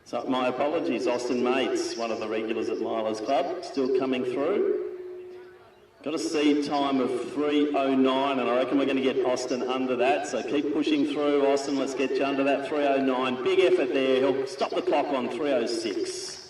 So my apologies, Austin Mates, one of the regulars at Milers Club, still coming through. Got a seed time of 3:09, and I reckon we're going to get Austin under that. So keep pushing through, Austin. Let's get you under that 3:09. Big effort there. He'll stop the clock on 3:06.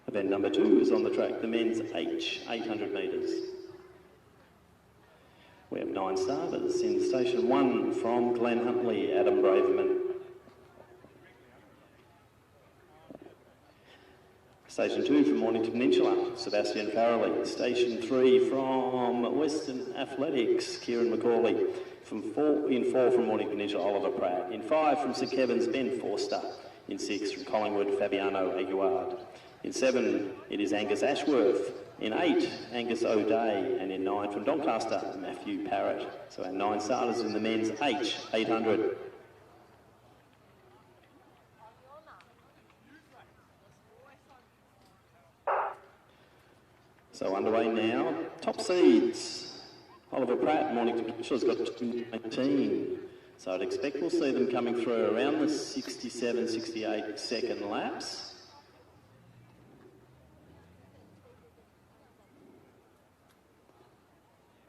Event number 2 is on the track, the men's H, 800 metres. We have 9 starters in station 1 from Glen Huntley, Adam Braverman. Station 2 from Mornington Peninsula, Sebastian Farrelly. Station 3 from Western Athletics, Kieran McCauley. In 4 from Mornington Peninsula, Oliver Pratt. In 5 from St Kevin's, Ben Forster. In 6 from Collingwood, Fabiano Aguard. In 7, it is Angus Ashworth. In 8, Angus O'Day. And in 9, from Doncaster, Matthew Parrott. So our 9 starters in the men's H, 800. So underway now, top seeds. Oliver Pratt, Mornington Peninsula's got 2:19. So I'd expect we'll see them coming through around the 67, 68 second laps.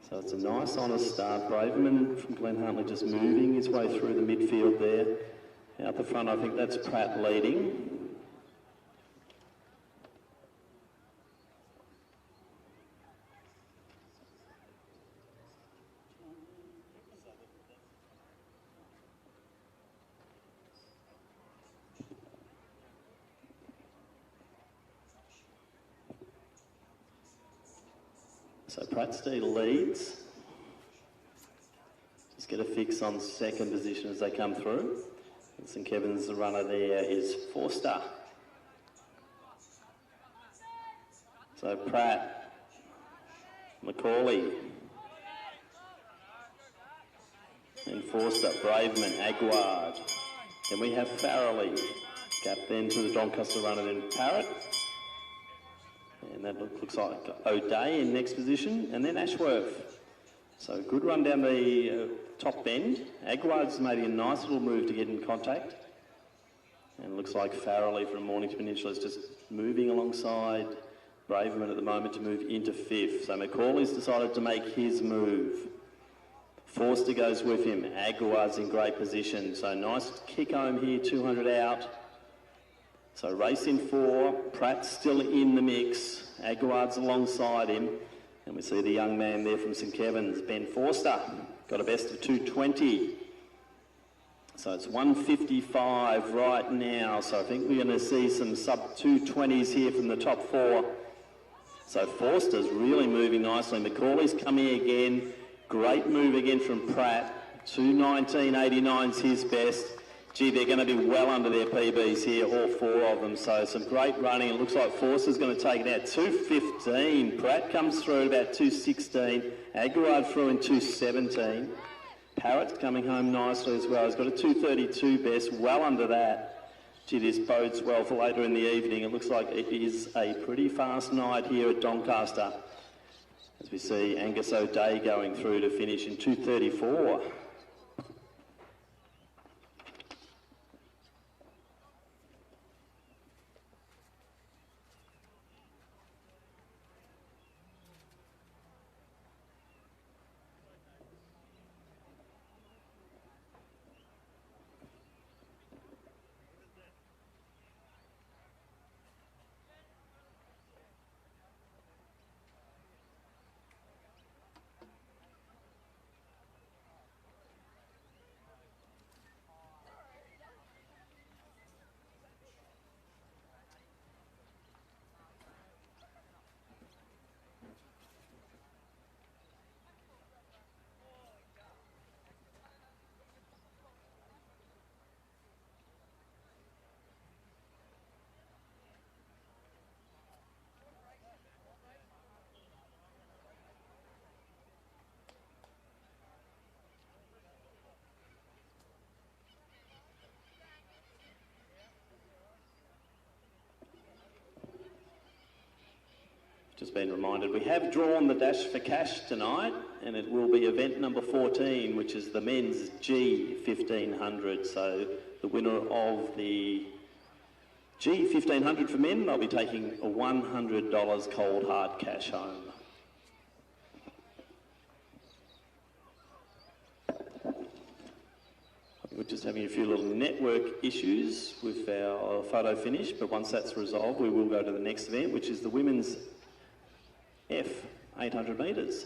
So it's a nice, honest start. Braverman from Glen Huntley just moving his way through the midfield there. Out the front, I think that's Pratt leading. So Pratt still leads. Just get a fix on second position as they come through. And St Kevin's runner there is Forster. So Pratt, McCauley, and Forster, Braverman, Aguard. Then we have Farrelly, gap then to the Doncaster runner, then Parrott. And that looks like O'Day in next position, and then Ashworth. So good run down the top bend. Aguard's making a nice little move to get in contact. And it looks like Farrelly from Mornington Peninsula is just moving alongside Braverman at the moment to move into 5th. So McCauley's decided to make his move. Forster goes with him. Aguard's in great position. So nice kick home here, 200 out. So race in 4, Pratt's still in the mix, Aguard's alongside him, and we see the young man there from St Kevin's, Ben Forster, got a best of 2:20. So it's 1:55 right now, so I think we're going to see some sub-2:20s here from the top 4. So Forster's really moving nicely, McCauley's coming again, great move again from Pratt, 2:19.89's his best. Gee, they're going to be well under their PBs here, all four of them. So some great running. It looks like Forster's going to take it out. 2:15. Pratt comes through at about 2:16. Aguard through in 2:17. Parrott's coming home nicely as well. He's got a 2:32 best, well under that. Gee, this bodes well for later in the evening. It looks like it is a pretty fast night here at Doncaster, as we see Angus O'Day going through to finish in 2:34. Just been reminded, we have drawn the Dash for Cash tonight, and it will be event number 14, which is the men's G 1500. So the winner of the G 1500 for men, they'll be taking a $100 cold hard cash home. We're just having a few little network issues with our photo finish, but once that's resolved, we will go to the next event, which is the women's F 800 metres.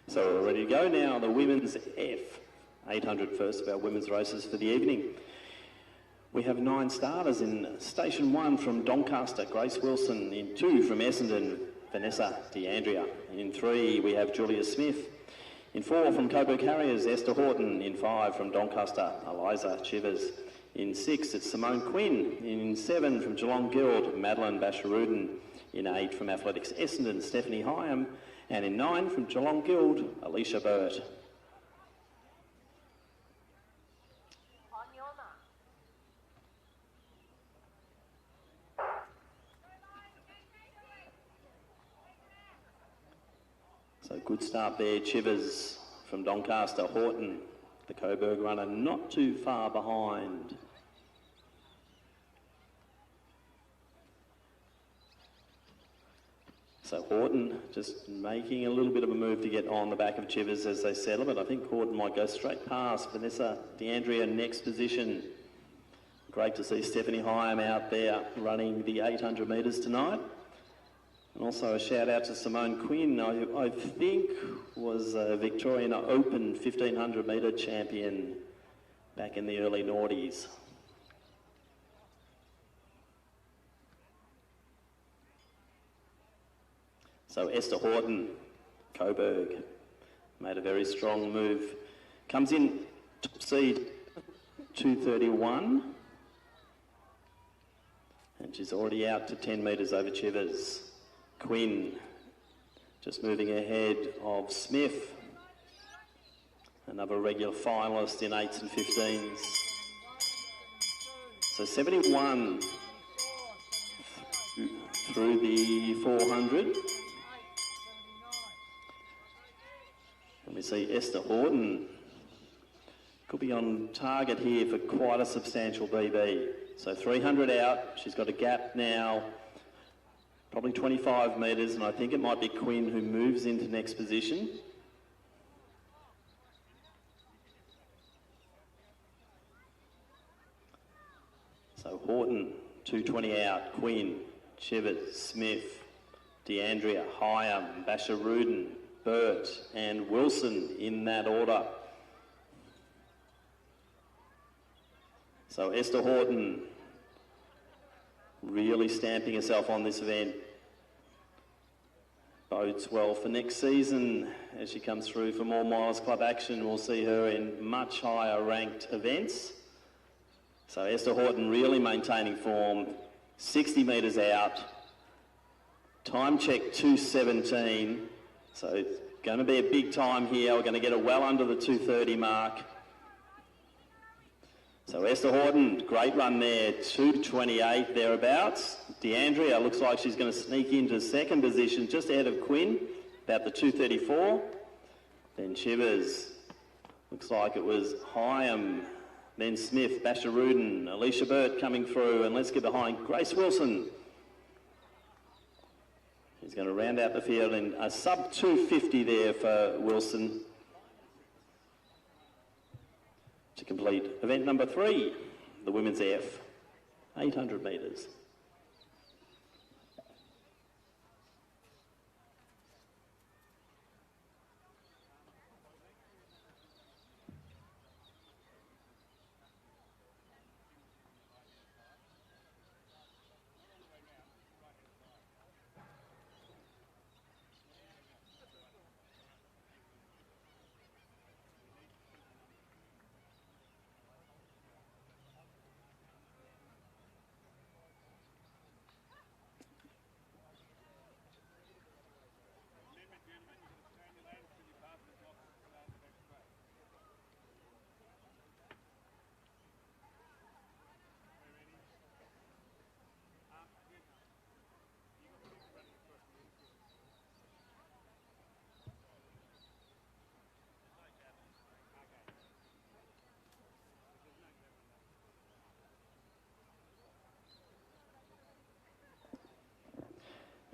So we're ready to go now, the women's F 800 first of our women's races for the evening. We have 9 starters in Station 1 from Doncaster, Grace Wilson. In 2 from Essendon, Vanessa DeAndrea. In 3 we have Julia Smith. In 4 from Coburg Harriers, Esther Horton. In 5 from Doncaster, Eliza Chivers. In 6 it's Simone Quinn. In 7 from Geelong Guild, Madeline Basharudin. In 8 from Athletics Essendon, Stephanie Hyam. And in 9 from Geelong Guild, Alicia Burt. So good start there, Chivers from Doncaster. Horton, the Coburg runner, not too far behind. So Horton just making a little bit of a move to get on the back of Chivers as they settle, but I think Horton might go straight past Vanessa DeAndrea, next position. Great to see Stephanie Hyam out there running the 800 metres tonight. And also a shout out to Simone Quinn, who I think was a Victorian Open 1500 metre champion back in the early noughties. So Esther Horton, Coburg, made a very strong move. Comes in top seed 2:31. And she's already out to 10 metres over Chivers. Quinn just moving ahead of Smith, another regular finalist in 8s and 15s. So 71 through the 400. And we see Esther Horton could be on target here for quite a substantial BB. So 300 out, she's got a gap now, probably 25 metres, and I think it might be Quinn who moves into next position. So Horton 2:20 out, Quinn, Chivers, Smith, DeAndrea, Hyam, Basharudin, Burt and Wilson in that order. So Esther Horton really stamping herself on this event. Bodes well for next season as she comes through for more Milers Club action. We'll see her in much higher ranked events. So Esther Horton really maintaining form, 60 metres out. Time check 2:17, so it's going to be a big time here. We're going to get it well under the 2:30 mark. So Esther Horton, great run there, 2:28 thereabouts. DeAndrea looks like she's going to sneak into second position, just ahead of Quinn, about the 2:34. Then Chivers, looks like it was Hyam, then Smith, Basharudin, Alicia Burt coming through, and let's get behind Grace Wilson. He's going to round out the field in a sub 250 there for Wilson to complete event number 3, the women's F, 800 metres.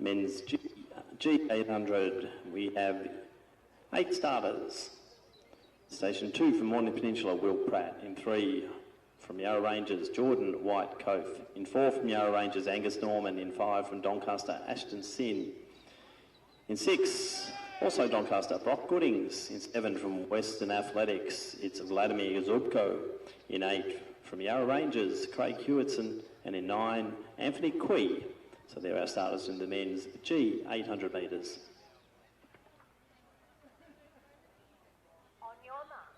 Men's G800, we have 8 starters. Station 2 from Mornington Peninsula, Will Pratt. In 3 from Yarra Rangers, Jordan White Cofe. In 4 from Yarra Rangers, Angus Norman. In 5 from Doncaster, Ashton Sin. In 6, also Doncaster, Brock Goodings. In 7 from Western Athletics, it's Vladimir Zubko. In 8 from Yarra Rangers, Craig Hewitson. And in 9, Anthony Quee. So there are our starters in the men's G800 metres. On your mark.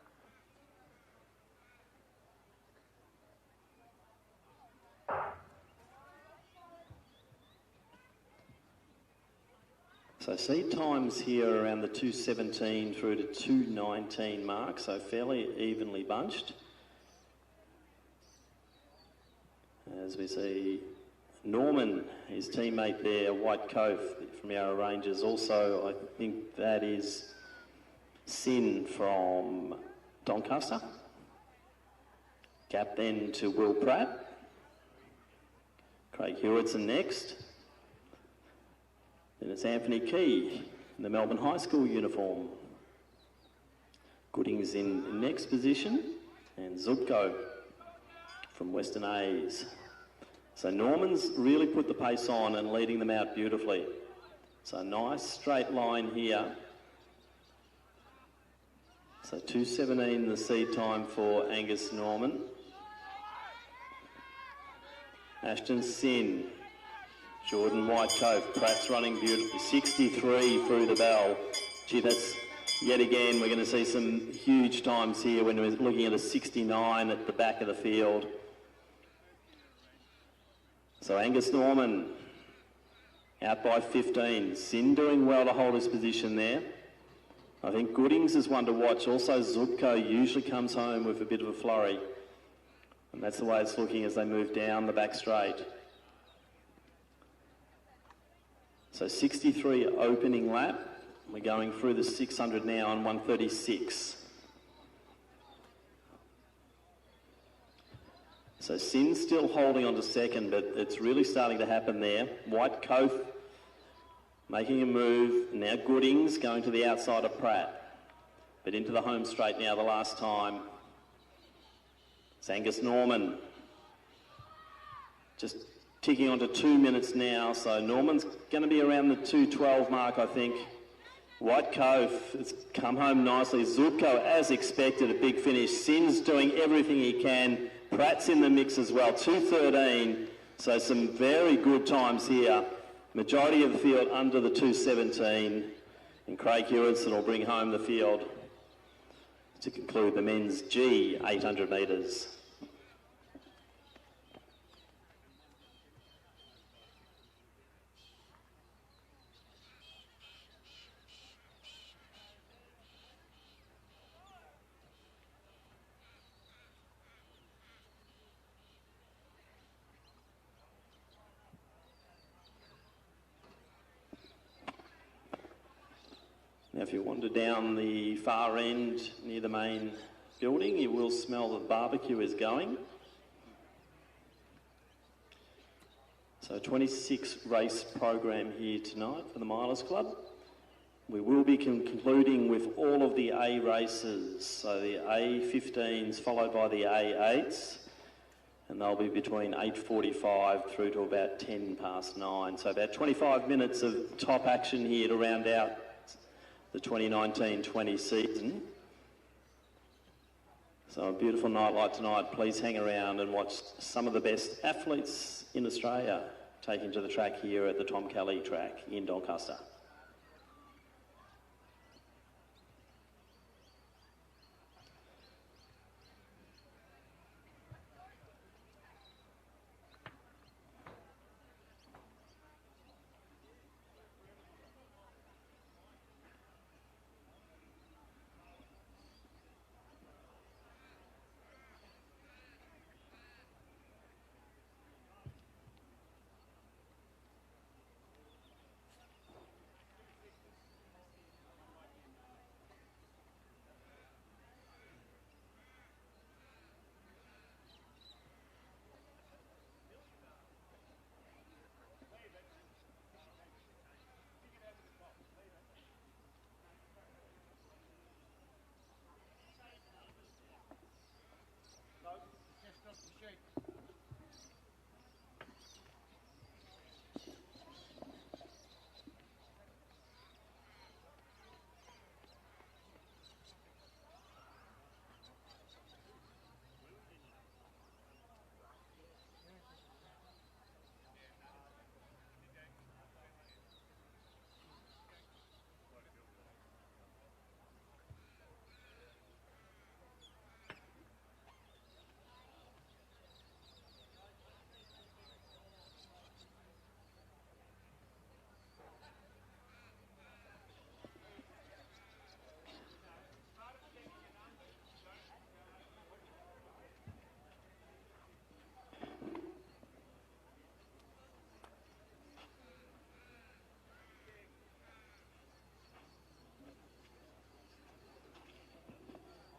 So seed times here around the 2:17 through to 2:19 mark, so fairly evenly bunched. As we see Norman, his teammate there, White Cofe from Yarra Rangers. Also, I think that is Sin from Doncaster. Gap then to Will Pratt. Craig Hewitson next. Then it's Anthony Key in the Melbourne High School uniform. Goodings in next position. And Zubko from Western A's. So Norman's really put the pace on and leading them out beautifully. So nice straight line here. So 2:17 the seed time for Angus Norman. Ashton Sin, Jordan White Cofe, Pratt's running beautifully, 63 through the bell. Gee, that's yet again, we're going to see some huge times here when we're looking at a 69 at the back of the field. So Angus Norman out by 15. Sin doing well to hold his position there. I think Goodings is one to watch. Also Zubko usually comes home with a bit of a flurry. And that's the way it's looking as they move down the back straight. So 63 opening lap. We're going through the 600 now on 136. So Sin's still holding on to second, but it's really starting to happen there. White Cofe making a move. Now Goodings going to the outside of Pratt. But into the home straight now the last time. It's Angus Norman. Just ticking on to 2 minutes now, so Norman's going to be around the 2:12 mark, I think. White Cove has come home nicely. Zubko, as expected, a big finish. Sin's doing everything he can. Pratt's in the mix as well, 2:13. So some very good times here. Majority of the field under the 2:17. And Craig Hewinson will bring home the field to conclude the men's G 800 metres. Now, if you wander down the far end near the main building, you will smell that barbecue is going. So 26 race program here tonight for the Milers Club. We will be concluding with all of the A races. So the A15s followed by the A8s. And they'll be between 8:45 through to about 9:10. So about 25 minutes of top action here to round out the 2019-20 season. So a beautiful night like tonight. Please hang around and watch some of the best athletes in Australia taken to the track here at the Tom Kelly track in Doncaster.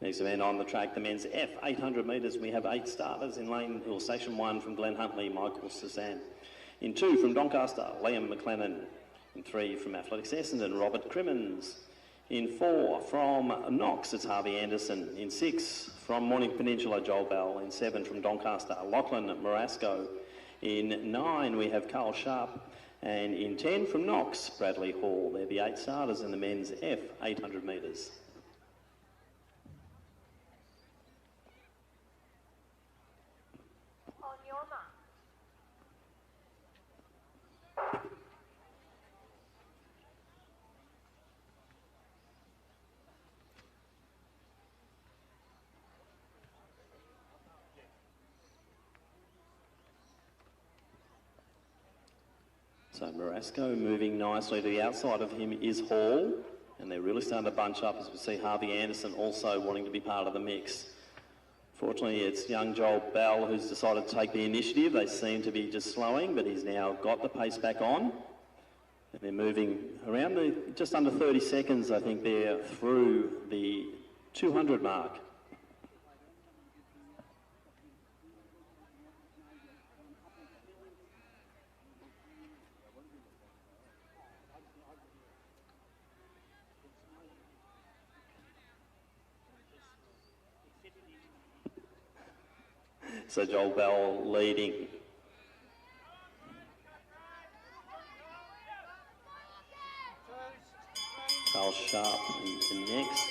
Next event on the track, the men's F 800 metres. We have 8 starters in lane or station 1 from Glen Huntley, Michael Suzanne. In 2 from Doncaster, Liam McLennan. In 3 from Athletics Essendon, Robert Crimmins. In 4 from Knox, it's Harvey Anderson. In 6 from Morning Peninsula, Joel Bell. In 7 from Doncaster, Lachlan Marasco. In 9 we have Carl Sharp. And in 10 from Knox, Bradley Hall. They're the 8 starters in the men's F 800 metres. So Marasco moving nicely. To the outside of him is Hall, and they're really starting to bunch up as we see Harvey Anderson also wanting to be part of the mix. Fortunately, it's young Joel Bell who's decided to take the initiative. They seem to be just slowing, but he's now got the pace back on. And they're moving around just under 30 seconds, I think, they're through the 200 mark. So Joel Bell leading. Sharp in next.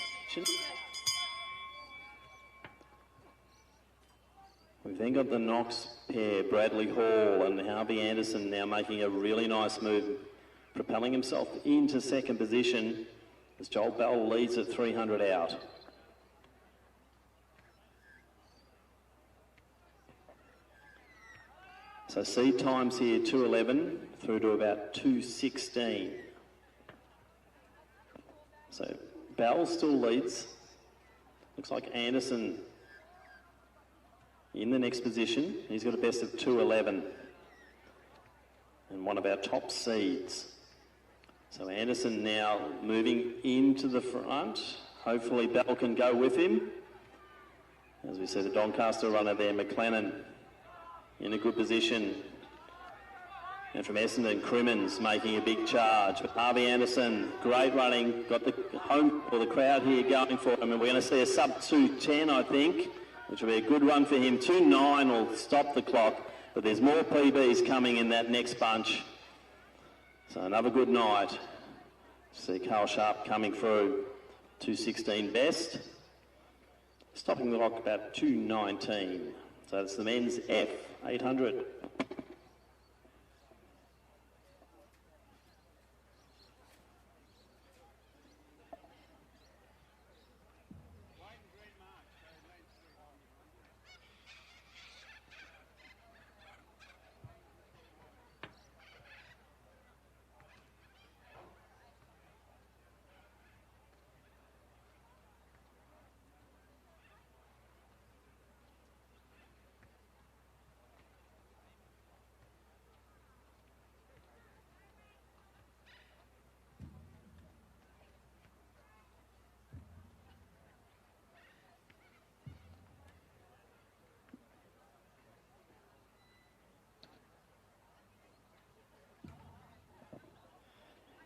We've then got the Knox pair, Bradley Hall and Harvey Anderson, now making a really nice move, propelling himself into second position as Joel Bell leads at 300 out. So seed times here, 2:11 through to about 2:16. So Bell still leads. Looks like Anderson in the next position. He's got a best of 2:11 and one of our top seeds. So Anderson now moving into the front. Hopefully Bell can go with him. As we see the Doncaster runner there, McLennan, in a good position. And from Essendon, Crimmins making a big charge. But Harvey Anderson, great running, got the home or the crowd here going for him, and we're going to see a sub 2:10, I think, which will be a good run for him. 2:09 will stop the clock, but there's more PBs coming in that next bunch. So another good night. See Carl Sharp coming through. 2:16 best. Stopping the clock about 2:19. So it's the men's F 800.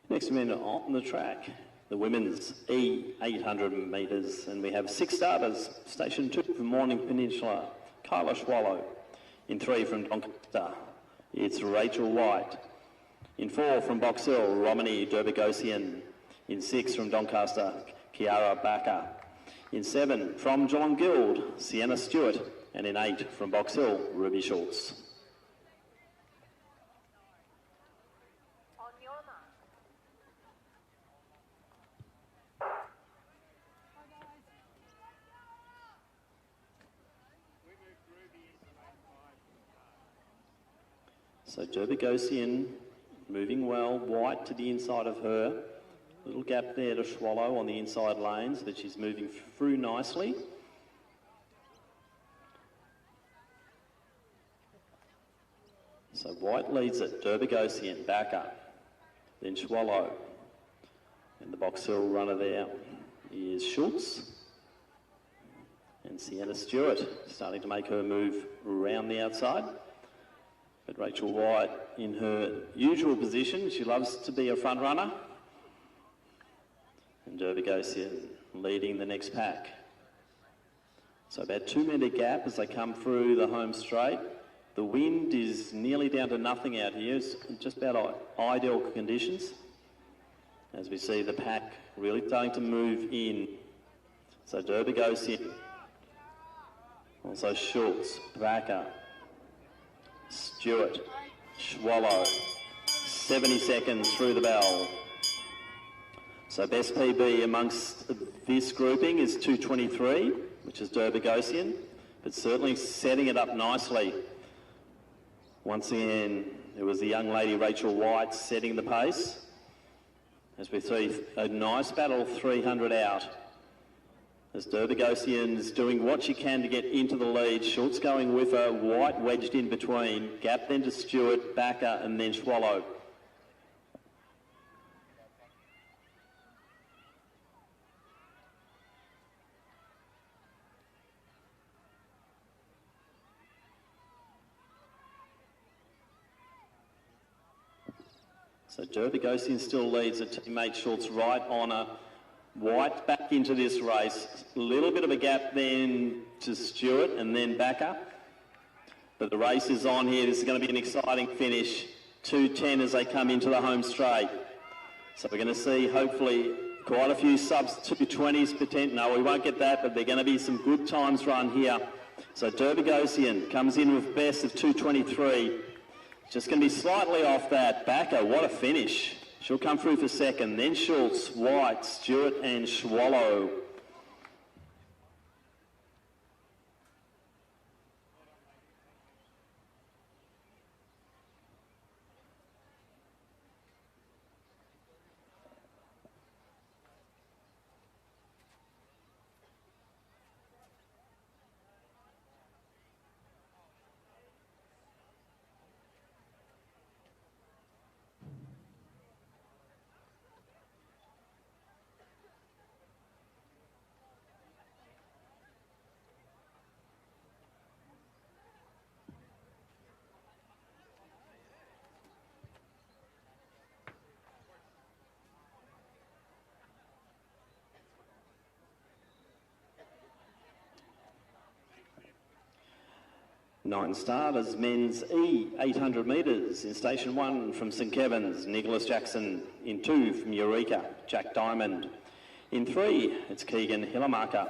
Next minute on the track, the women's E 800 metres, and we have 6 starters. Station 2 from Morning Peninsula, Kyla Swallow. In 3 from Doncaster, it's Rachel White. In 4 from Box Hill, Romany Derbogosian. In 6 from Doncaster, Kiara Backer. In 7 from Geelong Guild, Sienna Stewart. And in 8 from Box Hill, Ruby Schultz. So Derbogosian moving well, White to the inside of her. Little gap there to Swallow on the inside lanes, but she's moving through nicely. So White leads it, Derbogosian back up, then Swallow. And the Box Hill runner there is Schultz. And Sienna Stewart starting to make her move around the outside. But Rachel White in her usual position, she loves to be a front runner. And Derbogosian leading the next pack. So about 2 minute gap as they come through the home straight. The wind is nearly down to nothing out here. It's just about ideal conditions. As we see the pack really starting to move in. So Derbogosian, also Schultz, Backer, Stewart, Swallow, 70 seconds through the bell. So best PB amongst this grouping is 2:23, which is Derbogosian, but certainly setting it up nicely. Once again, it was the young lady Rachel White setting the pace. As we see a nice battle 300 out. As Derbogosian is doing what she can to get into the lead. Schultz going with her, White wedged in between. Gap then to Stewart, Backer and then Swallow. So Derbogosian still leads, a teammate Schultz right on her. White back into this race. A little bit of a gap then to Stewart and then Backer. But the race is on here. This is going to be an exciting finish. 2:10 as they come into the home straight. So we're going to see hopefully Quite a few subs, 220s potential. No, we won't get that, but they're going to be some good times run here. So Derbogosian comes in with best of 223. Just going to be slightly off that. Backer, what a finish. She'll come through for second. Then Schultz, White, Stewart and Swallow. Nine starters, men's E, 800 metres. In station 1 from St Kevin's, Nicholas Jackson. In 2 from Eureka, Jack Diamond. In 3, it's Keegan Hillamarker.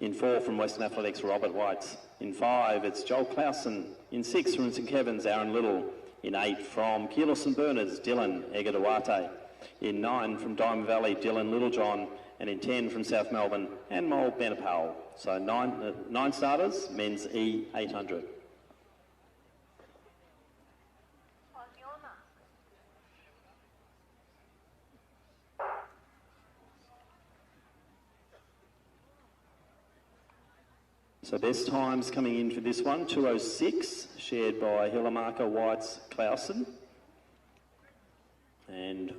In 4 from Western Athletics, Robert White. In 5, it's Joel Clausen. In 6 from St Kevin's, Aaron Little. In 8 from Keelos and Berners, Dylan Egadawate. In 9 from Diamond Valley, Dylan Littlejohn. And in 10 from South Melbourne, Anmol Benapal. So nine starters, men's E, 800. So best times coming in for this one, 2:06, shared by Hillamarker, Whites, Clausen. And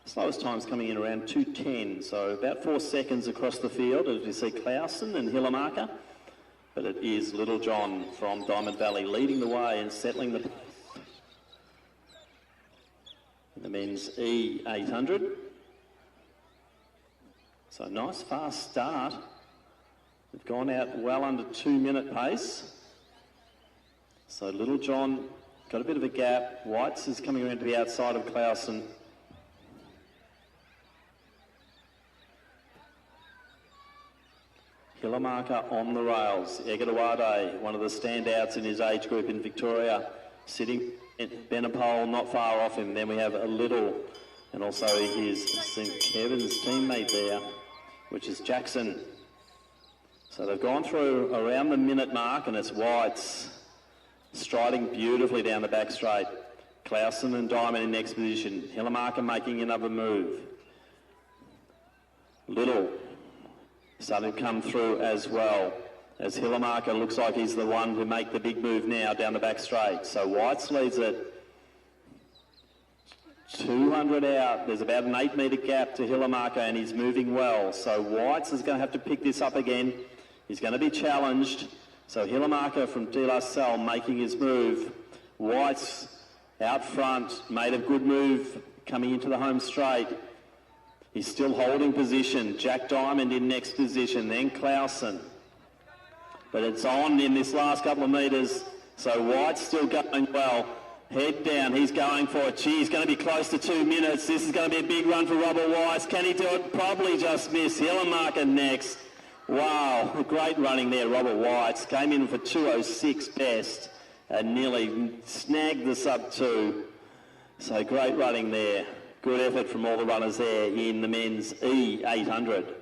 slowest times coming in around 2:10, so about 4 seconds across the field as we see Clausen and Hillamarker. But it is Little John from Diamond Valley leading the way and settling the pace. In the men's E 800. So nice fast start. They've gone out well under 2-minute pace. So Little John got a bit of a gap. Whites is coming around to the outside of Clausen. Hillamarker on the rails. Egadawade, one of the standouts in his age group in Victoria, sitting in Benapole not far off him. Then we have a Little and also his St Kevin's teammate there, which is Jackson. So they've gone through around the minute mark and it's Whites striding beautifully down the back straight. Clausen and Diamond in next position. Hillamarker making another move. Little starting to come through as well, as Hillamarker looks like he's the one to make the big move now down the back straight. So Whites leads it 200 out. There's about an 8-metre gap to Hillamarker and he's moving well. So Whites is going to have to pick this up again. He's going to be challenged. So Hillamarker from De La Salle making his move. Whites out front, made a good move coming into the home straight. He's still holding position. Jack Diamond in next position, then Clausen. But it's on in this last couple of metres. So White's still going well. Head down, he's going for it. Gee, he's going to be close to 2 minutes. This is going to be a big run for Robert White. Can he do it? Probably just miss. Hillamarker next. Wow, great running there, Robert White. Came in for 2:06 best and nearly snagged the sub-2. So great running there. Good effort from all the runners there in the men's E 800.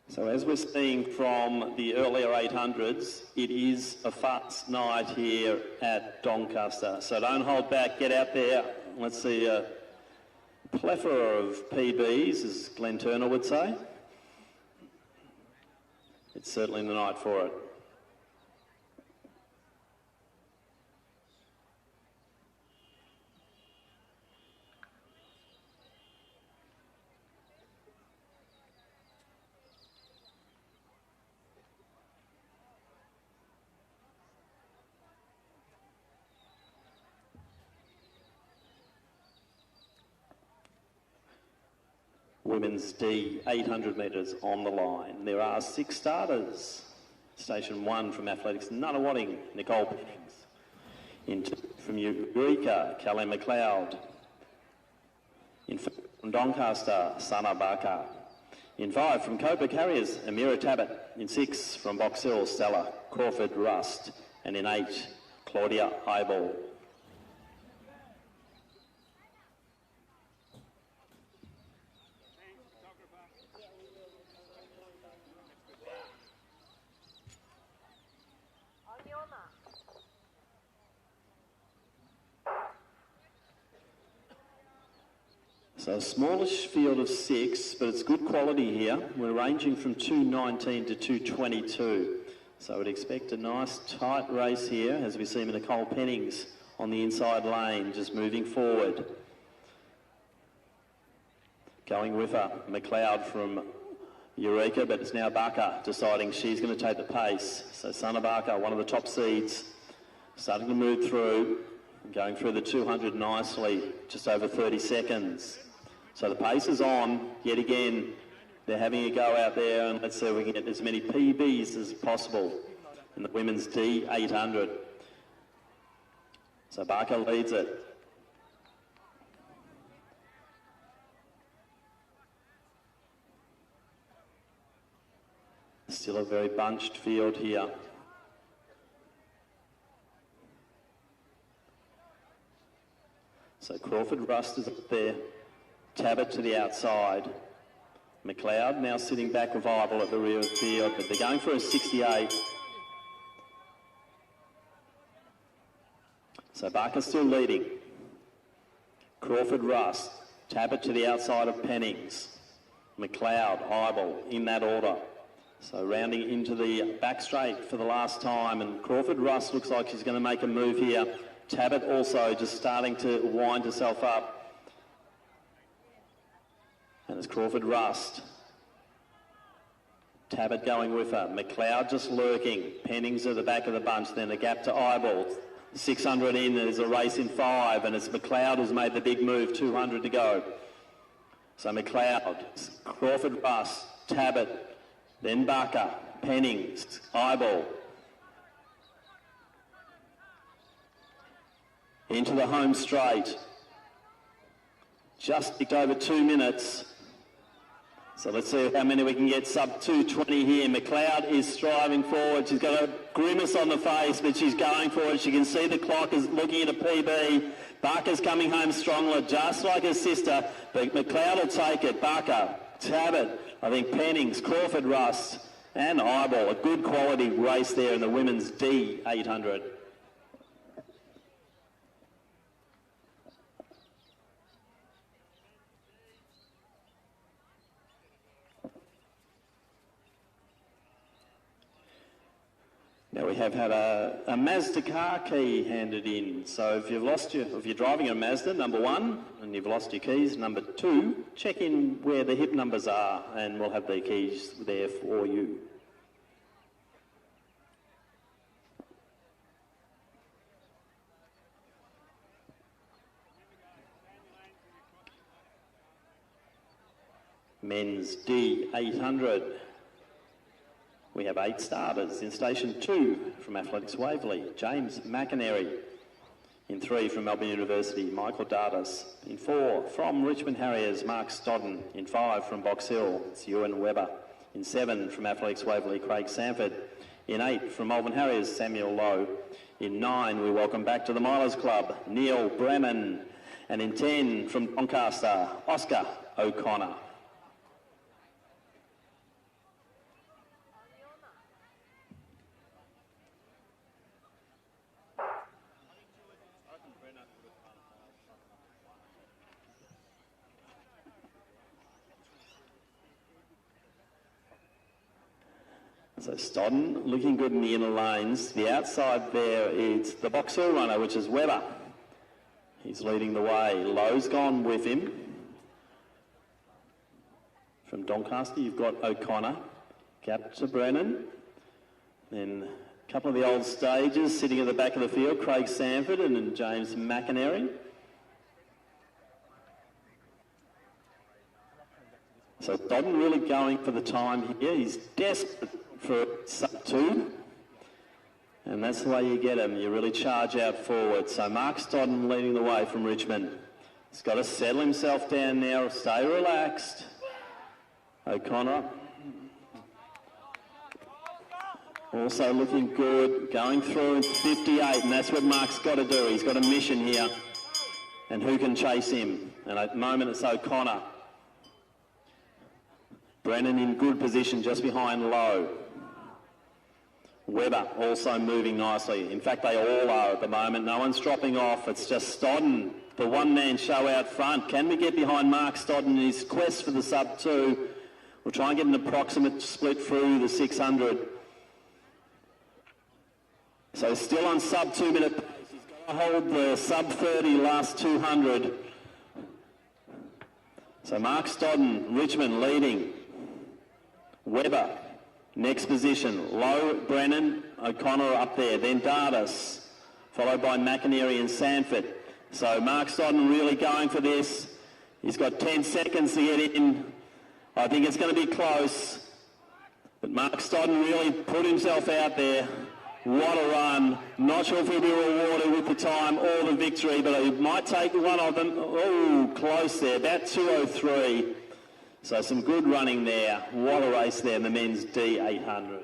So as we're seeing from the earlier 800s, it is a fast night here at Doncaster. So don't hold back, get out there. Let's see a plethora of PBs, as Glenn Turner would say. It's certainly the night for it. Women's D, 800 metres on the line. There are 6 starters. Station 1 from Athletics, Nunawading, Nicole Pennings. From Eureka, Callum McLeod. From Doncaster, Sana Barker. In 5 from Copa Carriers, Amira Tabbitt. In 6 from Box Hill, Stella Crawford Rust. And in 8, Claudia Eibel. On your mark. So a smallish field of 6, but it's good quality here. We're ranging from 219 to 222. So we'd expect a nice tight race here as we see Nicole Pennings on the inside lane, just moving forward. Going with her, McLeod from Eureka, but it's now Barker deciding she's going to take the pace. So Sana Barker, one of the top seeds, starting to move through, going through the 200 nicely, just over 30 seconds. So the pace is on, yet again, they're having a go out there, and let's see if we can get as many PBs as possible in the women's D 800. So Barker leads it. Still a very bunched field here. So Crawford Rust is up there. Tabbitt to the outside. McLeod now sitting back with Eibel at the rear of the field, but they're going for a 68. So Barker still leading. Crawford Rust, Tabbitt to the outside of Pennings. McLeod, Eibel in that order. So rounding into the back straight for the last time, and Crawford Rust looks like she's going to make a move here. Tabbitt also just starting to wind herself up. And it's Crawford Rust. Tabbitt going with her. McLeod just lurking. Pennings at the back of the bunch. Then a gap to Eibel. 600 in. There's a race in 5. And it's McLeod who's made the big move. 200 to go. So McLeod, Crawford Rust, Tabbitt, then Barker, Pennings, Eibel. Into the home straight. Just ticked over 2 minutes. So let's see how many we can get sub 220 here. McLeod is striving forward. She's got a grimace on the face, but she's going for it. She can see the clock is looking at a PB. Barker's coming home stronger, just like her sister, but McLeod will take it. Barker, Tabbitt, I think Pennings, Crawford Rust, and Eibel. A good quality race there in the women's D 800. Now we have had a Mazda car key handed in. So if you're driving a Mazda, number 1, and you've lost your keys, number 2, check in where the hip numbers are, and we'll have the keys there for you. Men's D 800. We have 8 starters. In Station 2 from Athletics Waverley, James McInerney. In 3 from Melbourne University, Michael Dardas. In 4 from Richmond Harriers, Mark Stodden. In 5 from Box Hill, it's Ewan Webber. In 7 from Athletics Waverley, Craig Sanford. In 8 from Melbourne Harriers, Samuel Lowe. In 9 we welcome back to the Milers Club, Neil Bremen. And in 10 from Doncaster, Oscar O'Connor. So Stodden looking good in the inner lanes. The outside there, it's the Box Hill runner, which is Webber. He's leading the way. Lowe's gone with him. From Doncaster, you've got O'Connor, gap to Brennan. Then a couple of the old stages sitting at the back of the field, Craig Sanford and James McInerney. So Dodden really going for the time here. He's desperate for sub 2. And that's the way you get him. You really charge out forward. So Mark Stodden leading the way from Richmond. He's got to settle himself down now. Stay relaxed. O'Connor. Also looking good. Going through in 58. And that's what Mark's got to do. He's got a mission here. And who can chase him? And at the moment it's O'Connor. Brennan in good position just behind Lowe. Webber also moving nicely. In fact, they all are at the moment. No one's dropping off. It's just Stodden, the one-man show out front. Can we get behind Mark Stodden in his quest for the sub 2? We'll try and get an approximate split through the 600. So still on sub 2 minute pace. He's got to hold the sub 30 last 200. So Mark Stodden, Richmond leading. Webber, next position. Lowe, Brennan, O'Connor up there. Then Dardis, followed by McInerney and Sanford. So Mark Stodden really going for this. He's got 10 seconds to get in. I think it's going to be close. But Mark Stodden really put himself out there. What a run. Not sure if he'll be rewarded with the time or the victory, but he might take one of them. Oh, close there. About 2:03. So some good running there. What a race there in the men's D800.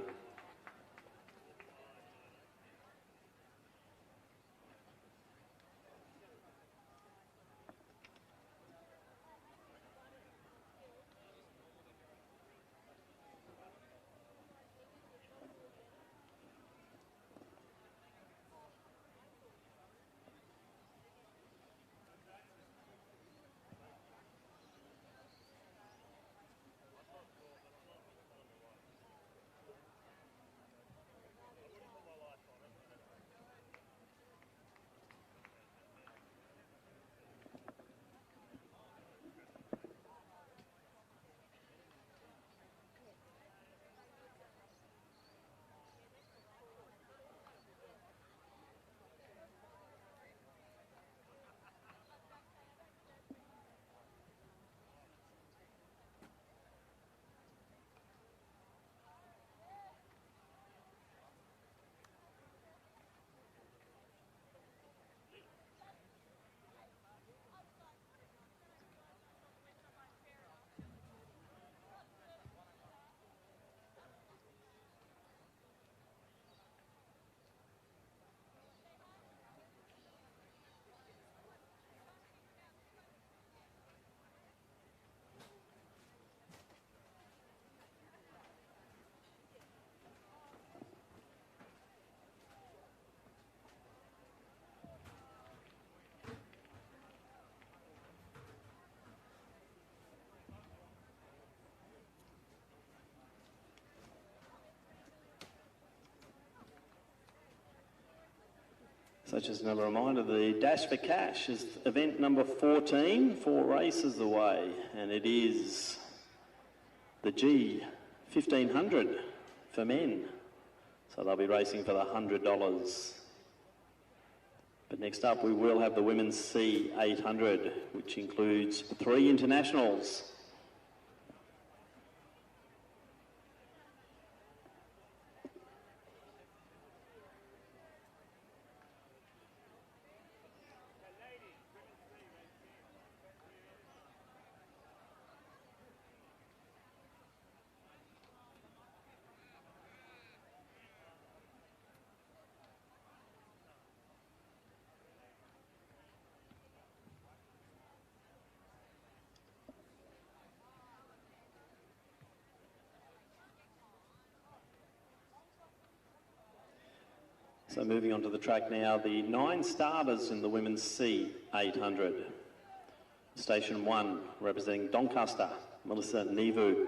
So just another reminder, the Dash for Cash is event number 14, 4 races away, and it is the G1500 for men. So they'll be racing for the $100. But next up we will have the women's C800, which includes 3 internationals. So moving on to the track now, the 9 starters in the women's C800. Station 1, representing Doncaster, Melissa Nevu.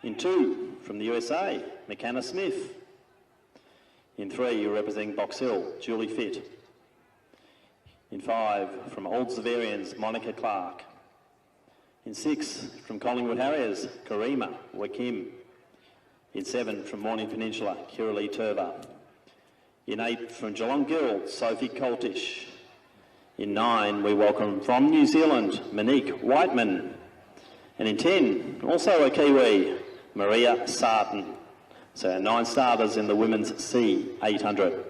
In 2, from the USA, McKenna Smith. In 3, representing Box Hill, Julie Fitt. In 5, from Old Zavarians, Monica Clark. In 6, from Collingwood Harriers, Karima Wakim. In 7, from Morning Peninsula, Kiralee Turver. In 8, from Geelong Guild, Sophie Coltish. In 9, we welcome from New Zealand, Monique Whiteman. And in 10, also a Kiwi, Maria Sarton. So our 9 starters in the women's C800.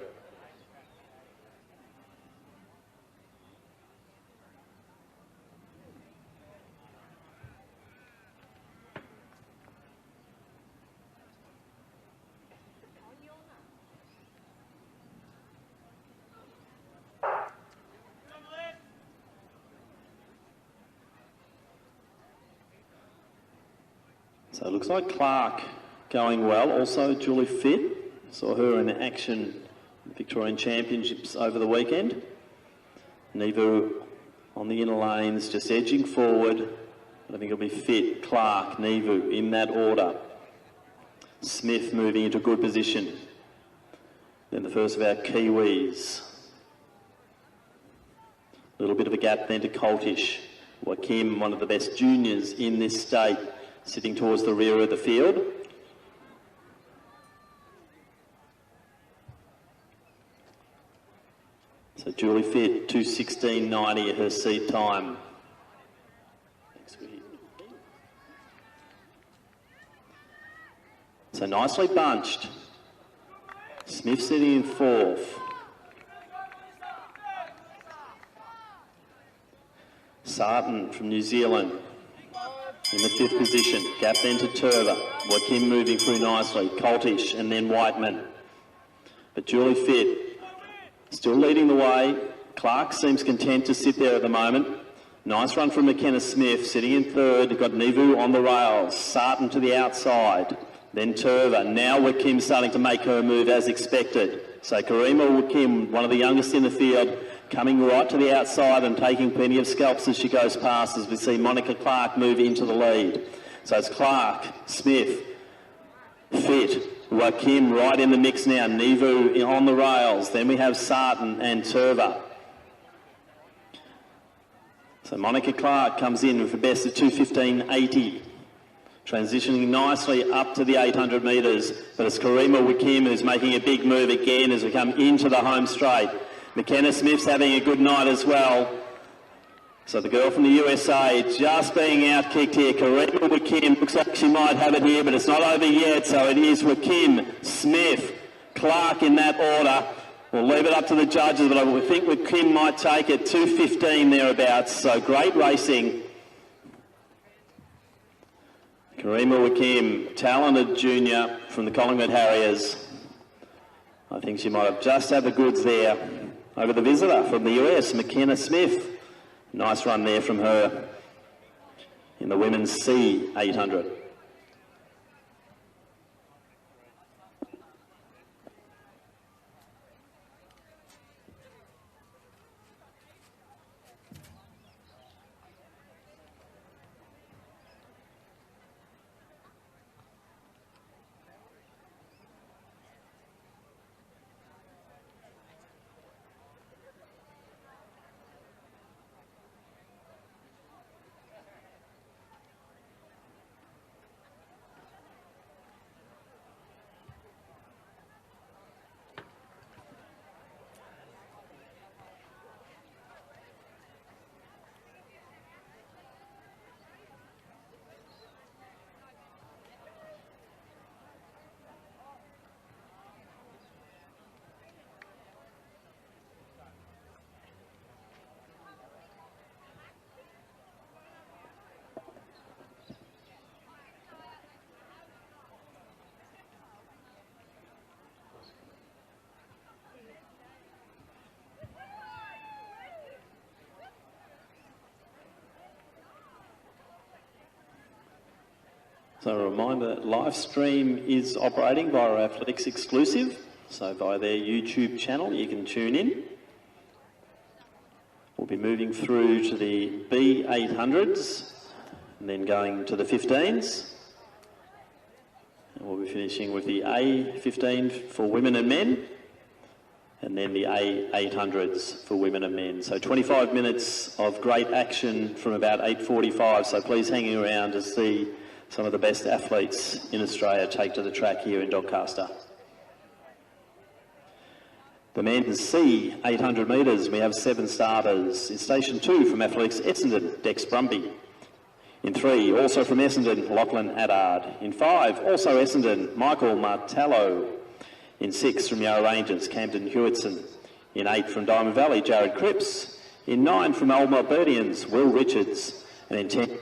So it looks like Clark going well. Also Julie Fit. Saw her in action at the Victorian Championships over the weekend. Nevu on the inner lanes, just edging forward. I think it'll be Fit, Clark, Nevu in that order. Smith moving into good position. Then the first of our Kiwis. A little bit of a gap then to Coltish. Joaquim, one of the best juniors in this state, sitting towards the rear of the field. So Julie Fit, 2:16.90 her seed time. So nicely bunched. Smith sitting in 4th. Sarton from New Zealand in the 5th position. Gap then to Turver. Joaquim moving through nicely. Coltish and then Whiteman. But Julie Fit still leading the way. Clark seems content to sit there at the moment. Nice run from McKenna Smith, sitting in 3rd. Got Nevu on the rails. Sarton to the outside. Then Turver. Now Joaquim starting to make her move as expected. So Karima Joaquim, one of the youngest in the field, coming right to the outside and taking plenty of scalps as she goes past, as we see Monica Clark move into the lead. So it's Clark, Smith, Fit, Joaquim right in the mix now, Nevu on the rails. Then we have Sarton and Turver. So Monica Clark comes in with the best of 2:15.80. Transitioning nicely up to the 800 metres, but it's Karima Joaquim who's making a big move again as we come into the home straight. McKenna Smith's having a good night as well. So the girl from the USA just being outkicked here. Karima Joaquim looks like she might have it here, but it's not over yet. So it is Joaquim, Smith, Clark in that order. We'll leave it up to the judges, but I think Joaquim might take it 2:15 thereabouts. So great racing. Karima Joaquim, talented junior from the Collingwood Harriers. I think she might have just had the goods there over the visitor from the US, McKenna Smith. Nice run there from her in the women's C800. So a reminder, live stream is operating via our Athletics exclusive, so via their YouTube channel you can tune in. We'll be moving through to the B800s and then going to the 15s. And we'll be finishing with the A15 for women and men, and then the A800s for women and men. So 25 minutes of great action from about 8:45, so please hang around to see some of the best athletes in Australia take to the track here in Doncaster. The men's C800 metres, we have 7 starters. In Station 2 from Athletics Essendon, Dex Brumby. In 3, also from Essendon, Lachlan Addard. In 5, also Essendon, Michael Martello. In 6, from Yarra Rangers, Camden Hewitson. In 8, from Diamond Valley, Jared Cripps. In 9, from Old Melburnians, Will Richards. And in 10,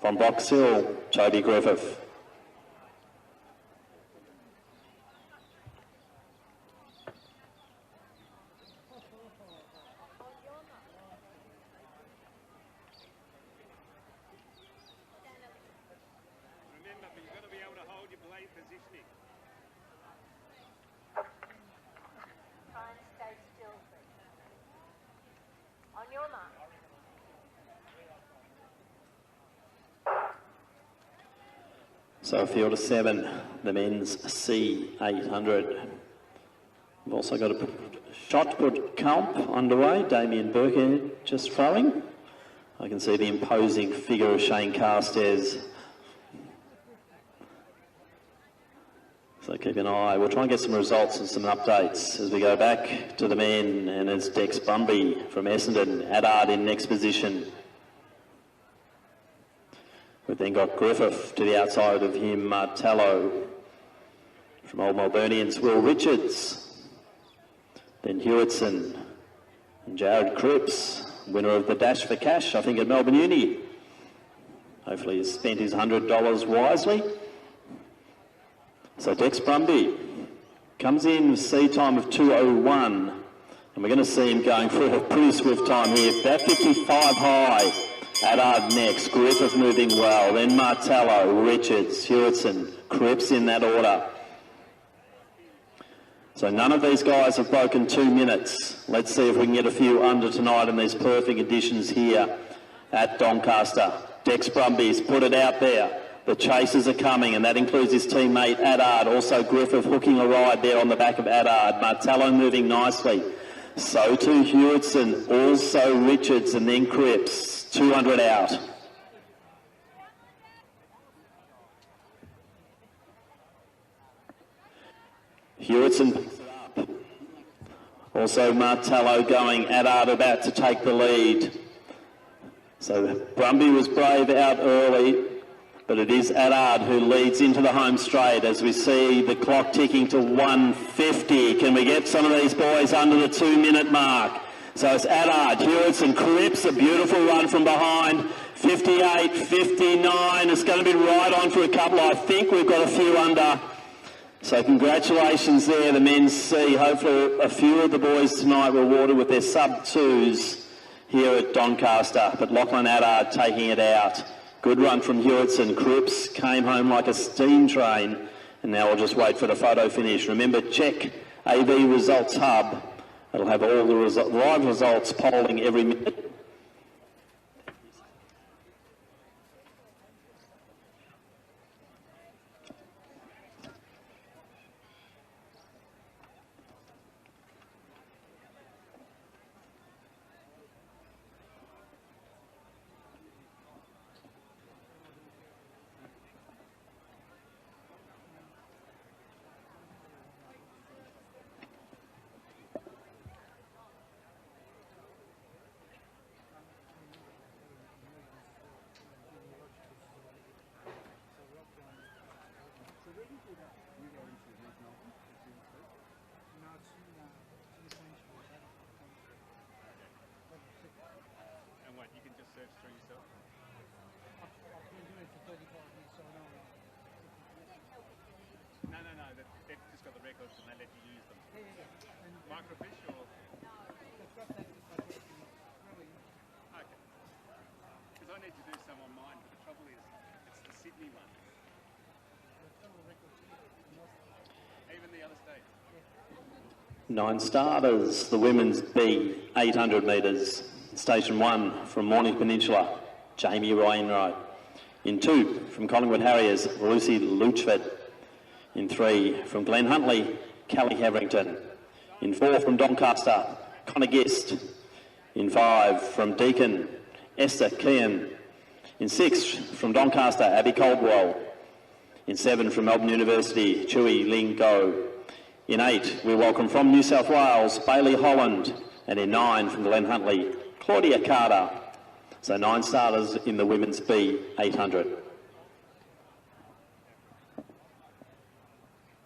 from Box Hill, Toby Griffith. So a field of 7, the men's C800. We've also got a shot put comp underway. Damien Burkhead just throwing. I can see the imposing figure of Shane Carstairs. So keep an eye. We'll try and get some results and some updates as we go back to the men, and it's Dex Brumby from Essendon, Addard in next position. We've then got Griffith to the outside of him, Martello. From Old Melburnians, Will Richards. Then Hewitson and Jared Cripps, winner of the Dash for Cash, I think, at Melbourne Uni. Hopefully he's spent his $100 wisely. So Dex Brumby comes in with C time of 2:01, and we're going to see him going for a pretty swift time here. About 55 high. Addard next, Griffith moving well, then Martello, Richards, Hewitson, Cripps in that order. So none of these guys have broken 2 minutes. Let's see if we can get a few under tonight in these perfect conditions here at Doncaster. Dex Brumby's put it out there. The chasers are coming, and that includes his teammate Addard. Also Griffith hooking a ride there on the back of Addard. Martello moving nicely. So too Hewitson, also Richards, and then Cripps. 200 out. Hewitson picks it up. Also Martello going, Addard about to take the lead. So Brumby was brave out early, but it is Addard who leads into the home straight as we see the clock ticking to 1:50. Can we get some of these boys under the 2-minute mark? So it's Addard, Hewitson, Cripps, a beautiful run from behind. 58, 59, it's going to be right on for a couple. I think we've got a few under. So congratulations there, the men's C. Hopefully a few of the boys tonight rewarded with their sub-2s here at Doncaster. But Lachlan Addard taking it out. Good run from Hewitson. Cripps came home like a steam train. And now we'll just wait for the photo finish. Remember, check AV Results Hub. It'll have all the live results polling every minute. Nine starters, the women's B, 800 metres. Station 1 from Mornington Peninsula, Jamie Rayner. In 2 from Collingwood Harriers, Lucy Luchford. In 3 from Glen Huntley, Callie Heverington. In 4 from Doncaster, Connor Gist. In 5 from Deakin, Esther Kean. In 6 from Doncaster, Abby Caldwell. In 7 from Melbourne University, Chui Ling Go. In 8, we welcome from New South Wales, Bailey Holland. And in 9 from Glen Huntley, Claudia Carter. So 9 starters in the women's B 800.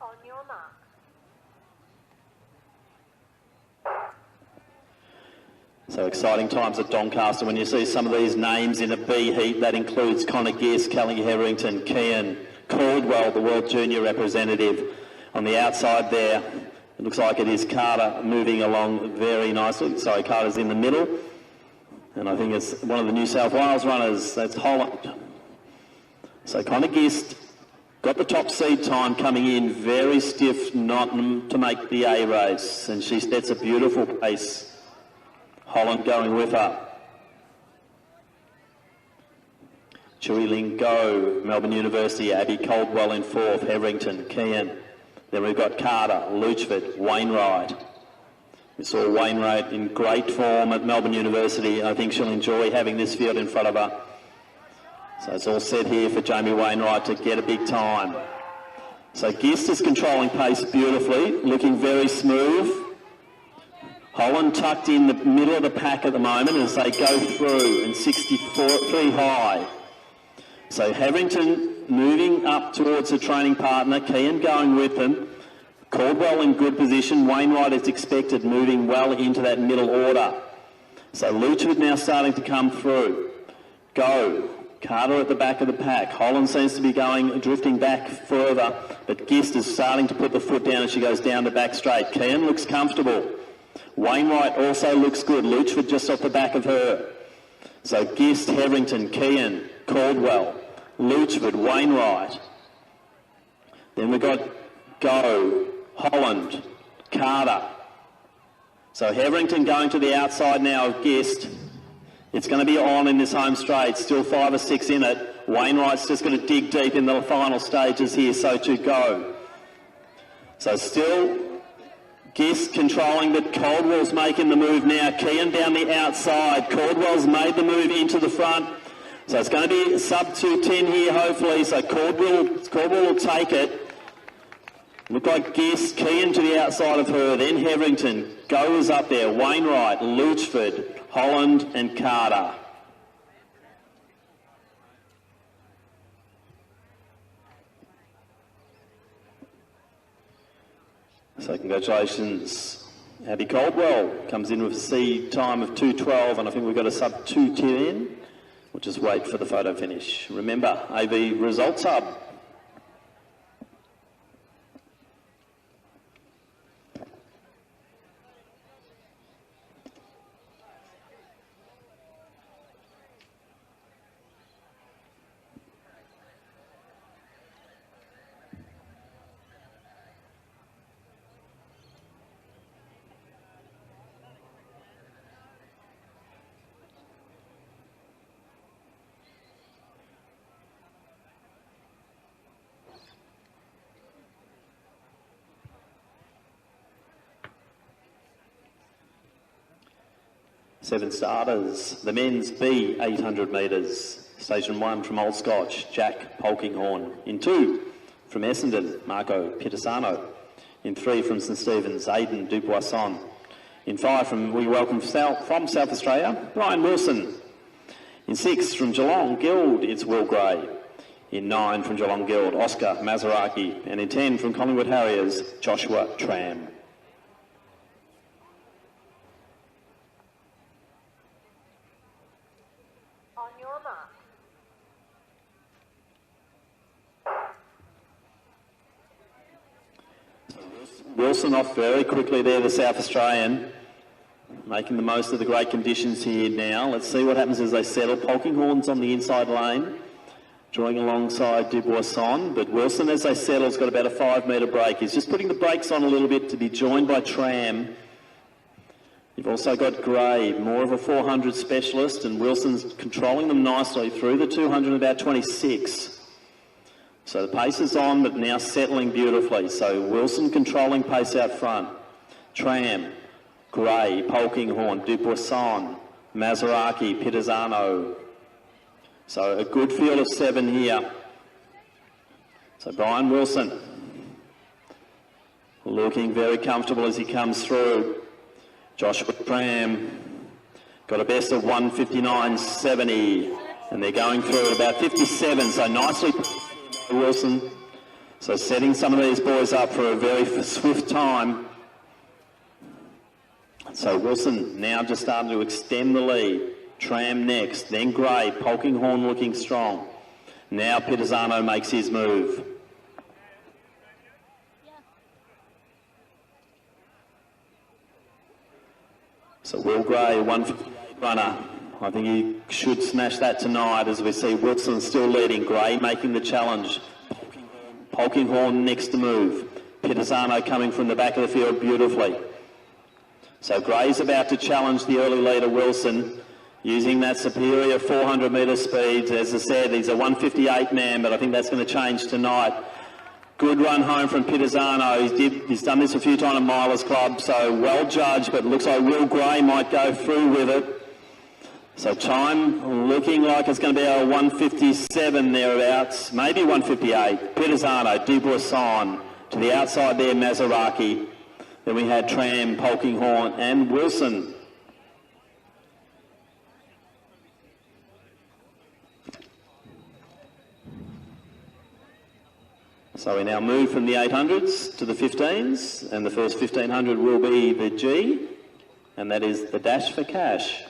On your mark. So exciting times at Doncaster. When you see some of these names in a B heat, that includes Connor Giss, Kelly Harrington, Kean Caldwell, the World Junior representative. On the outside there, it looks like it is Carter moving along very nicely. Sorry, Carter's in the middle. And I think it's one of the New South Wales runners. That's Holland. So Connor Giss got the top seed time coming in, very stiff, not to make the A race. And she sets a beautiful pace. Holland going with her. Chui Ling Go, Melbourne University, Abby Caldwell in 4th, Heverington, Kean. Then we've got Carter, Luchford, Wainwright. We saw Wainwright in great form at Melbourne University. I think she'll enjoy having this field in front of her. So it's all set here for Jamie Wainwright to get a big time. So Gist is controlling pace beautifully, looking very smooth. Holland tucked in the middle of the pack at the moment as they go through, and 63 high. So Harrington moving up towards the training partner, Kean going with them. Caldwell in good position, Wainwright is expected moving well into that middle order. So Luchwood now starting to come through. Go. Carter at the back of the pack. Holland seems to be drifting back further, but Gist is starting to put the foot down as she goes down the back straight. Kean looks comfortable. Wainwright also looks good. Luchford just off the back of her. So Gist, Heverington, Kean, Caldwell, Luchford, Wainwright. Then we've got Go, Holland, Carter. So Heverington going to the outside now of Gist. It's going to be on in this home straight. Still 5 or 6 in it. Wainwright's just going to dig deep in the final stages here, so to Go. So still Gist controlling, but Caldwell's making the move now. Kean down the outside. Caldwell's made the move into the front. So it's going to be sub 210 here, hopefully. So Caldwell will take it. Look like Gist, Kean to the outside of her. Then Heverington. Go is up there. Wainwright, Luchford, Holland and Carter. So congratulations. Abby Caldwell comes in with a seed time of 2:12, and I think we've got a sub 2:10. We'll just wait for the photo finish. Remember, AV Results Hub. Seven starters. The men's B 800 metres. Station 1 from Old Scotch, Jack Polkinghorne. In 2 from Essendon, Marco Pitasano. In 3 from St Stephen's, Aidan Dupoisson. In 5 we welcome from South Australia, Brian Wilson. In 6 from Geelong Guild, it's Will Gray. In 9 from Geelong Guild, Oscar Mazaraki. And in 10 from Collingwood Harriers, Joshua Tram. On your mark. Wilson off very quickly there, the South Australian, making the most of the great conditions here now. Let's see what happens as they settle. Polkinghorne's on the inside lane, drawing alongside Dupoisson, but Wilson, as they settle, has got about a 5 metre break. He's just putting the brakes on a little bit to be joined by Tram. You've also got Gray, more of a 400 specialist, and Wilson's controlling them nicely through the 200, about 26. So the pace is on, but now settling beautifully. So Wilson controlling pace out front. Tram, Gray, Polkinghorne, Dupoisson, Mazaraki, Pitasano. So a good field of 7 here. So Brian Wilson looking very comfortable as he comes through. Joshua Tram got a best of 1:59.70, and they're going through at about 57, so nicely Wilson. So setting some of these boys up for a very swift time. So Wilson now just starting to extend the lead. Tram next, then Gray, Polkinghorne looking strong. Now Pitazano makes his move. So Will Gray, 158 runner. I think he should smash that tonight as we see Wilson still leading. Gray making the challenge. Polkinghorne next to move. Pitazano coming from the back of the field beautifully. So Gray's about to challenge the early leader Wilson using that superior 400 metre speed. As I said, he's a 158 man, but I think that's going to change tonight. Good run home from Pitazano. He's done this a few times at Milers Club, so well judged, but it looks like Will Gray might go through with it. So time looking like it's going to be a 157 thereabouts, maybe 158. Pitazano, Dubuisson, to the outside there, Maserati. Then we had Tram, Polkinghorne and Wilson. So we now move from the 800s to the 15s, and the first 1500 will be the G, and that is the Dash for Cash.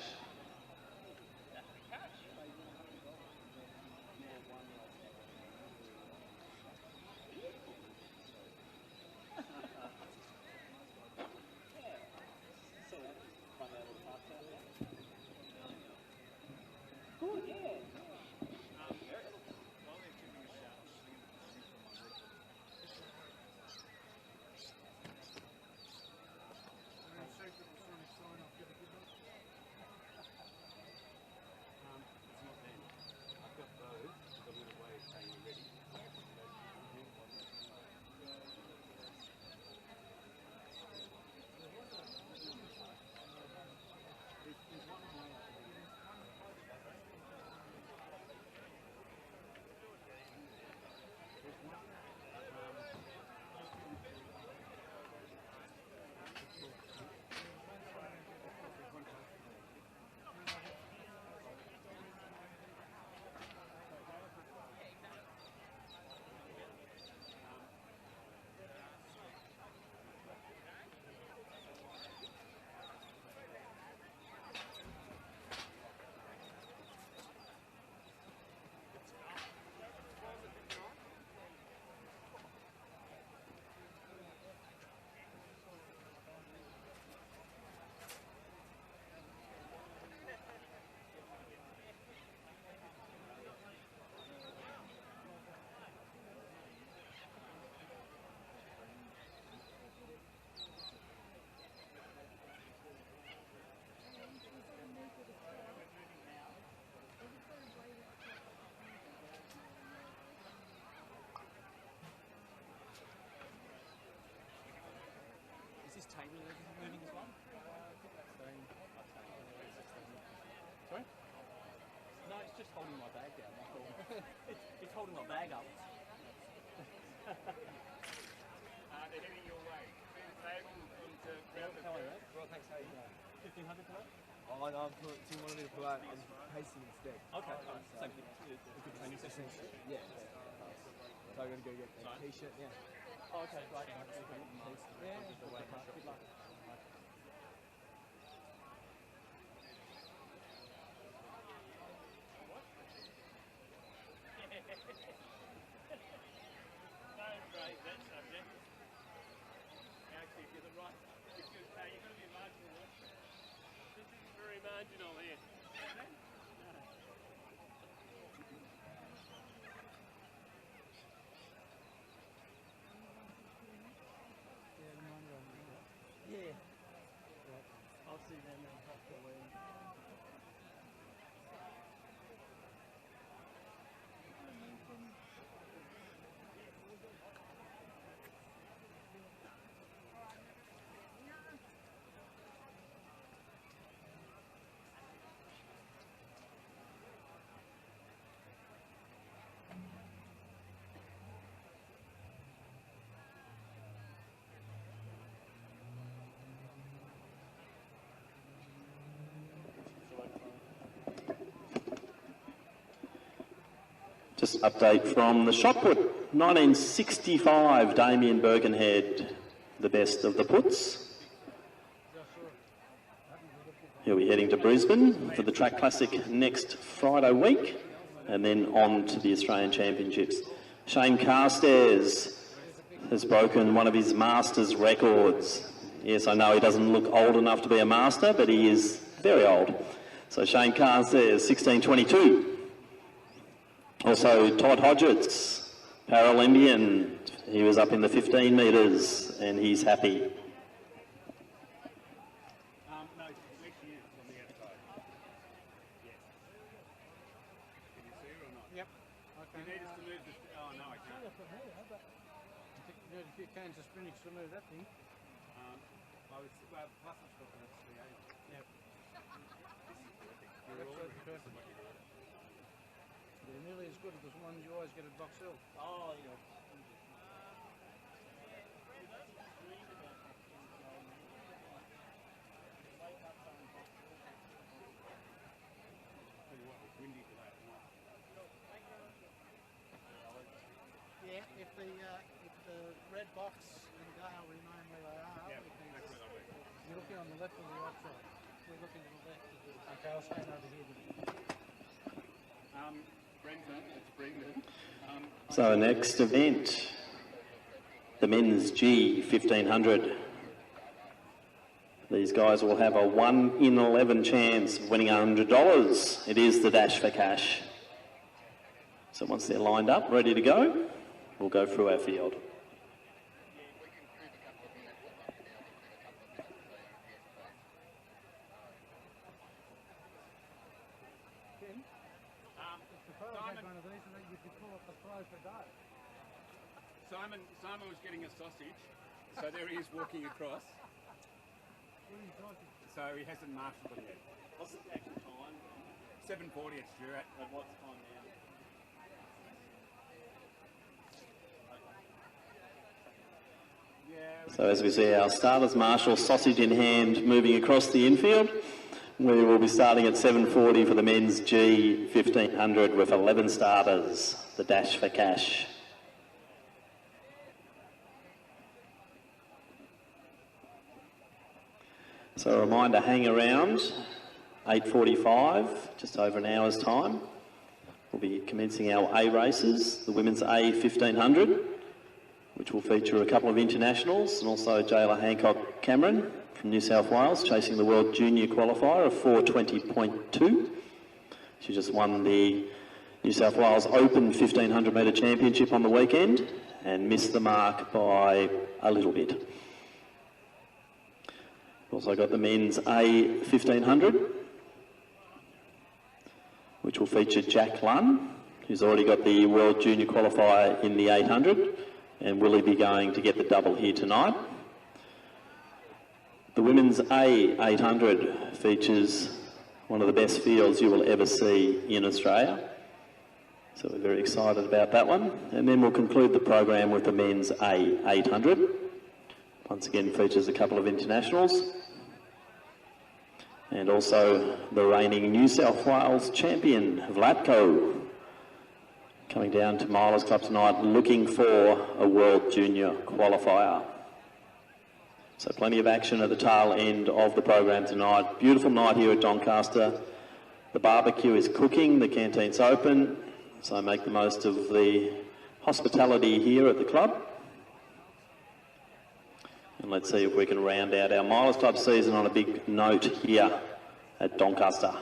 Moving as well? Sorry? No, it's just holding my bag down. That's all. It's holding my bag up. They're heading your way. How are you? Well, thanks. How are you going? 1500 today? Oh, no, do you want me to pull out? I'm pacing instead. Okay, same thing. A good training session. Yeah. So I'm going to go get a t-shirt now. Oh, okay, right. Yeah. Good luck. Marginal here. Yeah, Just update from the shot put. 1965, Damien Birkenhead, the best of the puts. He'll be heading to Brisbane for the Track Classic next Friday week, and then on to the Australian Championships. Shane Carstairs has broken one of his Masters records. Yes, I know he doesn't look old enough to be a master, but he is very old. So Shane Carstairs, 16:22. Also Todd Hodgetts, Paralympian. He was up in the 15 metres and he's happy. No, next year on the outside. Yes. Can you see her or not? Yep. You need us to move this. Oh, no, I can't. There's a few cans of spinach to move that thing. Plus it's got the 380. Yep. You're all They're nearly as good as the ones you always get at Box Hill. Oh, yeah. Yeah, if the red box and Gale remain where they are, you're looking on the left or the right side? We're looking to the left. Okay, I'll stand over here. So next event, the men's G 1500. These guys will have a 1 in 11 chance of winning $100. It is the dash for cash. So once they're lined up, ready to go, we'll go through our field. Simon was getting a sausage, so there he is walking across. So he hasn't marshalled them yet. What's the actual time? 7:40 it's due at. At what time now? Yeah. So as we see our starters marshal, sausage in hand, moving across the infield. We will be starting at 7:40 for the men's G 1500 with 11 starters, the dash for cash. So a reminder, hang around, 8:45, just over an hour's time. We'll be commencing our A races, the women's A 1500, which will feature a couple of internationals, and also Jayla Hancock Cameron from New South Wales, chasing the World Junior Qualifier of 4:20.2. She just won the New South Wales Open 1500 metre championship on the weekend and missed the mark by a little bit. Also got the men's A 1500, which will feature Jack Lunn, who's already got the World Junior Qualifier in the 800, and will he be going to get the double here tonight. The women's A 800 features one of the best fields you will ever see in Australia. So we're very excited about that one. And then we'll conclude the program with the men's A 800. Once again features a couple of internationals. And also the reigning New South Wales champion, Vlatko, coming down to Milers Club tonight looking for a World Junior Qualifier. So plenty of action at the tail end of the program tonight. Beautiful night here at Doncaster. The barbecue is cooking, the canteen's open, so make the most of the hospitality here at the club. And let's see if we can round out our Milers Club season on a big note here at Doncaster.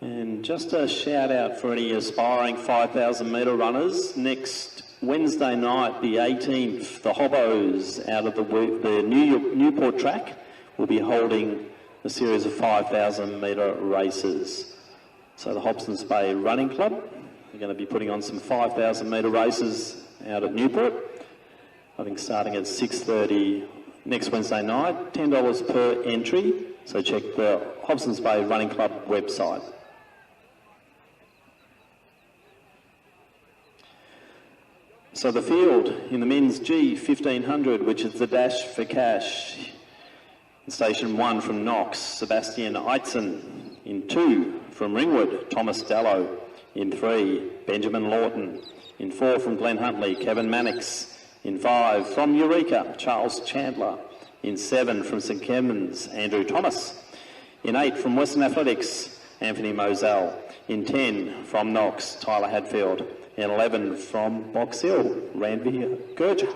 And just a shout out for any aspiring 5,000 metre runners. Next Wednesday night, the 18th, the Hobos out of the Newport track will be holding a series of 5,000 metre races. So the Hobsons Bay Running Club are going to be putting on some 5,000 metre races out at Newport. I think starting at 6:30 next Wednesday night, $10 per entry. So check the Hobsons Bay Running Club website. So the field in the men's G 1500, which is the dash for cash. In station 1 from Knox, Sebastian Eitzen. In 2 from Ringwood, Thomas Dallow. In 3, Benjamin Lawton. In 4 from Glen Huntley, Kevin Mannix. In 5 from Eureka, Charles Chandler. In 7 from St Kevin's, Andrew Thomas. In 8 from Western Athletics, Anthony Moselle. In 10 from Knox, Tyler Hadfield. In 11 from Box Hill, Ranveer Gurja.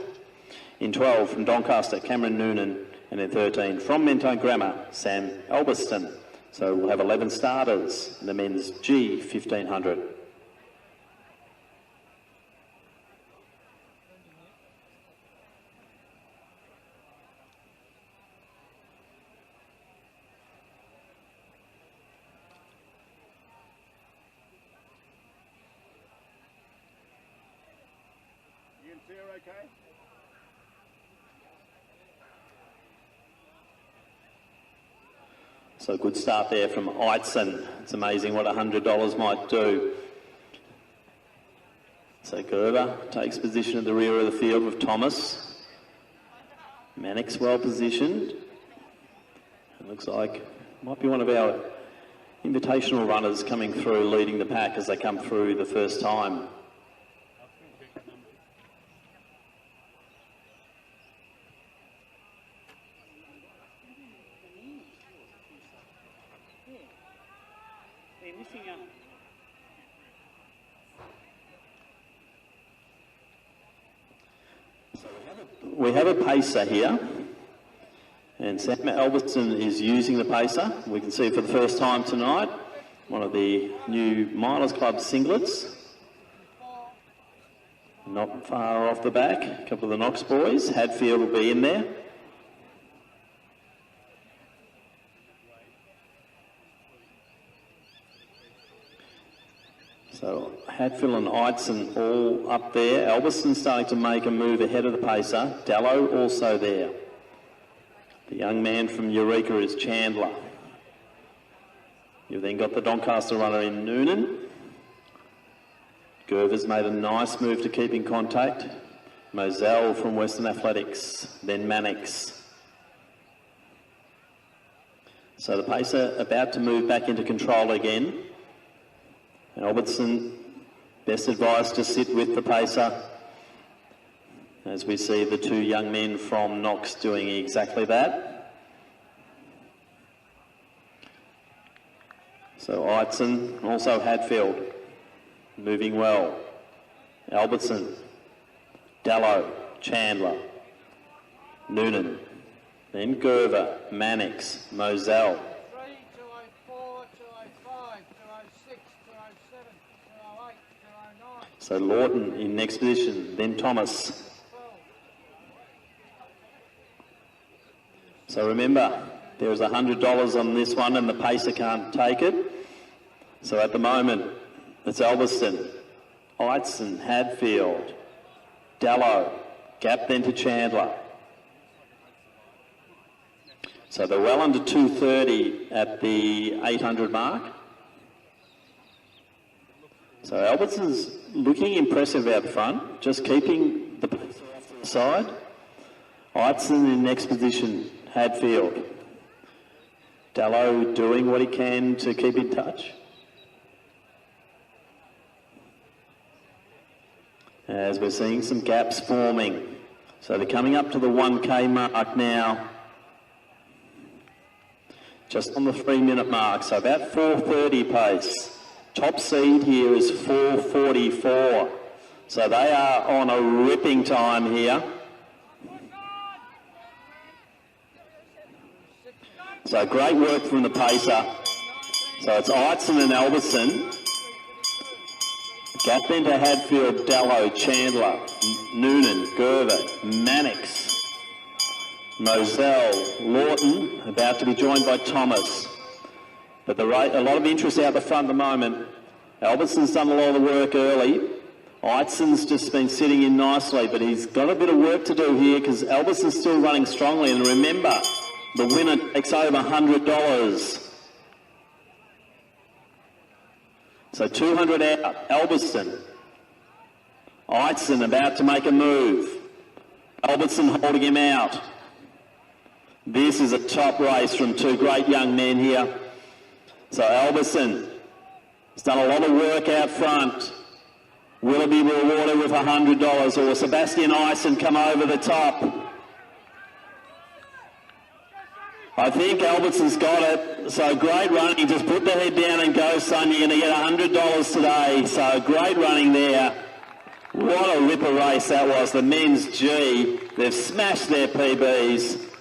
In 12 from Doncaster, Cameron Noonan. And in 13 from Mentone Grammar, Sam Elbiston. So we'll have 11 starters in the men's G 1500. You can see her okay? So good start there from Eitzen. It's amazing what $100 might do. So Gerber takes position at the rear of the field with Thomas. Mannix well positioned. It looks like might be one of our invitational runners coming through, leading the pack as they come through the first time. We have a pacer here, and Sam Elbiston is using the pacer. We can see for the first time tonight, one of the new Milers Club singlets. Not far off the back, a couple of the Knox boys. Hadfield will be in there. So Hadfield and Eitzen all up there. Elbiston starting to make a move ahead of the pacer. Dallow also there. The young man from Eureka is Chandler. You've then got the Doncaster runner in Noonan. Gerver's made a nice move to keep in contact. Moselle from Western Athletics, then Mannix. So the pacer about to move back into control again. Albertson, best advice to sit with the pacer, as we see the two young men from Knox doing exactly that. So Eitzen, also Hadfield, moving well. Albertson, Dallow, Chandler, Noonan, then Gerver, Mannix, Moselle. So Lawton in next position, then Thomas. So remember, there is $100 on this one and the pacer can't take it. So at the moment, it's Elbiston, Eitzen, Hadfield, Dallow, gap then to Chandler. So they're well under 230 at the 800 mark. So Albertson's looking impressive out front, just keeping the pacer off to the side. Eitzen in next position, Hadfield. Dallow doing what he can to keep in touch. As we're seeing some gaps forming. So they're coming up to the 1K mark now. Just on the 3-minute mark, so about 4:30 pace. Top seed here is 4:44. So they are on a ripping time here. So great work from the pacer. So it's Eitzen and Elbiston. Gap then to Hadfield, Dallow, Chandler, Noonan, Gerver, Mannix, Moselle, Lawton, about to be joined by Thomas. But a lot of interest out the front at the moment. Albertson's done a lot of the work early. Eitzen's just been sitting in nicely, but he's got a bit of work to do here because Albertson's still running strongly. And remember, the winner takes over $100. So 200 out, Elbiston. Eitzen about to make a move. Albertson holding him out. This is a top race from two great young men here. So Albertson has done a lot of work out front. Will it be rewarded with $100 or Sebastian Eitzen come over the top? I think Albertson's got it. So great running. Just put the head down and go, son. You're going to get $100 today. So great running there. What a ripper race that was. The men's G. They've smashed their PBs.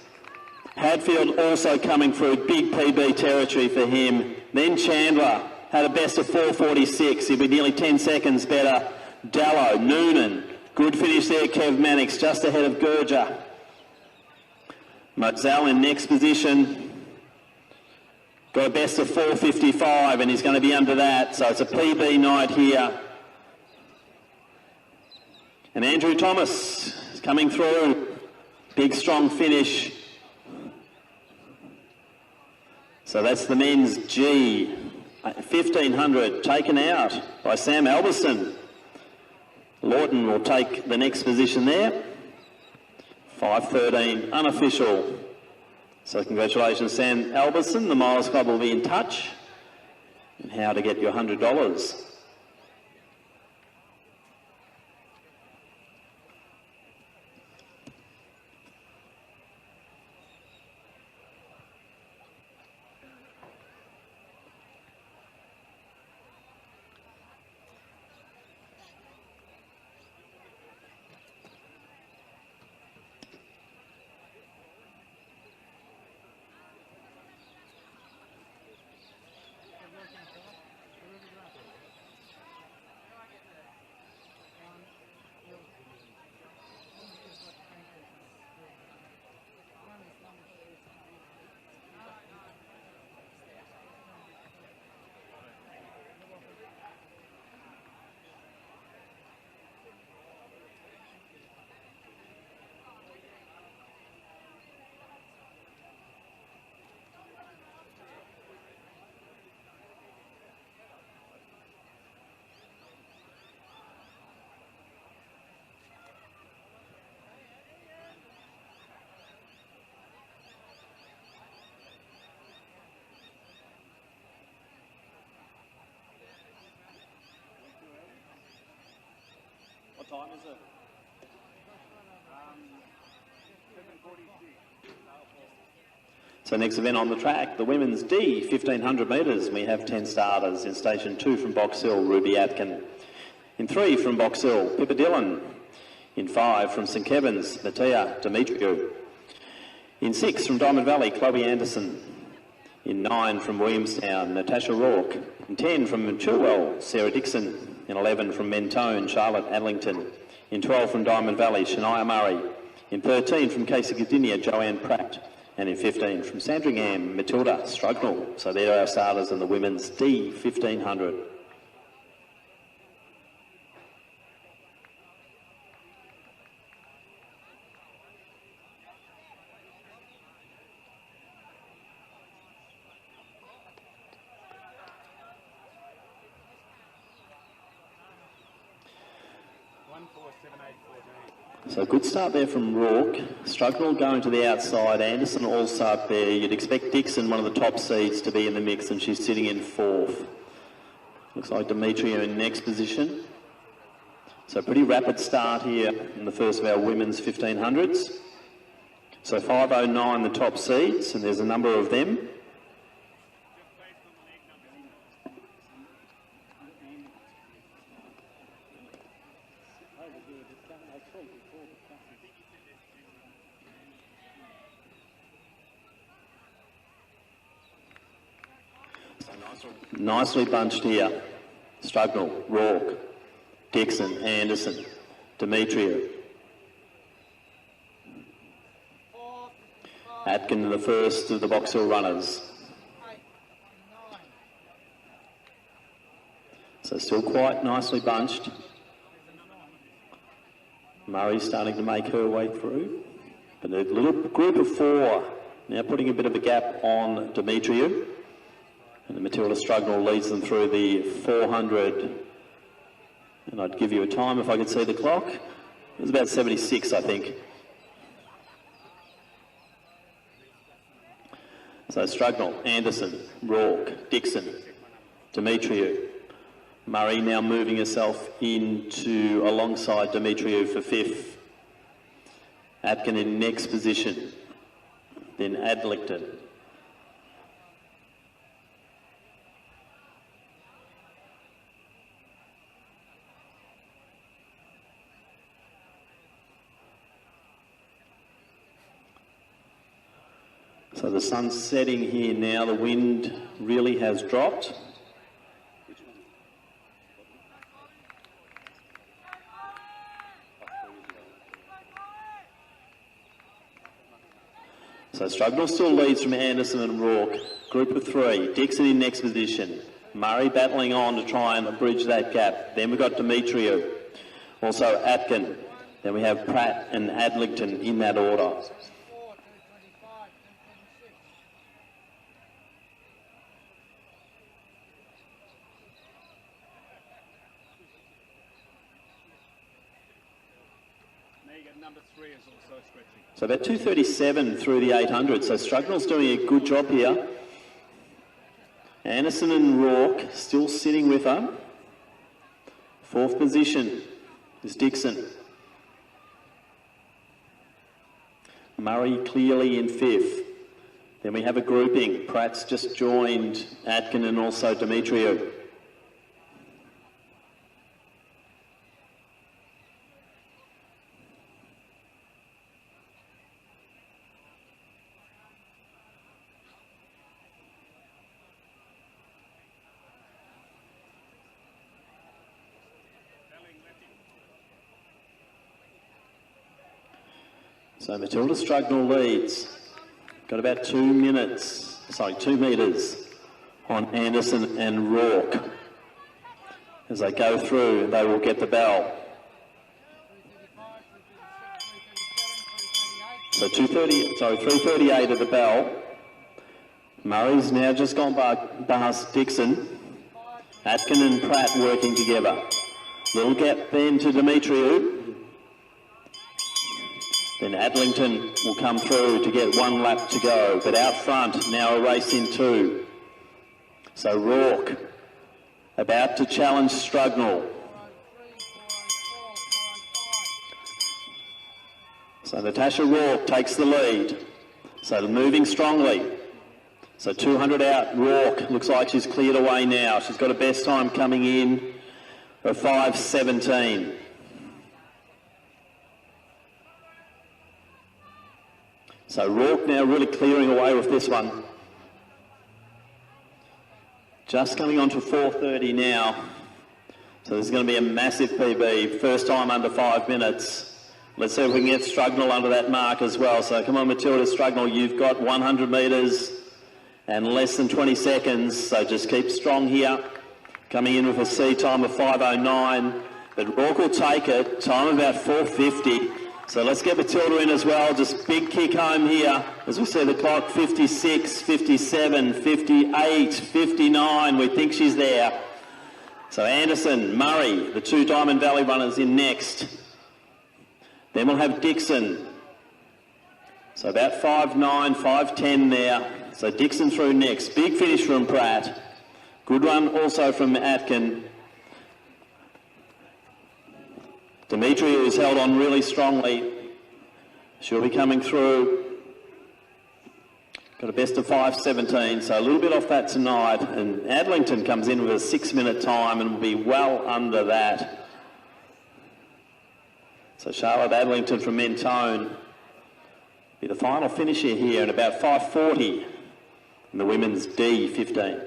Hadfield also coming through big PB territory for him. Then Chandler had a best of 4:46. He'll be nearly 10 seconds better. Dallow, Noonan. Good finish there. Kev Mannix just ahead of Gurja. Mozell in next position. Got a best of 4:55 and he's going to be under that. So it's a PB night here. And Andrew Thomas is coming through. Big strong finish. So that's the men's G. 1,500 taken out by Sam Albertson. Lawton will take the next position there. 5:13 unofficial. So congratulations Sam Albertson. The Milers Club will be in touch. And how to get your $100. What time is it? 7:46. So next event on the track, the women's D, 1,500 metres. We have 10 starters. In station 2 from Box Hill, Ruby Atkin. In 3 from Box Hill, Pippa Dillon. In 5 from St Kevin's, Matea Demetriou. In 6 from Diamond Valley, Chloe Anderson. In 9 from Williamstown, Natasha Rourke. In 10 from Chilwell, Sarah Dixon. In 11 from Mentone, Charlotte Adlington. In 12 from Diamond Valley, Shania Murray. In 13 from Casey Gdynia, Joanne Pratt. And in 15 from Sandringham, Matilda Strugnell. So there are our starters in the women's D 1500. So good start there from Rourke. Strugnell going to the outside. Anderson also up there. You'd expect Dixon, one of the top seeds, to be in the mix, and she's sitting in 4th. Looks like Demetriou in next position. So pretty rapid start here in the first of our women's 1500s. So 5:09 the top seeds, and there's a number of them. Nicely bunched here. Strugnell, Rourke, Dixon, Anderson, Demetriou. Atkin, the first of the Box Hill runners. So still quite nicely bunched. Murray starting to make her way through. But a little group of 4 now putting a bit of a gap on Demetriou. And the Matilda Strugnell leads them through the 400 And I'd give you a time if I could see the clock. It was about 76, I think. So Strugnall, Anderson, Rourke, Dixon, Demetriou. Murray now moving herself into alongside Demetriou for 5th. Atkin in next position. Then Adlington. So the sun's setting here now, the wind really has dropped. So Strugnall still leads from Anderson and Rourke. Group of 3, Dixon in next position. Murray battling on to try and bridge that gap. Then we've got Demetriou. Also Atkin. Then we have Pratt and Adlington in that order. Number 3 is also stretching. So about 2:37 through the 800. So Strugnall's doing a good job here. Anderson and Rourke still sitting with her. 4th position is Dixon. Murray clearly in 5th. Then we have a grouping. Pratt's just joined Atkin and also Demetriou. So Matilda Strugnall leads. Got about 2 metres on Anderson and Rourke. As they go through, they will get the bell. So 3:38 at the bell. Murray's now just gone past Dixon. Atkin and Pratt working together. Little gap then to Demetriou. Then Adlington will come through to get 1 lap to go. But out front, now a race in 2. So Rourke about to challenge Strugnall. So Natasha Rourke takes the lead. So moving strongly. So 200 out, Rourke looks like she's cleared away now. She's got a best time coming in of 5:17. So Rourke now really clearing away with this one. Just coming on to 4:30 now. So this is going to be a massive PB. First time under 5 minutes. Let's see if we can get Strugnall under that mark as well. So come on, Matilda Strugnall, you've got 100 metres and less than 20 seconds. So just keep strong here. Coming in with a C time of 5:09. But Rourke will take it. Time about 4:50. So let's get Matilda in as well. Just big kick home here. As we see the clock, 56, 57, 58, 59. We think she's there. So Anderson, Murray, the 2 Diamond Valley runners in next. Then we'll have Dixon. So about 5:09, 5:10 there. So Dixon through next. Big finish from Pratt. Good run also from Atkin. Demetriou is held on really strongly. She'll be coming through. Got a best of 5:17, so a little bit off that tonight. And Adlington comes in with a 6-minute time and will be well under that. So Charlotte Adlington from Mentone be the final finisher here at about 5:40 in the women's D15.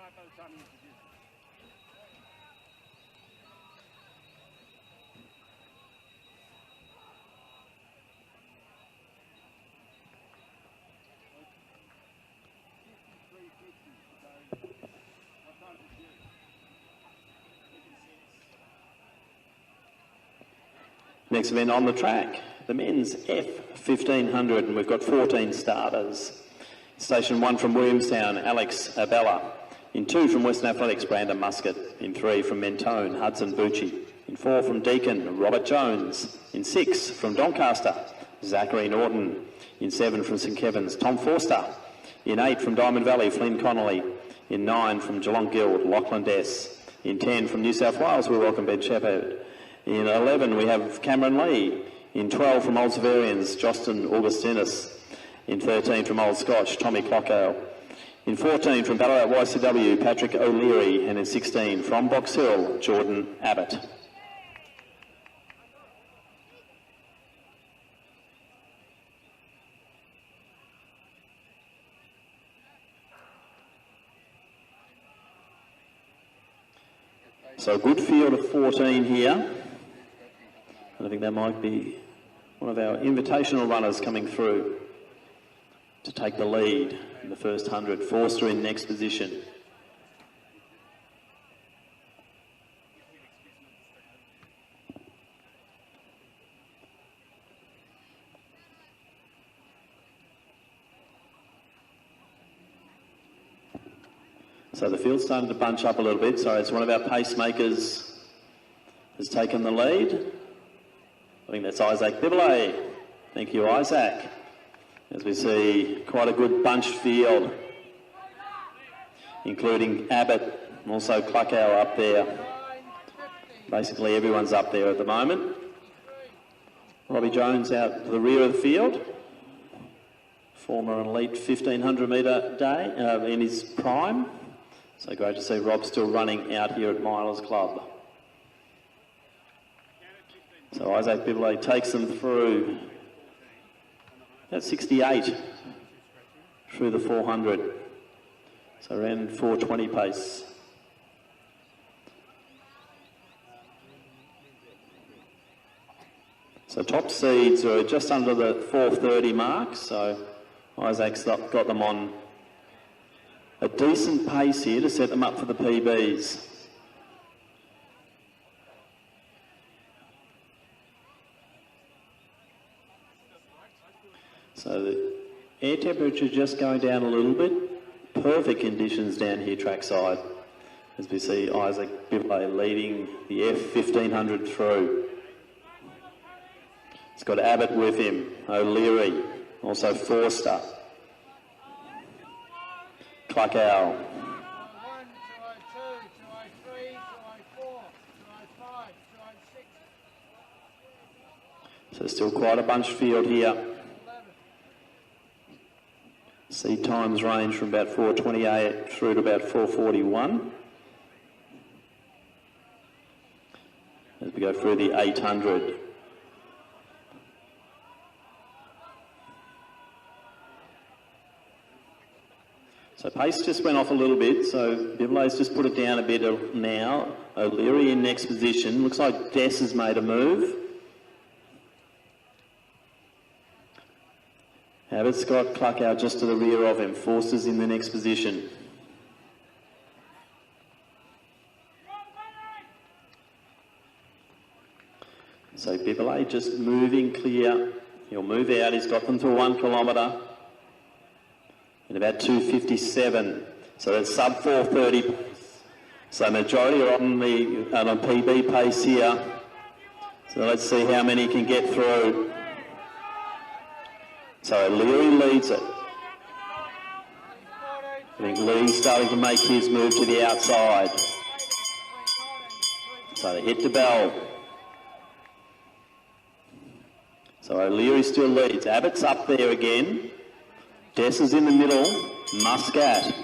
start by the time you introduce it. Next event on the track, the men's F1500, and we've got 14 starters. Station 1 from Williamstown, Alex Abella. In 2 from Western Athletics, Brandon Muscat. In 3 from Mentone, Hudson Bucci. In 4 from Deakin, Robert Jones. In 6 from Doncaster, Zachary Norton. In 7 from St Kevin's, Tom Forster. In 8 from Diamond Valley, Flynn Connolly. In 9 from Geelong Guild, Lachlan Dess. In 10 from New South Wales, we welcome Ben Shepherd. In 11 we have Cameron Lee. In 12 from Old Severians, Justin Augustinus. In 13 from Old Scotch, Tommy Clockale. In 14 from Ballarat YCW, Patrick O'Leary. And in 16 from Box Hill, Jordan Abbott. So a good field of 14 here. I think that might be one of our invitational runners coming through to take the lead in the first 100. Forster in next position. So the field's starting to bunch up a little bit. So it's one of our pacemakers has taken the lead. I think that's Isaac Bibley. Thank you, Isaac. As we see quite a good bunched field, including Abbott and also Cluckow up there. Basically everyone's up there at the moment. Robbie Jones out to the rear of the field. Former elite 1500 metre day in his prime. So great to see Rob still running out here at Milers Club. So Isaac Bibley takes them through at 68 through the 400. So around 420 pace. So top seeds are just under the 430 mark. So Isaac's got them on a decent pace here to set them up for the PBs. So the air temperature just going down a little bit. Perfect conditions down here trackside as we see Isaac Bibley leading the F1500 through. It's got Abbott with him, O'Leary, also Forster, Cluckow. 202, 203, 204, 205, 206. So still quite a bunched field here. Seed times range from about 4:28 through to about 4:41. As we go through the 800. So pace just went off a little bit, so Bibley's just put it down a bit now. O'Leary in next position. Looks like Dess has made a move. Abbott's got Cluckow just to the rear of him. Forster's in the next position. So Bibley just moving clear. He'll move out. He's got them to 1 kilometre in about 2:57. So that's sub 4:30. So majority are on a PB pace here. So let's see how many can get through. So Leary leads it. I think Lee's starting to make his move to the outside. So they hit the bell. So O'Leary still leads. Abbott's up there again. Dess is in the middle. Muscat.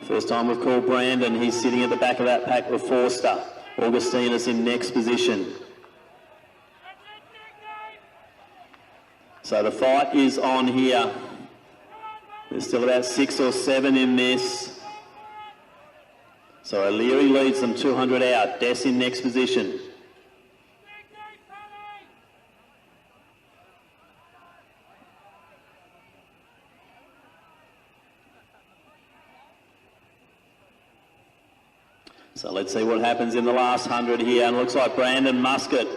First time we've called Brandon. He's sitting at the back of that pack with Forster. Augustinus in next position. So the fight is on here. There's still about 6 or 7 in this. So O'Leary leads them 200 out. Dess in next position. So let's see what happens in the last 100 here. And it looks like Brandon Muscat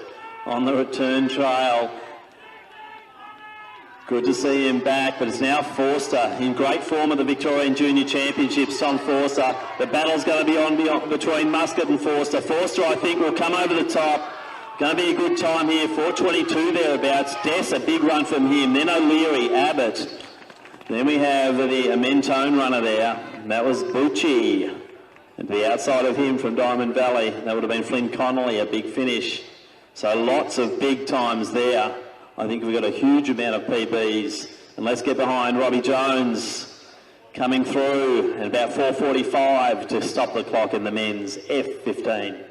on the return trail. Good to see him back, but it's now Forster in great form at the Victorian Junior Championships. Tom Forster. The battle's going to be on between Muscat and Forster. Forster, I think, will come over the top. Going to be a good time here. 4:22 thereabouts. Dess, a big run from him. Then O'Leary, Abbott. Then we have the Mentone runner there. That was Bucci. And to the outside of him from Diamond Valley, that would have been Flynn Connolly, a big finish. So lots of big times there. I think we've got a huge amount of PBs. And let's get behind Robbie Jones coming through at about 4:45 to stop the clock in the men's F15.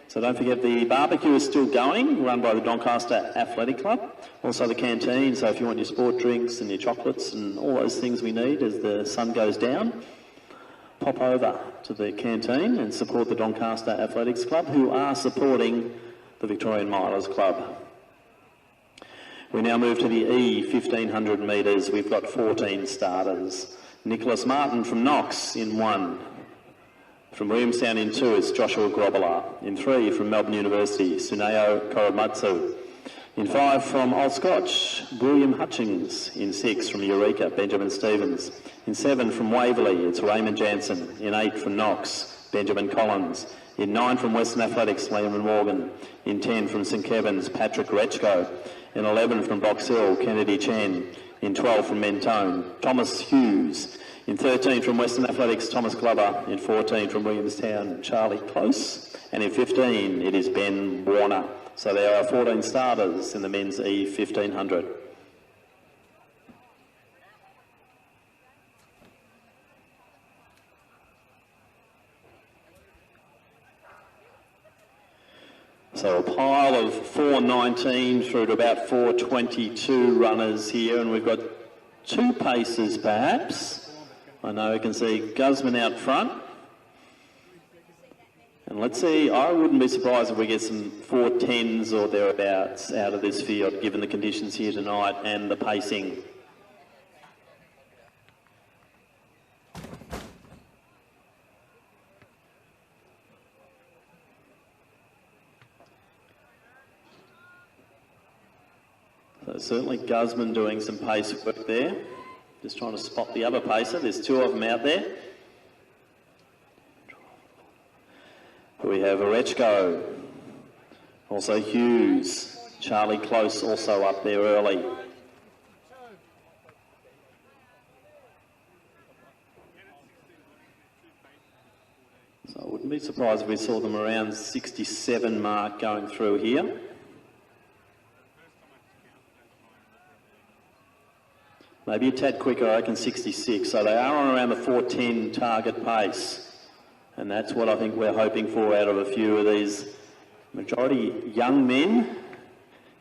So don't forget the barbecue is still going, run by the Doncaster Athletic Club. Also the canteen, so if you want your sport drinks and your chocolates and all those things we need as the sun goes down, pop over to the canteen and support the Doncaster Athletics Club, who are supporting the Victorian Milers Club. We now move to the E1500 metres. We've got 14 starters. Nicholas Martin from Knox in 1. From Williamstown in 2, it's Joshua Grobbler. In 3, from Melbourne University, Suneo Korematsu. In 5, from Old Scotch, William Hutchings. In 6, from Eureka, Benjamin Stevens. In 7, from Waverley, it's Raymond Jansen. In 8, from Knox, Benjamin Collins. In 9, from Western Athletics, Liam Morgan. In 10, from St Kevin's, Patrick Rechko. In 11, from Box Hill, Kennedy Chen. In 12, from Mentone, Thomas Hughes. In 13, from Western Athletics, Thomas Glover. In 14, from Williamstown, Charlie Close. And in 15, it is Ben Warner. So there are 14 starters in the men's E1500. So a pile of 4:19 through to about 4:22 runners here, and we've got 2 paces perhaps. I know you can see Guzman out front. And let's see, I wouldn't be surprised if we get some 4:10s or thereabouts out of this field, given the conditions here tonight and the pacing. So certainly Guzman doing some pace work there. Just trying to spot the other pacer. There's 2 of them out there. We have Orechko Also Hughes, Charlie Close also up there early. So I wouldn't be surprised if we saw them around 67 mark going through here. Maybe a tad quicker, I reckon 66. So they are on around the 4:10 target pace. And that's what I think we're hoping for out of a few of these majority young men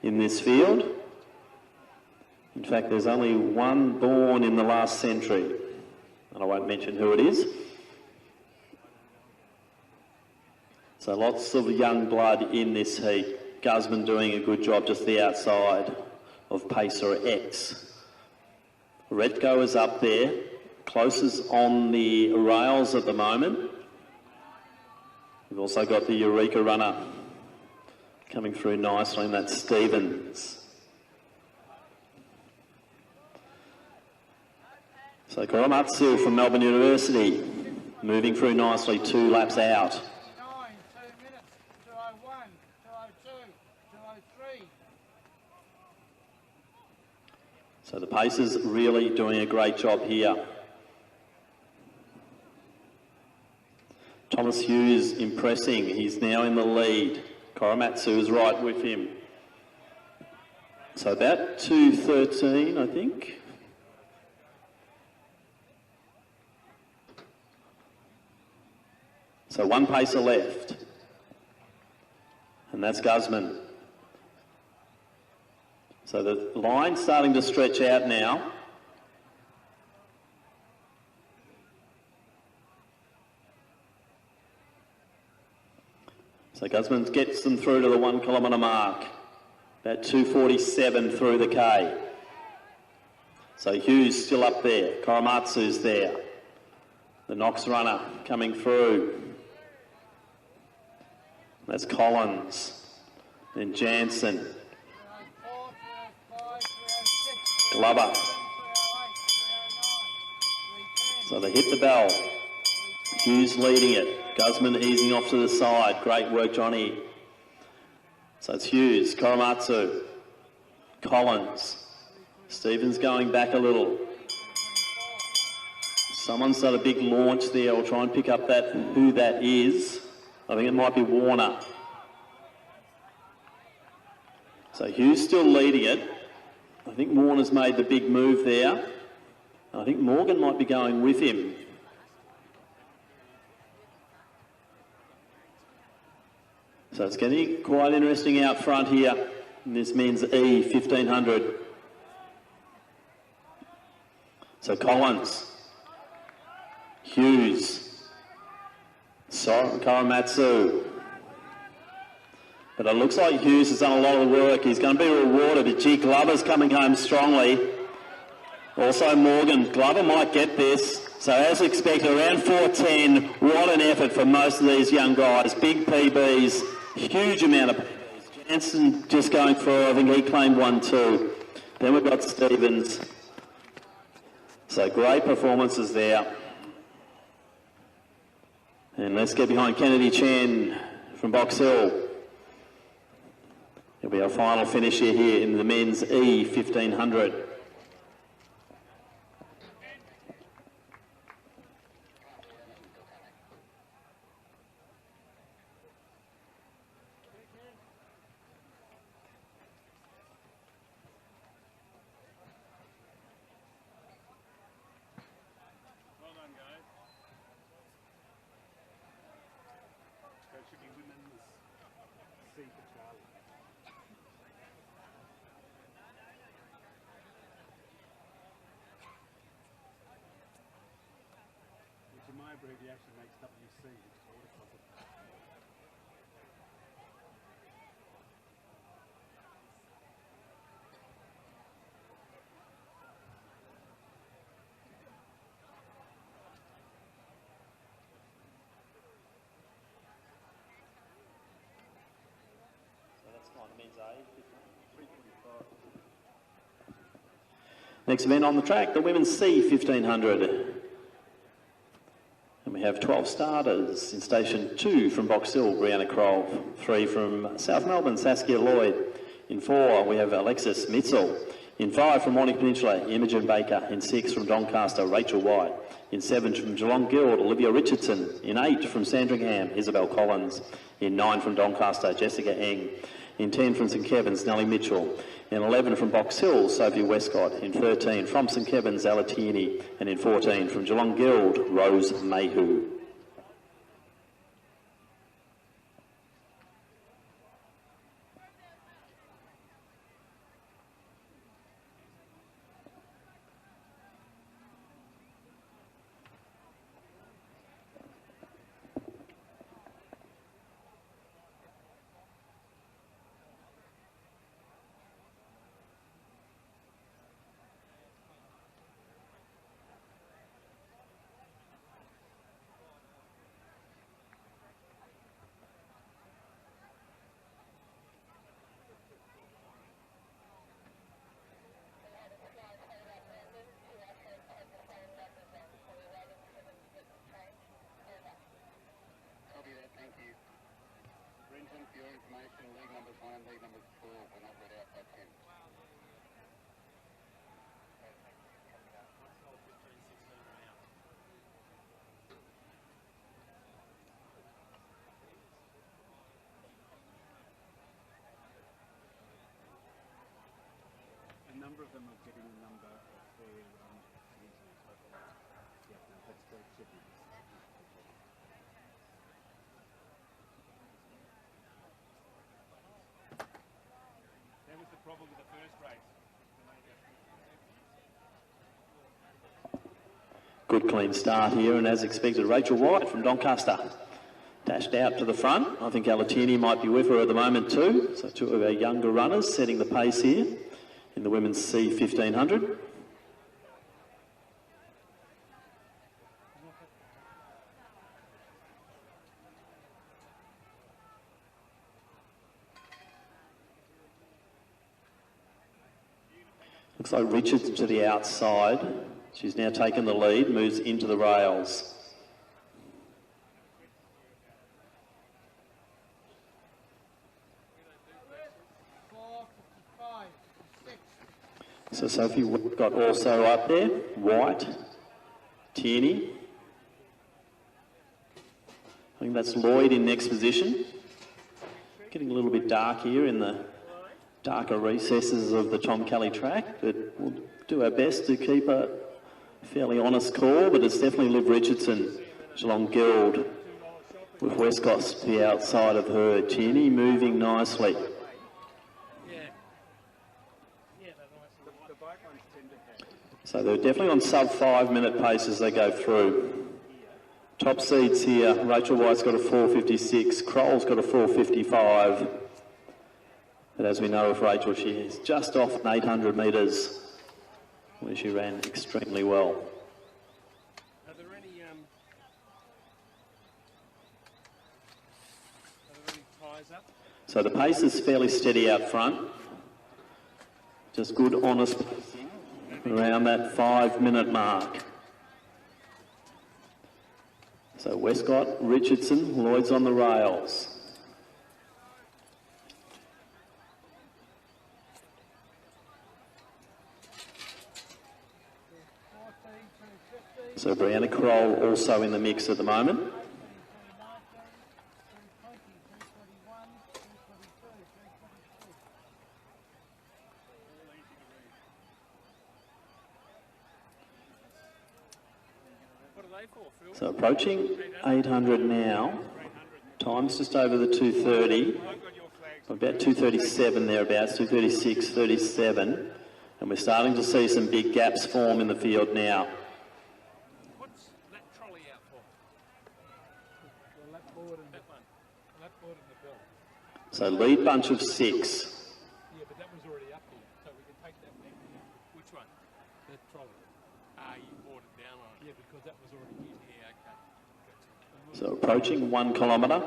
in this field. In fact, there's only one born in the last century, and I won't mention who it is. So lots of young blood in this heat. Guzman doing a good job just the outside of Pacer X. Retko is up there. Close is on the rails at the moment. We've also got the Eureka runner coming through nicely, and that's Stevens. So Korematsu from Melbourne University moving through nicely, 2 laps out. 2 minutes, 2:01, 2:02, 2:03. So the Pacers really doing a great job here. Thomas Hughes impressing. He's now in the lead. Korematsu is right with him. So about 2:13, I think. So one pacer left. And that's Guzman. So the line's starting to stretch out now. So Guzman gets them through to the 1 kilometre mark. About 2:47 through the K. So Hughes still up there. Korematsu's there. The Knox runner coming through. That's Collins. Then Jansen. Glover. So they hit the bell. Hughes leading it. Guzman easing off to the side. Great work, Johnny. So it's Hughes, Korematsu, Collins. Stevens going back a little. Someone's done a big launch there. I'll try and pick up that who that is. I think it might be Warner. So Hughes still leading it. I think Warner's made the big move there. I think Morgan might be going with him. So it's getting quite interesting out front here in this men's E 1500. So Collins, Hughes, Korematsu. But it looks like Hughes has done a lot of the work. He's going to be rewarded. G. Glover's coming home strongly. Also Morgan. Glover might get this. So as expected, around 4:10. What an effort for most of these young guys. Big PBs. Huge amount of PBs. Jansen just going through. I think he claimed 1 too. Then we've got Stevens. So great performances there. And let's get behind Kennedy Chen from Box Hill. It'll be our final finish here in the men's E 1500. My abbreviation makes WC, which is horticulture. So that's kind of men's A, 3:45. Next event on the track, the women's C 1500. And we We have 12 starters in station 2 from Box Hill, Brianna Kroll. 3 from South Melbourne, Saskia Lloyd. In 4, we have Alexis Mitchell. In 5 from Morning Peninsula, Imogen Baker. In 6 from Doncaster, Rachel White. In 7 from Geelong Guild, Olivia Richardson. In 8 from Sandringham, Isabel Collins. In 9 from Doncaster, Jessica Eng. In 10 from St Kevin's, Nellie Mitchell. In 11 from Box Hill, Sophie Westcott. In 13 from St Kevin's, Ella Tierney. And in 14 from Geelong Guild, Rose Mayhew. A number of them are getting a number of their yeah, no, that's great. That was the problem with the first race. Good clean start here, and as expected, Rachel White from Doncaster dashed out to the front. I think Ella Tierney might be with her at the moment too. So 2 of our younger runners setting the pace here in the women's C1500. Looks like Richards to the outside. She's now taken the lead, moves into the rails. So Sophie got also up there, White, Tierney. I think that's Lloyd in next position. Getting a little bit dark here in the darker recesses of the Tom Kelly track, but we'll do our best to keep a fairly honest call, but it's definitely Liv Richardson, Geelong Guild, with Westcott to the outside of her. Tierney moving nicely. So they're definitely on sub 5 minute pace as they go through. Top seeds here, Rachel White's got a 4:56, Kroll's got a 4:55. But as we know of Rachel, she is just off 800 metres, where she ran extremely well. Are there any ties up? So the pace is fairly steady out front. Just good, honest pacing around that 5 minute mark. So Westcott, Richardson, Lloyd's on the rails. So Brianna Kroll also in the mix at the moment. So approaching 800 now. Time's just over the 2:30. About 2:37 thereabouts, 2:36, 37. And we're starting to see some big gaps form in the field now. What's that trolley out for? The lap board and the bell. So lead bunch of 6. Yeah, but that was already up here, so we can take that back. Which one? That trolley. You brought it down on it. Yeah, because that was already here. Yeah, okay. So approaching 1 kilometre.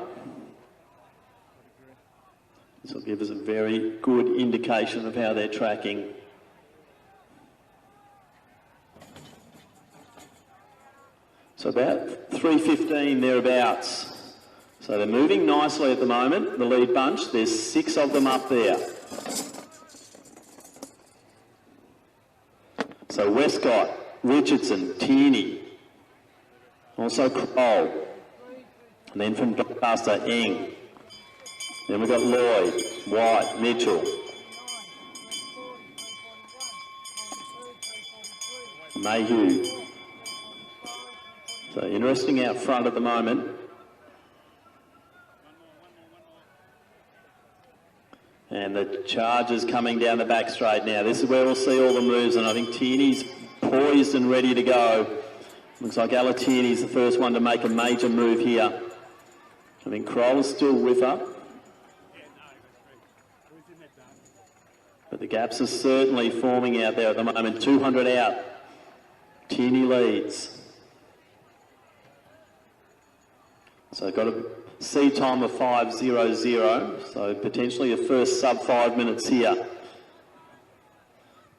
This will give us a very good indication of how they're tracking. So about 3:15 thereabouts. So they're moving nicely at the moment, the lead bunch. There's 6 of them up there. So Westcott, Richardson, Tierney, also Kroll. And then from Doncaster, Eng. Then we've got Lloyd, White, Mitchell. Mayhew. So interesting out front at the moment. And the Chargers coming down the back straight now. This is where we'll see all the moves, and I think Tierney's poised and ready to go. Looks like Ella Tierney's the first one to make a major move here. I think Kroll is still with her. But the gaps are certainly forming out there at the moment. 200 out. Tierney leads. So got a C time of 5:00, so potentially a first sub 5 minutes here.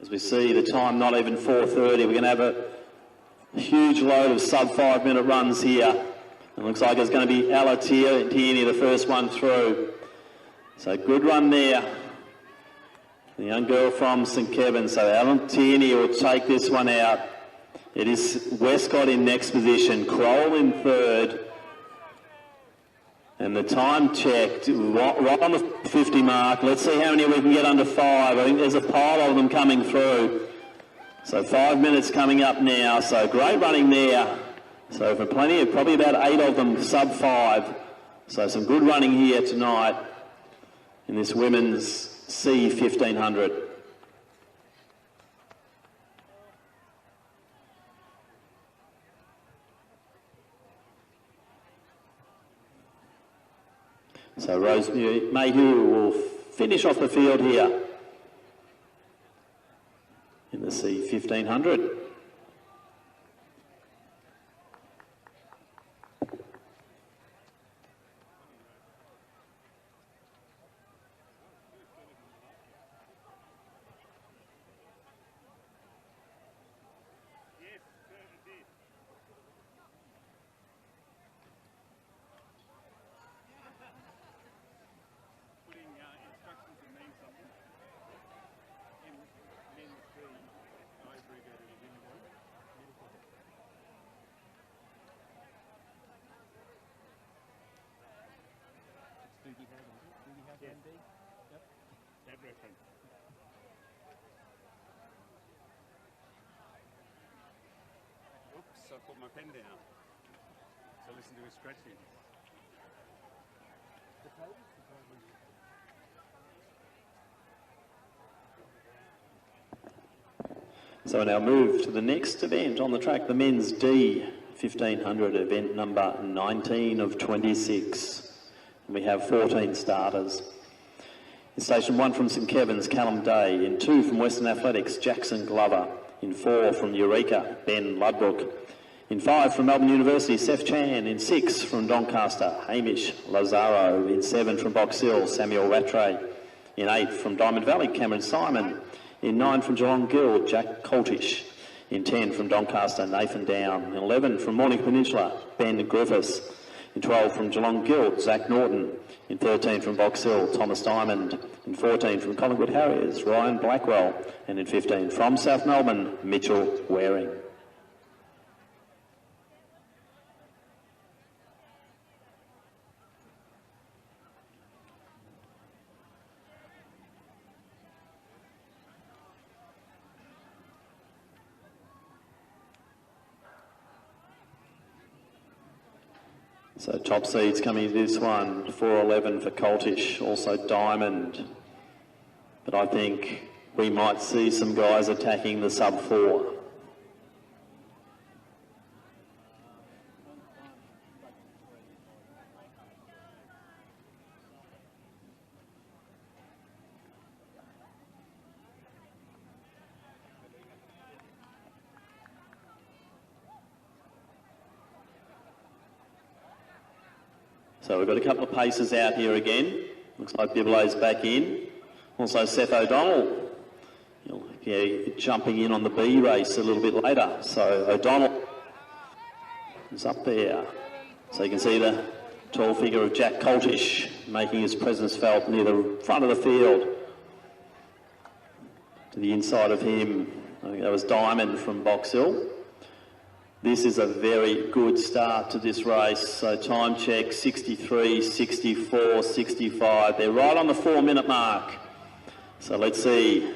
As we see the time not even 4:30, we're going to have a huge load of sub 5 minute runs here. It looks like it's going to be Ella Tierney, the first one through. So good run there. The young girl from St Kevin's, so Ella Tierney will take this one out. It is Westcott in next position, Kroll in third. And the time checked right on the 50 mark. Let's see how many we can get under 5. I think there's a pile of them coming through. So 5 minutes coming up now. So great running there. So for plenty of, probably about 8 of them sub 5. So some good running here tonight in this women's C 1500. So Rose Mayhew will finish off the field here in the C 1500. That reference. Oops, I put my pen down. So listen to his scratching. So we now move to the next event on the track, the men's D 1500, event number 19 of 26. And we have 14 starters. In station 1 from St Kevin's, Callum Day. In 2 from Western Athletics, Jackson Glover. In 4 from Eureka, Ben Ludbrook. In 5 from Melbourne University, Seth Chan. In 6 from Doncaster, Hamish Lazaro. In 7 from Box Hill, Samuel Rattray. In 8 from Diamond Valley, Cameron Simon. In 9 from Geelong Guild, Jack Coltish. In 10 from Doncaster, Nathan Down. In 11 from Morning Peninsula, Ben Griffiths. In 12 from Geelong Guild, Zach Norton. In 13 from Box Hill, Thomas Diamond. In 14 from Collingwood Harriers, Ryan Blackwell. And in 15 from South Melbourne, Mitchell Waring. So top seeds coming into this one, 4:11 for Coltish, also Diamond. But I think we might see some guys attacking the sub 4. So we've got a couple of paces out here again. Looks like Biblo's back in. Also Seth O'Donnell, jumping in on the B race a little bit later. So O'Donnell is up there. So you can see the tall figure of Jack Coltish making his presence felt near the front of the field. To the inside of him, I think that was Diamond from Box Hill. This is a very good start to this race. So time check, 63, 64, 65. They're right on the 4-minute mark. So let's see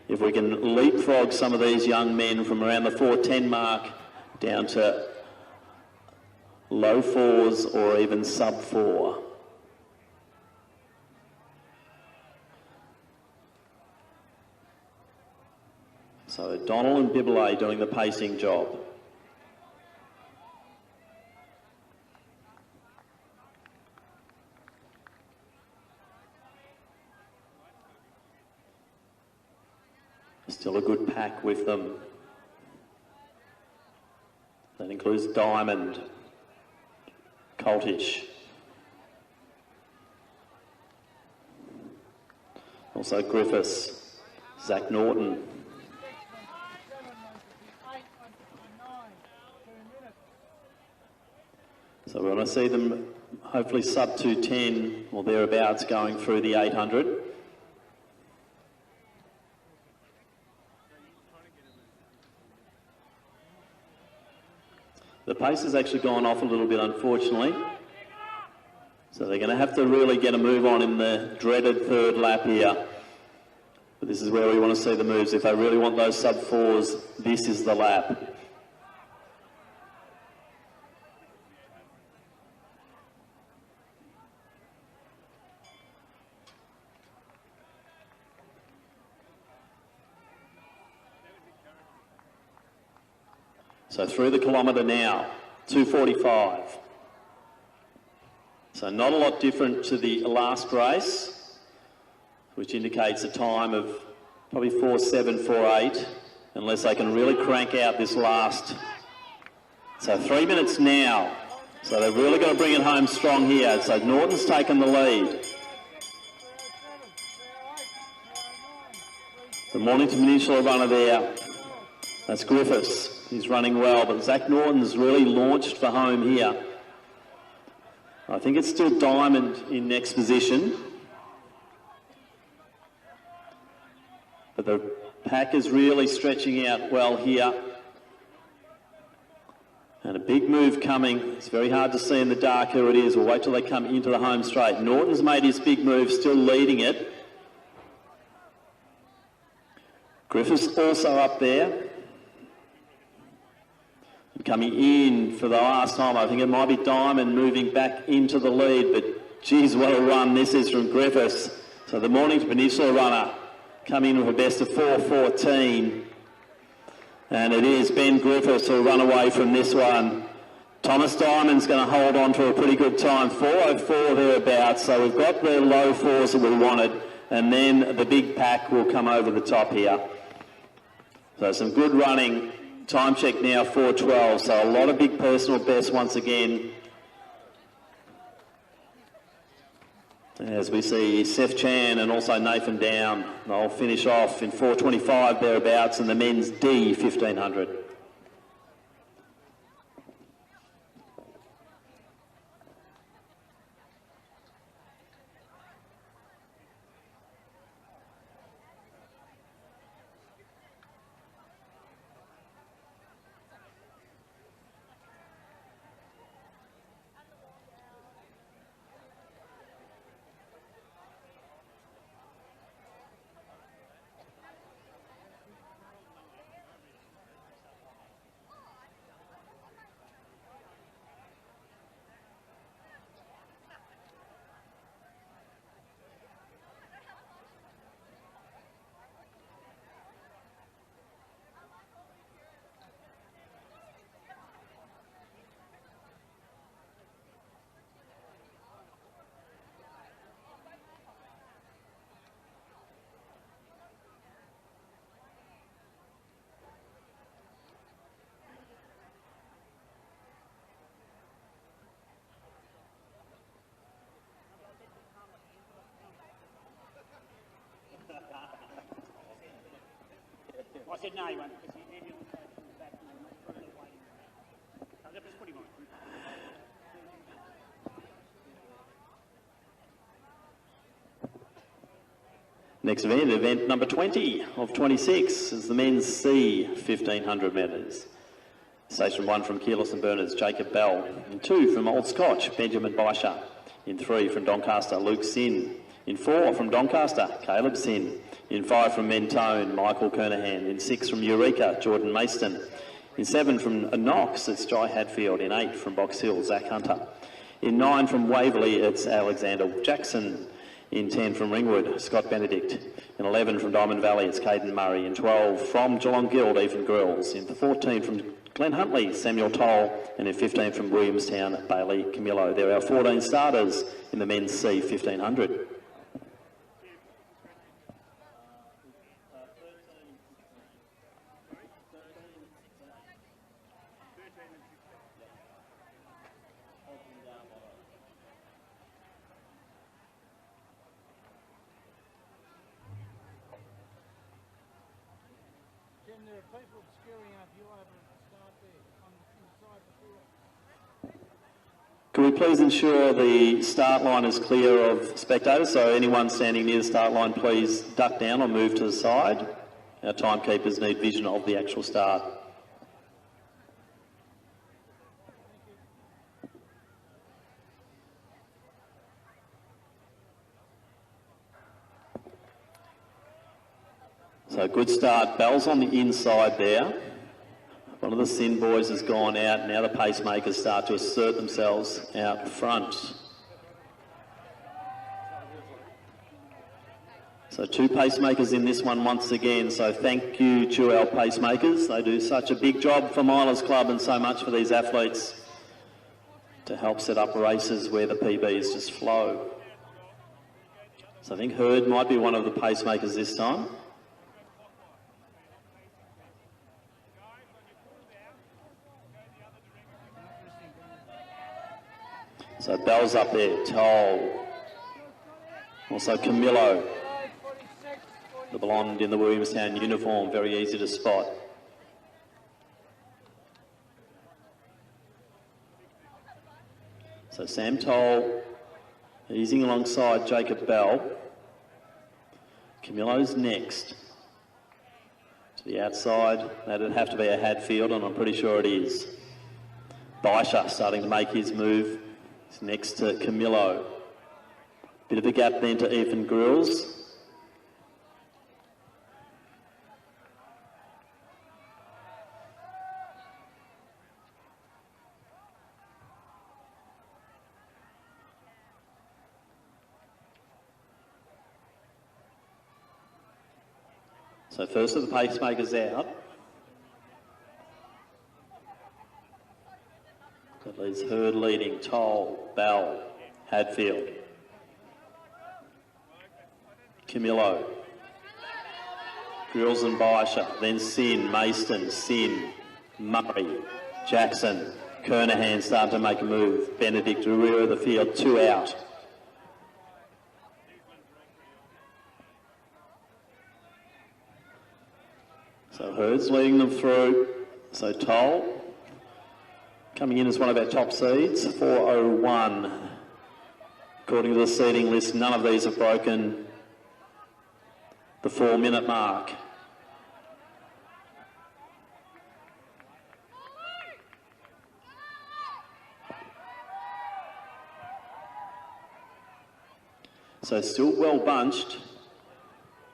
if we can leapfrog some of these young men from around the 4:10 mark down to low 4s or even sub 4. So Donnell and Bibelay doing the pacing job. Still a good pack with them. That includes Diamond, Coltish. Also Griffiths, Zach Norton. So we want to see them hopefully sub 210 or thereabouts going through the 800. The pace has actually gone off a little bit, unfortunately. So they're going to have to really get a move on in the dreaded third lap here. But this is where we want to see the moves. If they really want those sub 4s, this is the lap. So through the kilometre now, 2:45. So not a lot different to the last race, which indicates a time of probably 4:7, 4:8, unless they can really crank out this last. So 3 minutes now. So they're really going to bring it home strong here. So Norton's taken the lead. The Mornington Peninsula runner there. That's Griffiths. He's running well, but Zach Norton's really launched for home here. I think it's still Diamond in next position. But the pack is really stretching out well here. And a big move coming. It's very hard to see in the dark who it is. We'll wait till they come into the home straight. Norton's made his big move, still leading it. Griffiths also up there. Coming in for the last time, I think it might be Diamond moving back into the lead, but geez, what a run this is from Griffiths. So the Mornington Peninsula runner coming in with a best of 4:14. And it is Ben Griffiths who'll run away from this one. Thomas Diamond's going to hold on to a pretty good time, 4:04 thereabouts. So we've got the low 4s that we wanted, and then the big pack will come over the top here. So some good running. Time check now, 4:12, so a lot of big personal bests once again. As we see Seth Chan and also Nathan Down, they'll finish off in 4:25 thereabouts in the men's D 1500. I said no, he won't, because he on the back and not throwing it away. So just put him on. Next event, event number 20 of 26, is the men's C 1500 metres. Station 1 from Keolis and Berners, Jacob Bell. In 2 from Old Scotch, Benjamin Baisha. In 3 from Doncaster, Luke Sin. In 4 from Doncaster, Caleb Sin. In 5 from Mentone, Michael Kernahan. In 6 from Eureka, Jordan Mayston. In 7 from Knox, it's Jai Hadfield. In 8 from Box Hill, Zach Hunter. In 9 from Waverley, it's Alexander Jackson. In 10 from Ringwood, Scott Benedict. In 11 from Diamond Valley, it's Caden Murray. In 12 from Geelong Guild, Ethan Grills. In 14 from Glen Huntley, Samuel Toll. And in 15 from Williamstown, Bailey Camillo. There are 14 starters in the men's C 1500. Jim, there are people obscuring our view over at the start there, on inside the field. Can we please ensure the start line is clear of spectators? So anyone standing near the start line, please duck down or move to the side. Our timekeepers need vision of the actual start. So good start. Bell's on the inside there. One of the Sin boys has gone out. Now the pacemakers start to assert themselves out front. So 2 pacemakers in this one once again. So thank you to our pacemakers. They do such a big job for Milers Club and so much for these athletes to help set up races where the PBs just flow. So I think Hurd might be one of the pacemakers this time. So Bell's up there, Toll. Also Camillo, the blonde in the Williamstown uniform, very easy to spot. So Sam Toll easing alongside Jacob Bell. Camillo's next. To the outside, that'd have to be a Hadfield, and I'm pretty sure it is. Baisha starting to make his move. He's next to Camillo. Bit of a gap then to Ethan Grills. So first of the pacemakers out. That leaves Hurd leading, Toll, Bell, Hadfield, Camillo, Grills and Baisha, then Sin, Mayston, Sin, Murray, Jackson, Kernahan starting to make a move, Benedict, rear of the field, 2 out. So Hurd's leading them through. So Toll coming in as one of our top seeds, 4:01. According to the seeding list, none of these have broken the 4-minute mark. So still well bunched.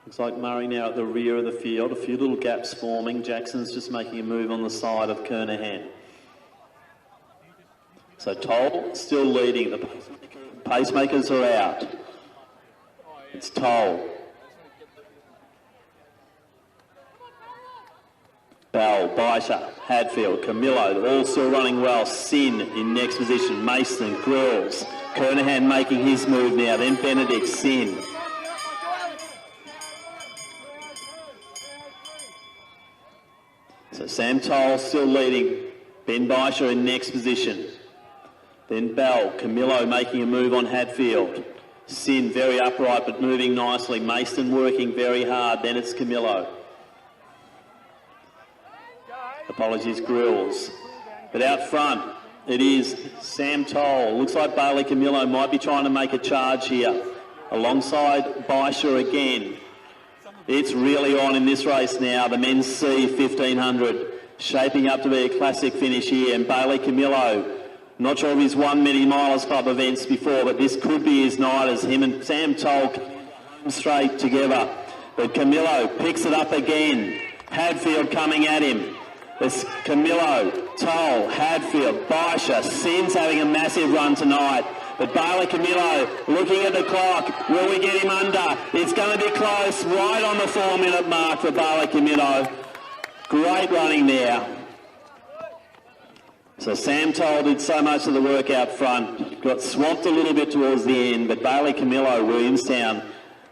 Looks like Murray now at the rear of the field, a few little gaps forming. Jackson's just making a move on the side of Kernahan. So Toll still leading. The pacemakers are out. It's Toll. Bell, Baisha, Hadfield, Camillo, all still running well. Sin in next position. Mayston, Grills. Kernahan making his move now. Then Benedict, Sin. So Sam Toll still leading. Ben Baisha in next position. Then Bell, Camillo making a move on Hadfield. Sin very upright but moving nicely. Mayston working very hard. Then it's Camillo. Apologies, Grills. But out front, it is Sam Toll. Looks like Bailey Camillo might be trying to make a charge here. Alongside Baisha again. It's really on in this race now. The men's C 1500 shaping up to be a classic finish here. And Bailey Camillo, not sure if he's won many Milers Club events before, but this could be his night as him and Sam Tolk home straight together. But Camillo picks it up again. Hadfield coming at him. It's Camillo, Toll, Hadfield, Baisha, Sims having a massive run tonight. But Bailey Camillo looking at the clock. Will we get him under? It's going to be close, right on the 4-minute mark for Bailey Camillo. Great running there. So Sam Toll did so much of the work out front. Got swamped a little bit towards the end, but Bailey Camillo, Williamstown,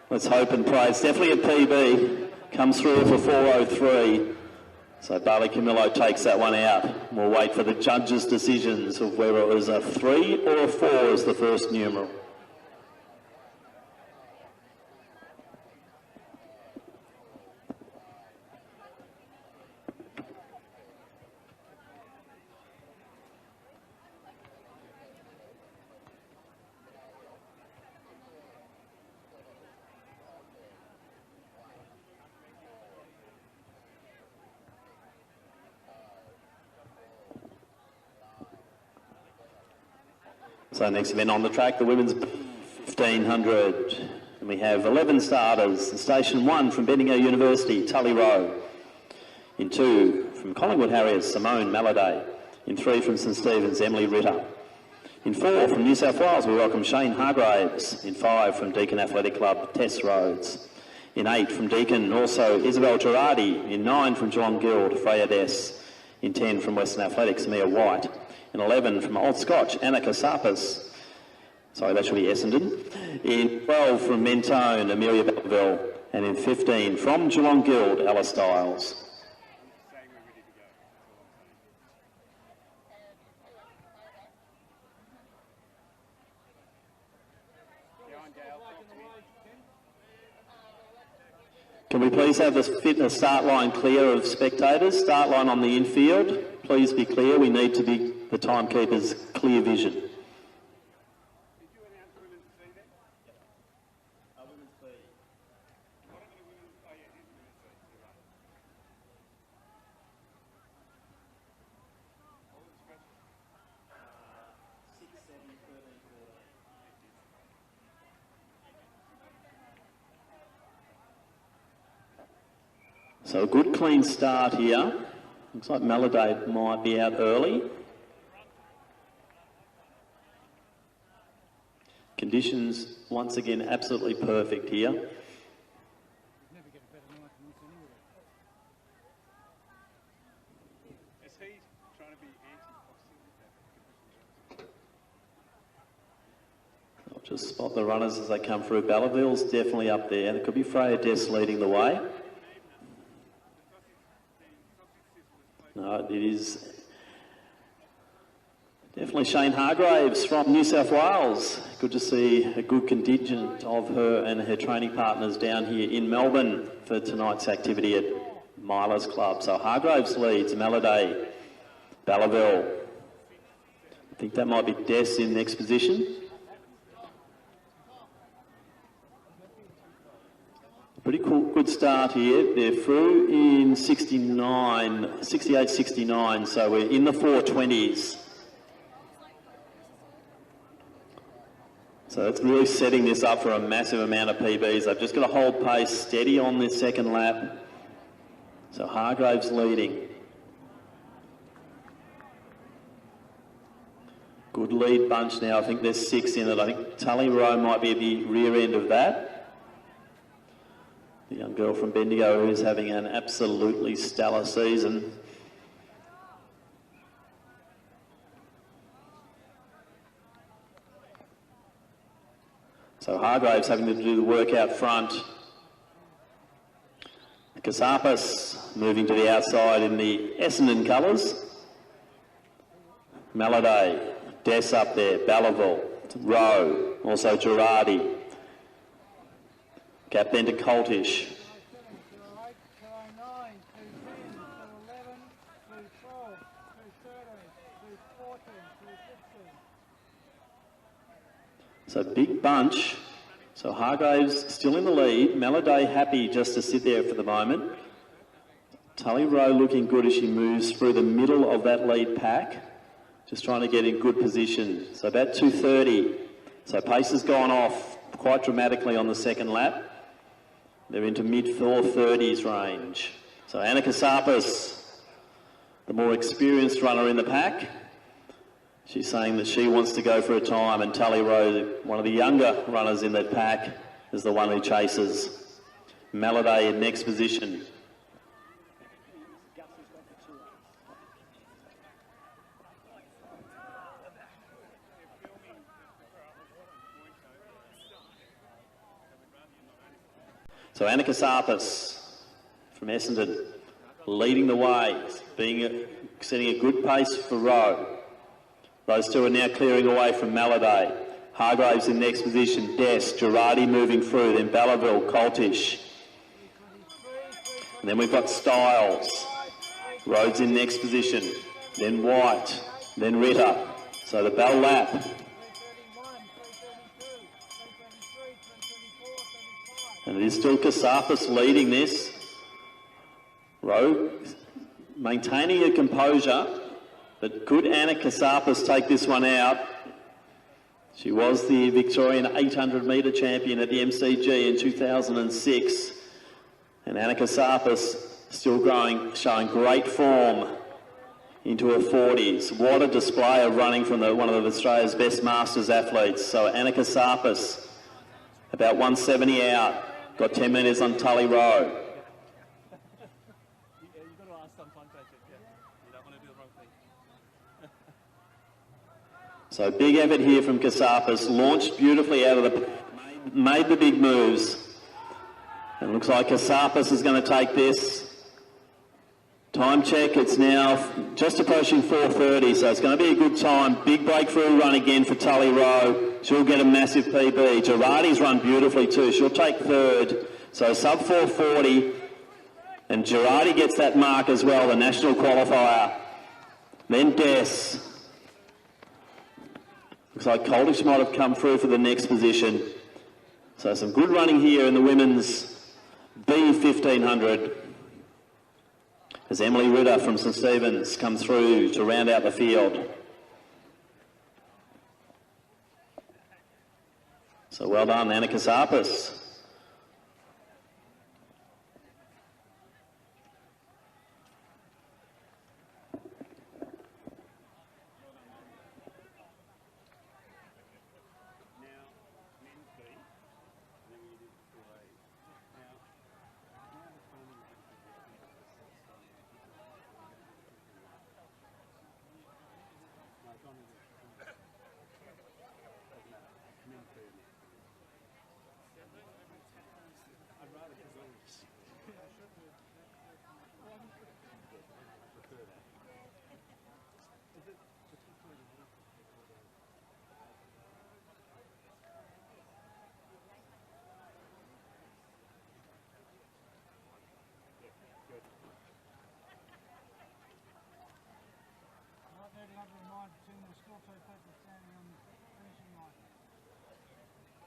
let's hope and pray. It's definitely a PB. Comes through for 4:03. So Bailey Camillo takes that one out. We'll wait for the judges' decisions of whether it was a 3 or a 4 as the first numeral. So next event on the track, the women's 1500. And we have 11 starters. In station 1 from Bendigo University, Tully Rowe. In 2 from Collingwood Harriers, Simone Maladay. In 3 from St Stephen's, Emily Ritter. In 4 from New South Wales, we welcome Shane Hargraves. In 5 from Deakin Athletic Club, Tess Rhodes. In 8 from Deakin, also Isabel Girardi. In 9 from Geelong Guild, Freya Dess. In 10 from Western Athletics, Mia White. In 11 from Old Scotch, Anna Casapis. Sorry, that should be Essendon. In 12 from Mentone, Amelia Belleville. And in 15 from Geelong Guild, Ella Stiles. Can we please have the start line clear of spectators? Start line on the infield. Please be clear. We need to be the timekeeper's clear vision. So a good clean start here. Looks like Maladay might be out early. Conditions once again absolutely perfect here. I'll just spot the runners as they come through. Belleville's definitely up there. There could be Freya Dess leading the way. No, it is definitely Shane Hargraves from New South Wales. Good to see a good contingent of her and her training partners down here in Melbourne for tonight's activity at Milers Club. So Hargraves leads, Maladay, Belleville. I think that might be Dess in next position. Pretty cool, good start here. They're through in 68-69, so we're in the 420s. So it's really setting this up for a massive amount of PBs. They've just got to hold pace steady on this second lap. So Hargraves leading. Good lead bunch now. I think there's 6 in it. I think Tully Rowe might be at the rear end of that. The young girl from Bendigo who's having an absolutely stellar season. So Hargraves having to do the work out front. Casapis moving to the outside in the Essendon colours. Maladay, Dess up there, Belleville, Rowe, also Girardi. Gap then to Coltish. So big bunch. So Hargraves still in the lead. Maladay happy just to sit there for the moment. Tully Rowe looking good as she moves through the middle of that lead pack. Just trying to get in good position. So about 2:30. So pace has gone off quite dramatically on the second lap. They're into mid-4:30s range. So Anna Kasapis, the more experienced runner in the pack, she's saying that she wants to go for a time, and Tully Rowe, one of the younger runners in that pack, is the one who chases. Maladay in next position. So Anna Kasapis from Essendon leading the way, setting a good pace for Rowe. Those two are now clearing away from Maladay. Hargraves in next position, Dest, Girardi moving through, then Belleville, Coltish. And then we've got Styles. Rhodes in next position, then White, then Ritter. So the Bell lap. And it is still Kasapis leading this. Rowe maintaining her composure, but could Anna Kasapis take this one out? She was the Victorian 800 metre champion at the MCG in 2006. And Anna Kasapis still growing, showing great form into her 40s. What a display of running from one of Australia's best Masters athletes. So Anna Kasapis, about 170 out, got 10 metres on Tully Rowe. So big effort here from Kasapis, launched beautifully out of the, made the big moves. And looks like Kasapis is going to take this. Time check, it's now just approaching 4:30, so it's going to be a good time. Big breakthrough run again for Tully Rowe. She'll get a massive PB. Girardi's run beautifully too. She'll take third. So sub 4:40. And Girardi gets that mark as well, the national qualifier. Then Des. Looks like Coldish might have come through for the next position. So some good running here in the women's B1500. As Emily Ritter from St Stephen's comes through to round out the field. So well done, Anna Kasapis.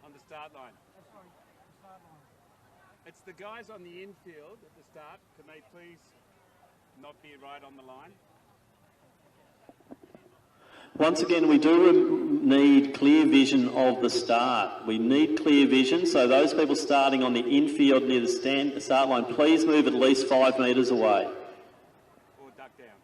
On the start line. It's the guys on the infield at the start. Can they please not be right on the line? Once again, we do need clear vision of the start. We need clear vision, so those people starting on the infield near the start line, please move at least 5 metres away. Or duck down.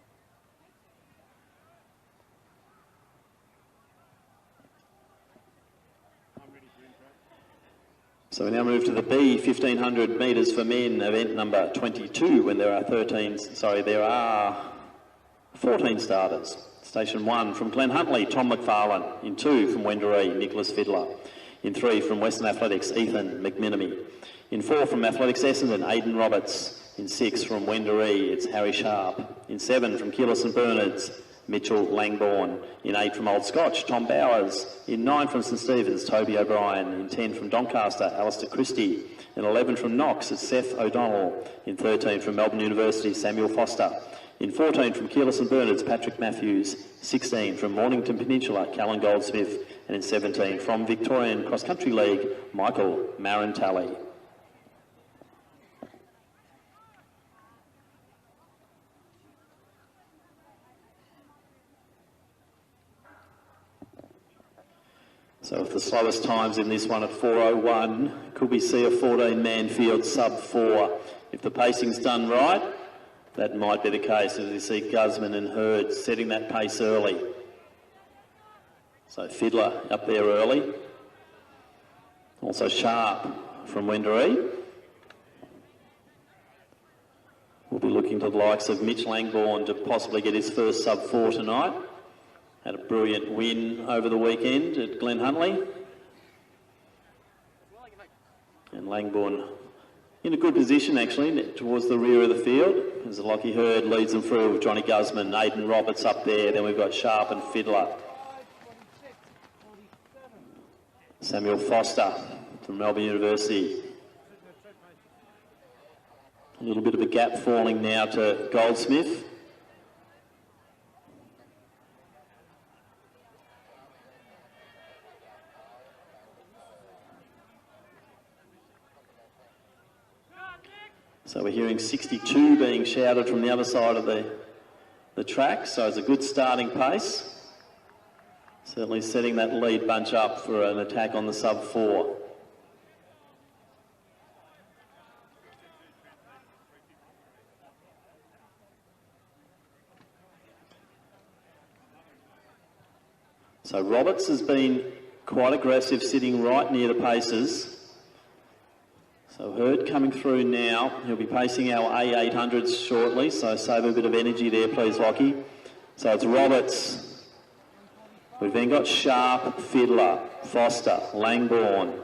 So we now move to the B 1500 metres for men, event number 22, when there are 14 starters. Station 1 from Glen Huntley, Tom McFarlane. In 2 from Wendouree, Nicholas Fiddler. In 3 from Western Athletics, Ethan McMinamy. In 4 from Athletics Essendon, Aidan Roberts. In 6 from Wendouree, it's Harry Sharp. In 7 from Keilor St Bernard's, Mitchell Langbourne. In 8 from Old Scotch, Tom Bowers. In 9 from St Stephen's, Toby O'Brien. In 10 from Doncaster, Alistair Christie. In 11 from Knox, it's Seth O'Donnell. In 13 from Melbourne University, Samuel Foster. In 14 from Keelis and Bernards, Patrick Matthews. 16 from Mornington Peninsula, Callan Goldsmith. And in 17 from Victorian Cross Country League, Michael Marantali. So with the slowest times in this one at 4:01, could we see a 14-man field sub 4? If the pacing's done right, that might be the case as we see Guzman and Hurd setting that pace early. So Fiddler up there early. Also Sharp from Wendouree. We'll be looking to the likes of Mitch Langbourne to possibly get his first sub 4 tonight. Had a brilliant win over the weekend at Glen Huntly. And Langbourne in a good position actually towards the rear of the field as Lockie Hurd leads them through with Johnny Guzman, Aidan Roberts up there. Then we've got Sharp and Fiddler. Samuel Foster from Melbourne University. A little bit of a gap falling now to Goldsmith. So we're hearing 62 being shouted from the other side of the track, so it's a good starting pace. Certainly setting that lead bunch up for an attack on the sub 4. So Roberts has been quite aggressive, sitting right near the paces. So Hurd coming through now. He'll be pacing our A800s shortly, so save a bit of energy there, please, Lockie. So it's Roberts. We've then got Sharp, Fiddler, Foster, Langbourne.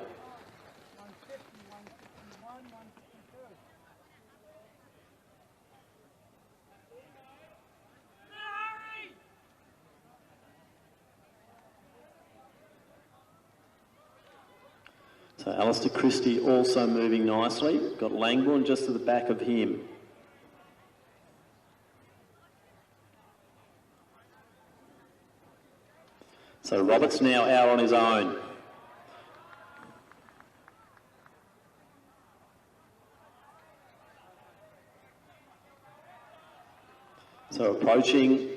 So Alistair Christie also moving nicely. Got Langbourne just to the back of him. So Roberts now out on his own. So approaching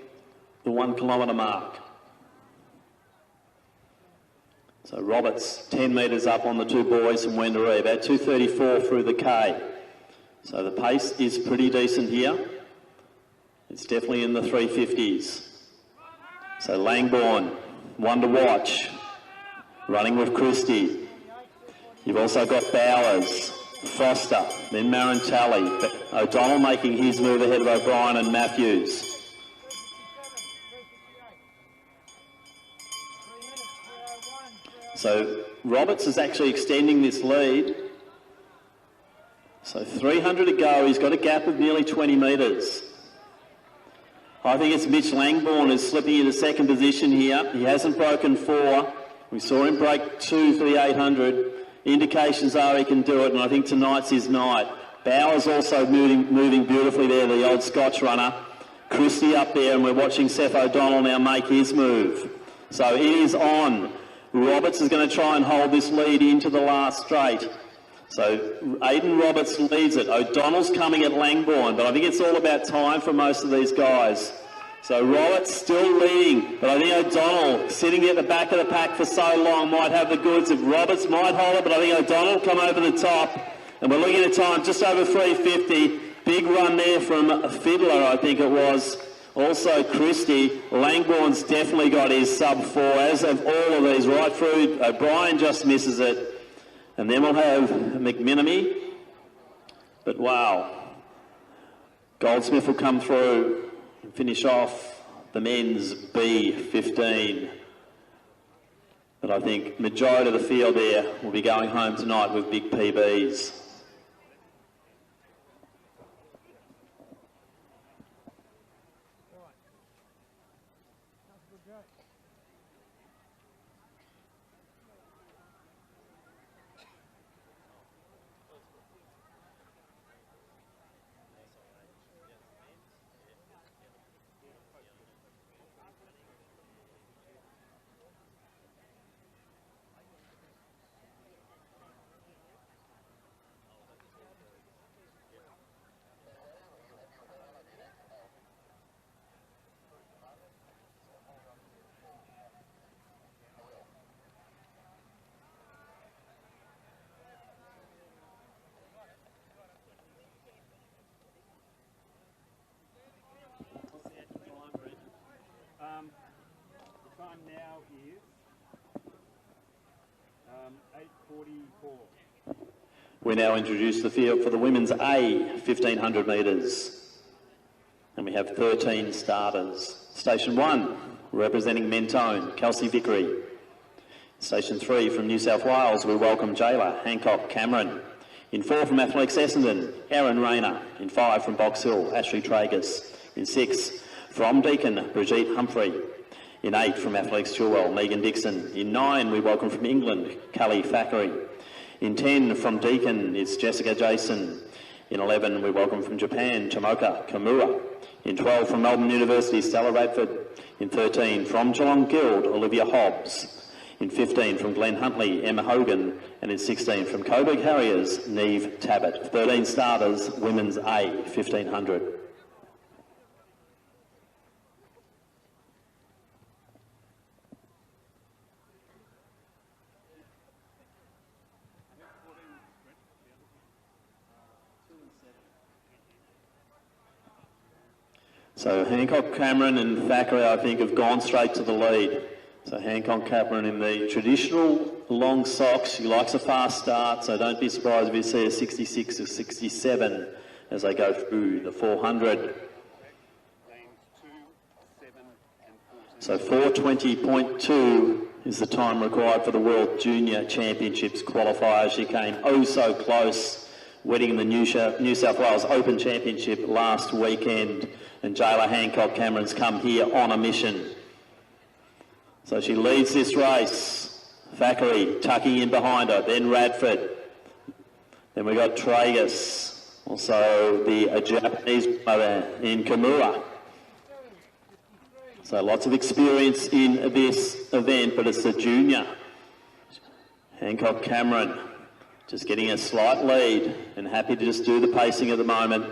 the 1 kilometre mark. So Roberts 10 metres up on the two boys from Wendouree, about 2:34 through the K. So the pace is pretty decent here. It's definitely in the 350s. So Langbourne, one to watch, running with Christie. You've also got Bowers, Foster, then Marantali. O'Donnell making his move ahead of O'Brien and Matthews. So Roberts is actually extending this lead. So 300 to go. He's got a gap of nearly 20 metres. I think it's Mitch Langbourne who's slipping into second position here. He hasn't broken 4. We saw him break 2 for the 800. Indications are he can do it, and I think tonight's his night. Bowers also moving beautifully there, the old Scotch runner. Christie up there, and we're watching Seth O'Donnell now make his move. So it is on. Roberts is going to try and hold this lead into the last straight. So Aidan Roberts leads it. O'Donnell's coming at Langbourne, but I think it's all about time for most of these guys. So Roberts still leading, but I think O'Donnell, sitting at the back of the pack for so long, might have the goods. If Roberts might hold it, but I think O'Donnell will come over the top. And we're looking at a time just over 3:50. Big run there from Fiddler, I think it was. Also Christie. Langbourne's definitely got his sub 4, as have all of these right through. O'Brien just misses it. And then we'll have McMinamy. But wow. Goldsmith will come through and finish off the men's B15. But I think majority of the field there will be going home tonight with big PBs. time now is 8:44. We now introduce the field for the women's A 1500 metres. And we have 13 starters. Station 1, representing Mentone, Kelsey Vickery. Station 3 from New South Wales, we welcome Jayla Hancock Cameron. In 4 from Athletics Essendon, Aaron Rayner. In 5 from Box Hill, Ashley Tragus. In 6 from Deakin, Brigitte Humphrey. In 8 from Athletics Chilwell, Megan Dixon. In 9 we welcome from England, Callie Thackeray. In 10 from Deakin is Jessica Jason. In 11 we welcome from Japan, Tomoka Kimura. In 12 from Melbourne University, Stella Radford. In 13 from Geelong Guild, Olivia Hobbs. In 15 from Glen Huntley, Emma Hogan. And in 16 from Coburg Harriers, Neve Tabbott. 13 starters, women's A 1500. So Hancock Cameron and Thackeray, I think, have gone straight to the lead. So Hancock Cameron in the traditional long socks. She likes a fast start, so don't be surprised if you see a 66 or 67 as they go through the 400. So 4:20.2 is the time required for the World Junior Championships qualifier. She came oh so close, winning the New South Wales Open Championship last weekend. And Jayla Hancock Cameron's come here on a mission. So she leads this race. Thackeray tucking in behind her, then Radford. Then we got Tragus, also the Japanese in Kimura. So lots of experience in this event, but it's the junior. Hancock Cameron just getting a slight lead and happy to just do the pacing at the moment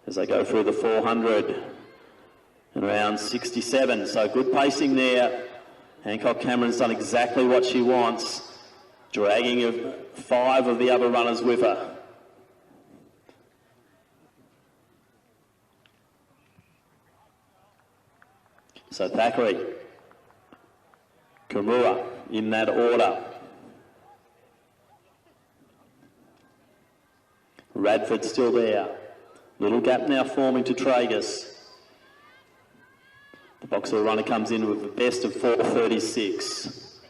as they go through the 400 and around 67. So good pacing there. Hancock Cameron's done exactly what she wants, dragging 5 of the other runners with her. So Thackeray, Kimura in that order. Radford still there. Little gap now forming to Tragus. The Boxer runner comes in with the best of 4:36.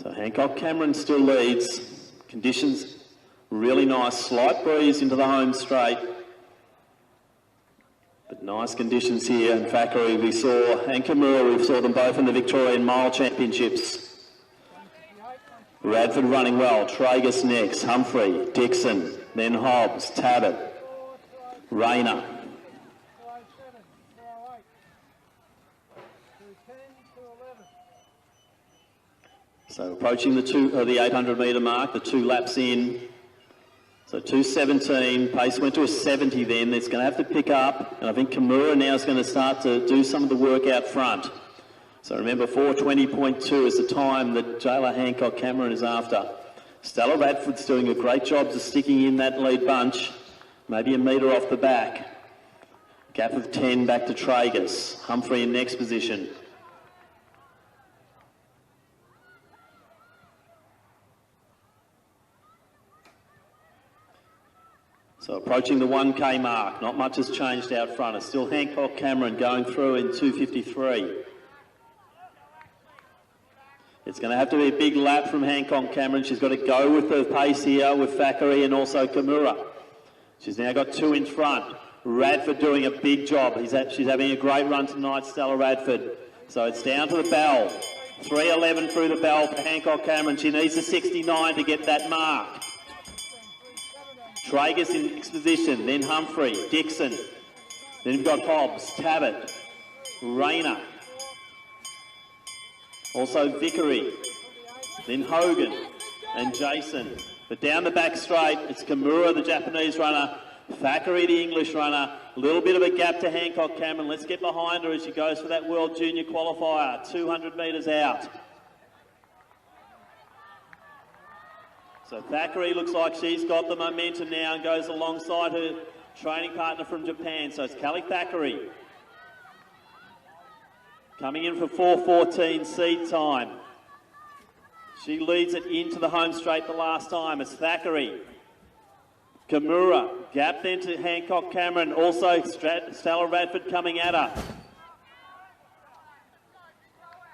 So Hancock Cameron still leads. Conditions really nice. Slight breeze into the home straight. But nice conditions here. And Thackeray we saw, and Kimura, we saw them both in the Victorian Mile Championships. Radford running well. Tragus next. Humphrey, Dixon, then Hobbs, Tabbott, Rayner. So approaching the 800 metre mark, the 2 laps in. So 2:17, pace went to a 70 then. It's going to have to pick up, and I think Kimura now is going to start to do some of the work out front. So remember, 4:20.2 is the time that Jayla Hancock Cameron is after. Stella Radford's doing a great job of sticking in that lead bunch, maybe a metre off the back. Gap of 10 back to Tragus. Humphrey in next position. So approaching the 1K mark, not much has changed out front. It's still Hancock Cameron going through in 2:53. It's going to have to be a big lap from Hancock Cameron. She's got to go with the pace here with Thackeray and also Kimura. She's now got 2 in front. Radford doing a big job. She's having a great run tonight, Stella Radford. So it's down to the bell. 3:11 through the bell for Hancock Cameron. She needs a 69 to get that mark. Tragus in next position, then Humphrey, Dixon. Then you've got Hobbs, Tabbott, Rayner. Also Vickery, then Hogan and Jason. But down the back straight, it's Kimura, the Japanese runner, Thackeray, the English runner. A little bit of a gap to Hancock Cameron. Let's get behind her as she goes for that World Junior qualifier, 200 metres out. So Thackeray looks like she's got the momentum now and goes alongside her training partner from Japan. So it's Callie Thackeray. Coming in for 4:14 seed time. She leads it into the home straight the last time. It's Thackeray. Kimura, gap then to Hancock Cameron. Also Stella Radford coming at her.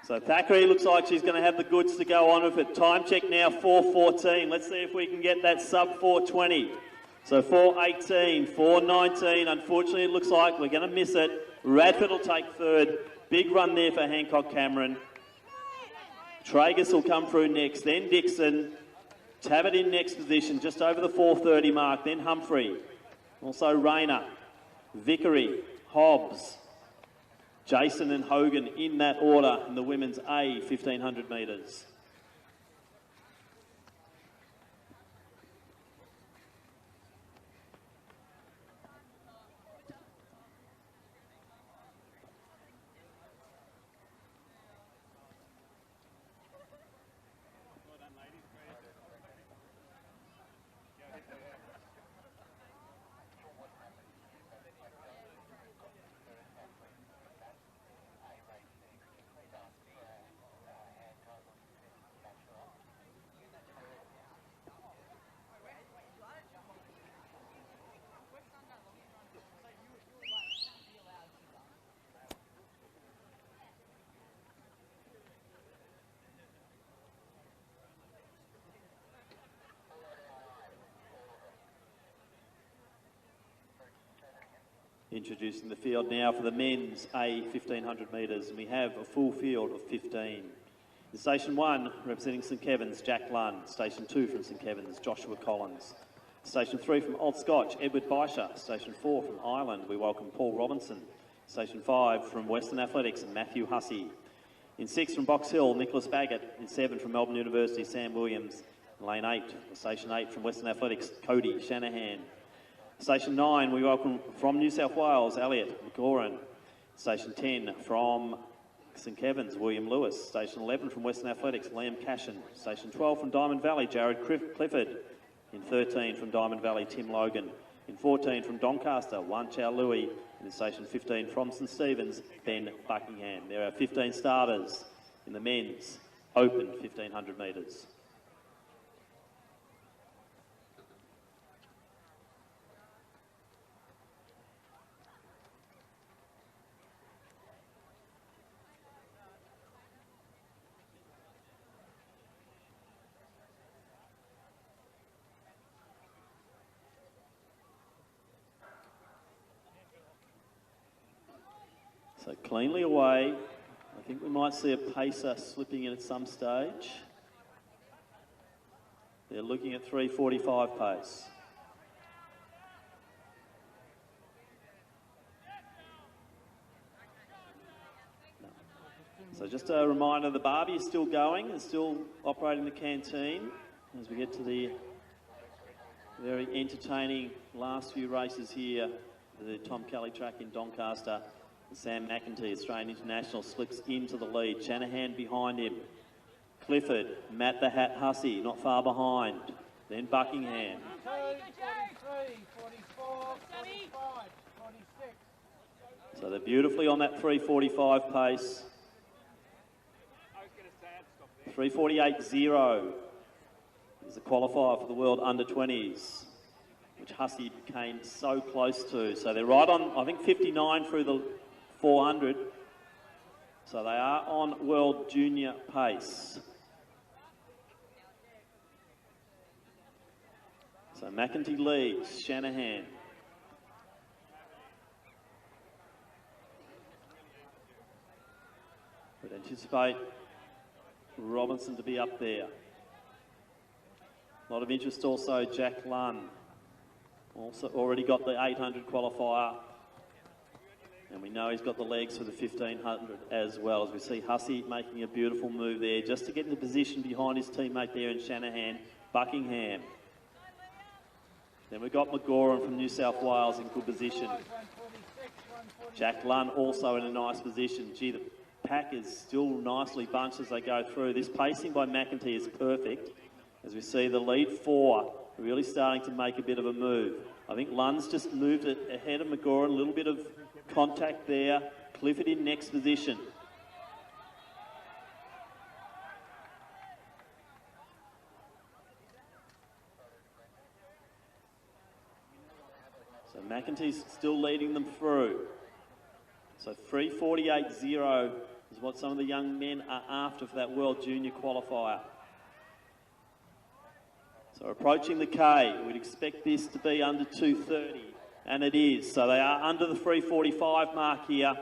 So Thackeray looks like she's going to have the goods to go on with it. Time check now, 4:14. Let's see if we can get that sub 4:20. So 4:18, 4:19. Unfortunately, it looks like we're going to miss it. Radford will take third. Big run there for Hancock Cameron. Tragus will come through next, then Dixon. Tabbert in next position, just over the 4:30 mark, then Humphrey. Also Rayner, Vickery, Hobbs, Jason and Hogan in that order in the women's A 1500 metres. Introducing the field now for the men's A 1500 metres, and we have a full field of 15. In Station 1, representing St Kevin's, Jack Lund. Station 2 from St Kevin's, Joshua Collins. Station 3 from Old Scotch, Edward Beischer. Station 4 from Ireland, we welcome Paul Robinson. Station 5 from Western Athletics, Matthew Hussey. In 6 from Box Hill, Nicholas Baggett. In 7 from Melbourne University, Sam Williams. In Lane 8, Station 8 from Western Athletics, Cody Shanahan. Station 9, we welcome from New South Wales, Elliot McGoran. Station 10 from St Kevin's, William Lewis. Station 11 from Western Athletics, Liam Cashin. Station 12 from Diamond Valley, Jared Clifford. In 13 from Diamond Valley, Tim Logan. In 14 from Doncaster, Wan Chow Louis. And in Station 15 from St Stephen's, Ben Buckingham. There are 15 starters in the men's open 1500 metres. So cleanly away. I think we might see a pacer slipping in at some stage. They're looking at 3:45 pace. No. So just a reminder, the Barbie is still going and still operating the canteen as we get to the very entertaining last few races here at the Tom Kelly track in Doncaster. Sam McEntee, Australian International, slips into the lead. Shanahan behind him. Clifford, Matt the Hat Hussey, not far behind. Then Buckingham. 43, 44, 45, 46. So they're beautifully on that 3:45 pace. 3:48.0 is the qualifier for the World Under-20s, which Hussey came so close to. So they're right on, I think, 59 through the 400. So they are on World Junior pace. So McEntee leads, Shanahan. Would anticipate Robinson to be up there. A lot of interest also, Jack Lunn. Also already got the 800 qualifier. And we know he's got the legs for the 1500 as well, as we see Hussey making a beautiful move there just to get into position behind his teammate there in Shanahan, Buckingham. Then we've got McGoran from New South Wales in good position. Jack Lunn also in a nice position. Gee, the pack is still nicely bunched as they go through. This pacing by McEntee is perfect, as we see the lead four really starting to make a bit of a move. I think Lunn's just moved it ahead of McGoran, a little bit of contact there. Clifford in next position. So McEntee's still leading them through. So 3:48.0 is what some of the young men are after for that World Junior qualifier. So approaching the K, we'd expect this to be under 2:30, and it is. So they are under the 3:45 mark here.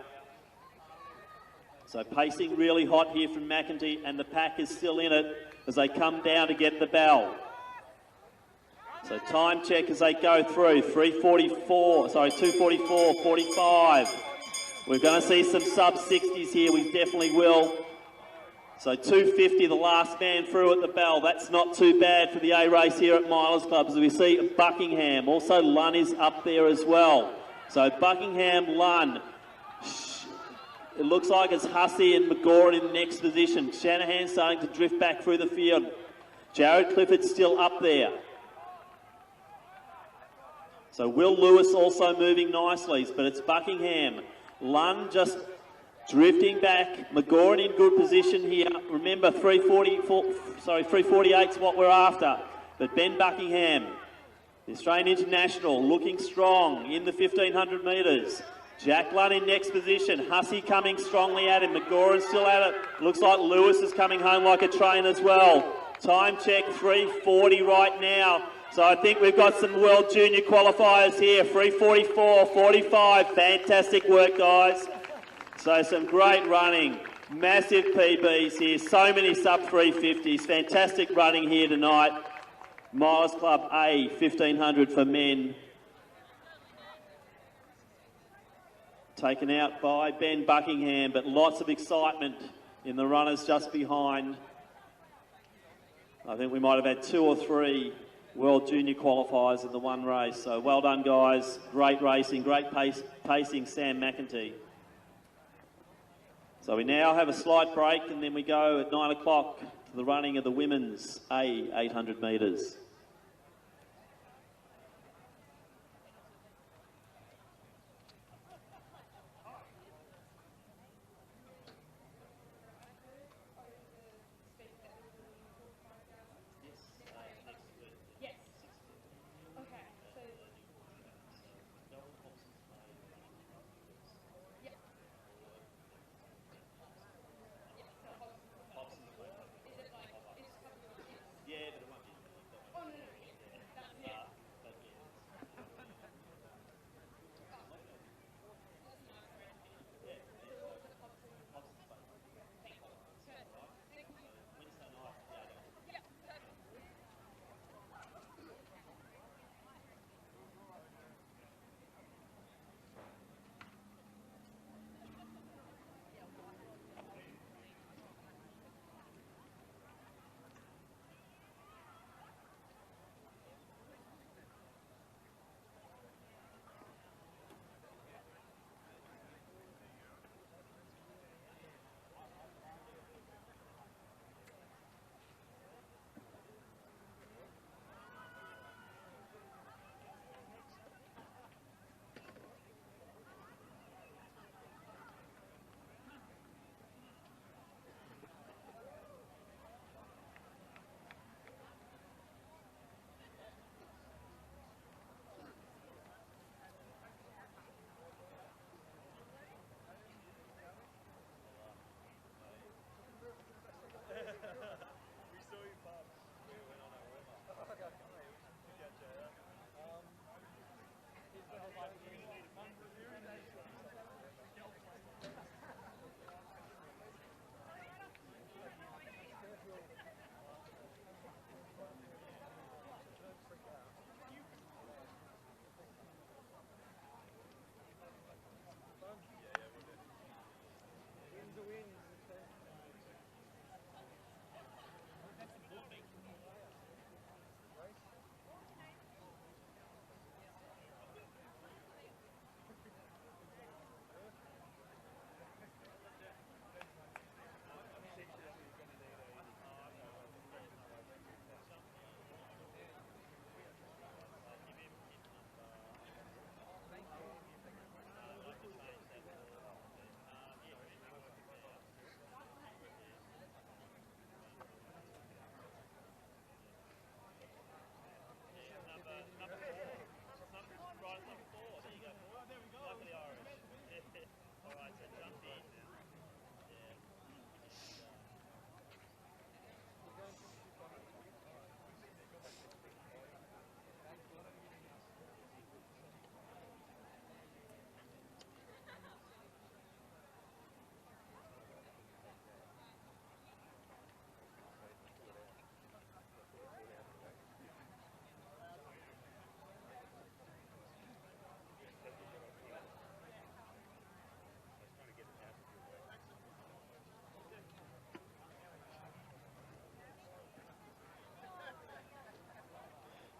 So pacing really hot here from McEntee, and the pack is still in it as they come down to get the bell. So time check as they go through, 2:44.45. We're going to see some sub-60s here, we definitely will. So 2:50, the last man through at the bell. That's not too bad for the A race here at Milers Club, as we see Buckingham. Also Lunn is up there as well. So Buckingham, Lunn. It looks like it's Hussey and McGoran in the next position. Shanahan starting to drift back through the field. Jared Clifford's still up there. So Will Lewis also moving nicely, but it's Buckingham. Lunn just drifting back. McGoran in good position here. Remember, 3:48 is what we're after. But Ben Buckingham, the Australian International, looking strong in the 1500 metres. Jack Lunn in next position. Hussey coming strongly at him. McGoran still at it. Looks like Lewis is coming home like a train as well. Time check, 3:40 right now. So I think we've got some World Junior qualifiers here. 3:44.45. Fantastic work, guys. So some great running. Massive PBs here. So many sub-350s. Fantastic running here tonight. Milers Club A, 1500 for men. Taken out by Ben Buckingham, but lots of excitement in the runners just behind. I think we might have had 2 or 3 World Junior qualifiers in the one race. So well done, guys. Great racing, great pacing, Sam McEntee. So we now have a slight break, and then we go at 9 o'clock to the running of the women's A 800 metres.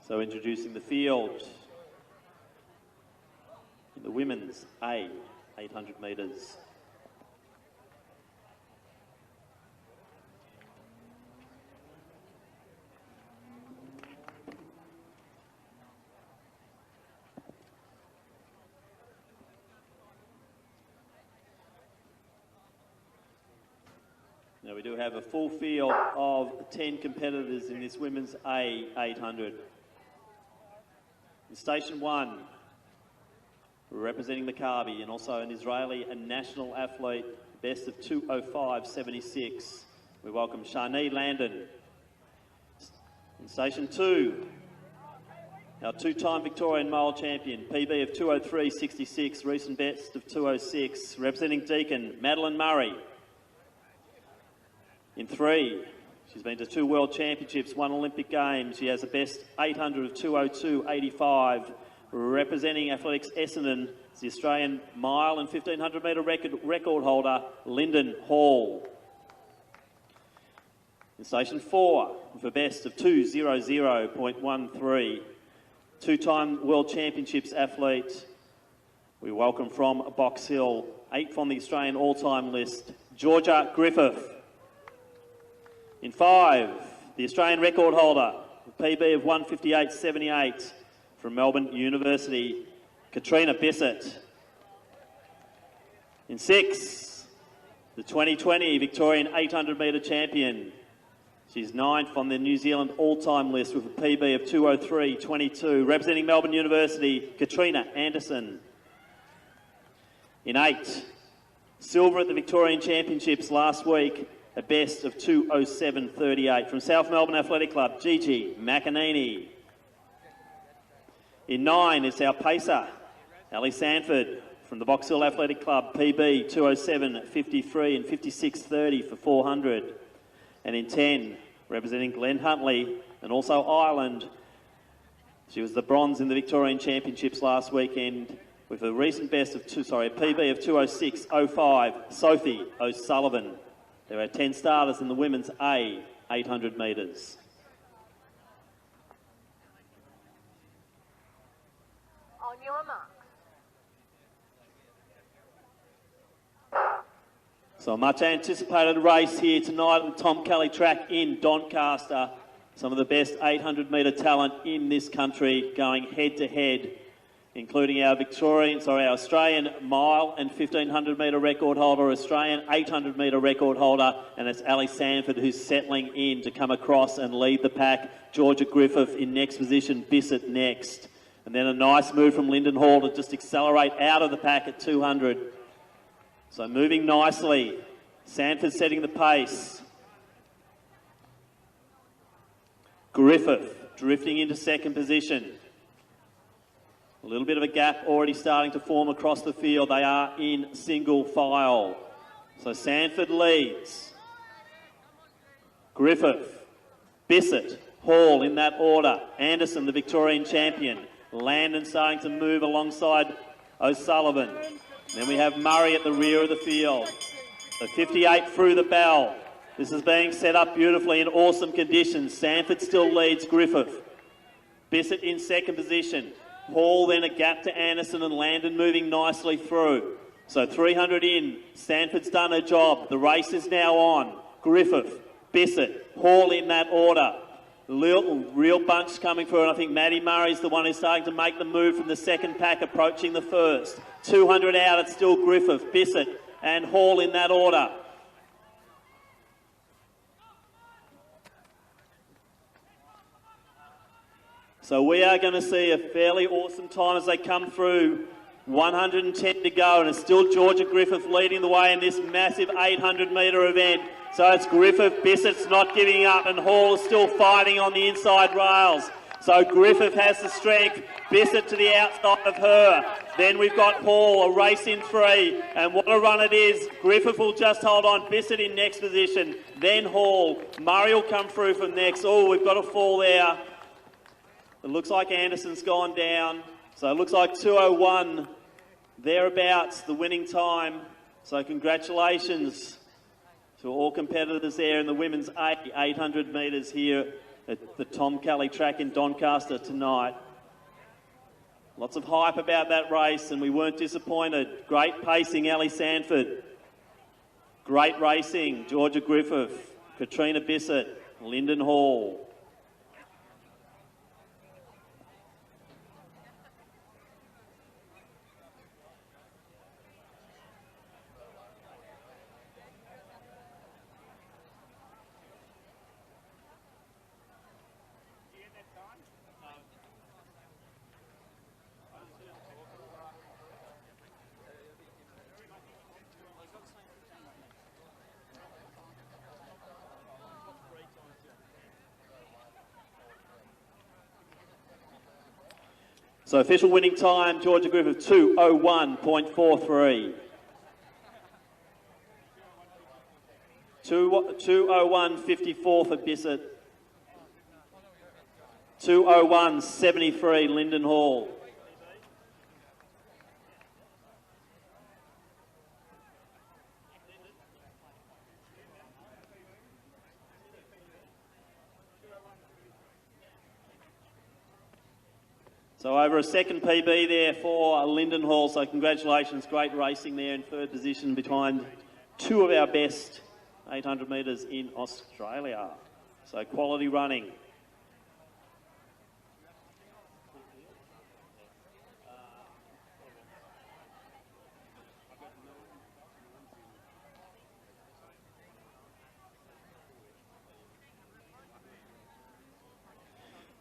So introducing the field in the women's A, 800 metres. Now we do have a full field of 10 competitors in this women's A 800. In Station 1, representing Maccabi and also an Israeli and national athlete, best of 2:05.76. We welcome Shani Landon. In Station 2, our two-time Victorian male champion, PB of 2:03.66, recent best of 2:06, representing Deakin, Madeline Murray. In 3, she's been to 2 World Championships, 1 Olympic Games. She has a best 800 of 2:02.85. Representing Athletics Essendon, is the Australian mile and 1500 metre record holder, Lyndon Hall. In Station 4, with a best of 2:00.13, two-time World Championships athlete, we welcome from Box Hill, 8th on the Australian all-time list, Georgia Griffith. In 5, the Australian record holder, PB of 1:58.78 from Melbourne University, Katrina Bissett. In 6, the 2020 Victorian 800 metre champion. She's 9th on the New Zealand all-time list with a PB of 2:03.22, representing Melbourne University, Katrina Anderson. In 8, silver at the Victorian Championships last week, a best of 2:07.38 from South Melbourne Athletic Club, Gigi McAnini. In 9, it's our pacer, Ali Sanford from the Box Hill Athletic Club, PB 2:07.53 and 56.30 for 400. And in 10, representing Glen Huntley and also Ireland, she was the bronze in the Victorian Championships last weekend with a recent best of a PB of 2:06.05, Sophie O'Sullivan. There are 10 starters in the women's A 800 metres. On your mark. So a much anticipated race here tonight at the Tom Kelly track in Doncaster. Some of the best 800 metre talent in this country going head to head, including our Australian mile and 1500 metre record holder, Australian 800 metre record holder, and it's Ali Sanford who's settling in to come across and lead the pack. Georgia Griffith in next position, Bissett next. And then a nice move from Lyndon Hall to just accelerate out of the pack at 200. So moving nicely. Sanford setting the pace. Griffith drifting into second position. A little bit of a gap already starting to form across the field. They are in single file. So Sanford leads. Griffith, Bissett, Hall in that order. Anderson, the Victorian champion. Landon starting to move alongside O'Sullivan. Then we have Murray at the rear of the field. So 58 through the bell. This is being set up beautifully in awesome conditions. Sanford still leads Griffith. Bissett in second position. Hall then a gap to Anderson and Landon moving nicely through. So 300 in. Sanford's done her job. The race is now on. Griffith, Bissett, Hall in that order. Real bunch coming through, and I think Maddie Murray's the one who's starting to make the move from the second pack, approaching the first. 200 out, it's still Griffith, Bissett and Hall in that order. So we are going to see a fairly awesome time as they come through. 110 to go, and it's still Georgia Griffith leading the way in this massive 800 metre event. So it's Griffith, Bissett's not giving up, and Hall is still fighting on the inside rails. So Griffith has the strength, Bissett to the outside of her. Then we've got Hall, a race in 3, and what a run it is. Griffith will just hold on, Bissett in next position, then Hall. Murray will come through from next. Oh, we've got a fall there. It looks like Anderson's gone down. So it looks like 2:01 thereabouts, the winning time. So congratulations to all competitors there in the women's 800 metres here at the Tom Kelly track in Doncaster tonight. Lots of hype about that race, and we weren't disappointed. Great pacing, Ellie Sanford. Great racing, Georgia Griffith, Katrina Bissett, Lyndon Hall. So official winning time, Georgia Griffith 2:01.43. 2:01.54 for Bissett. 2:01.73 Lyndon Hall. So over a second PB there for Lyndon Hall. So congratulations, great racing there in third position behind two of our best 800 metres in Australia. So quality running.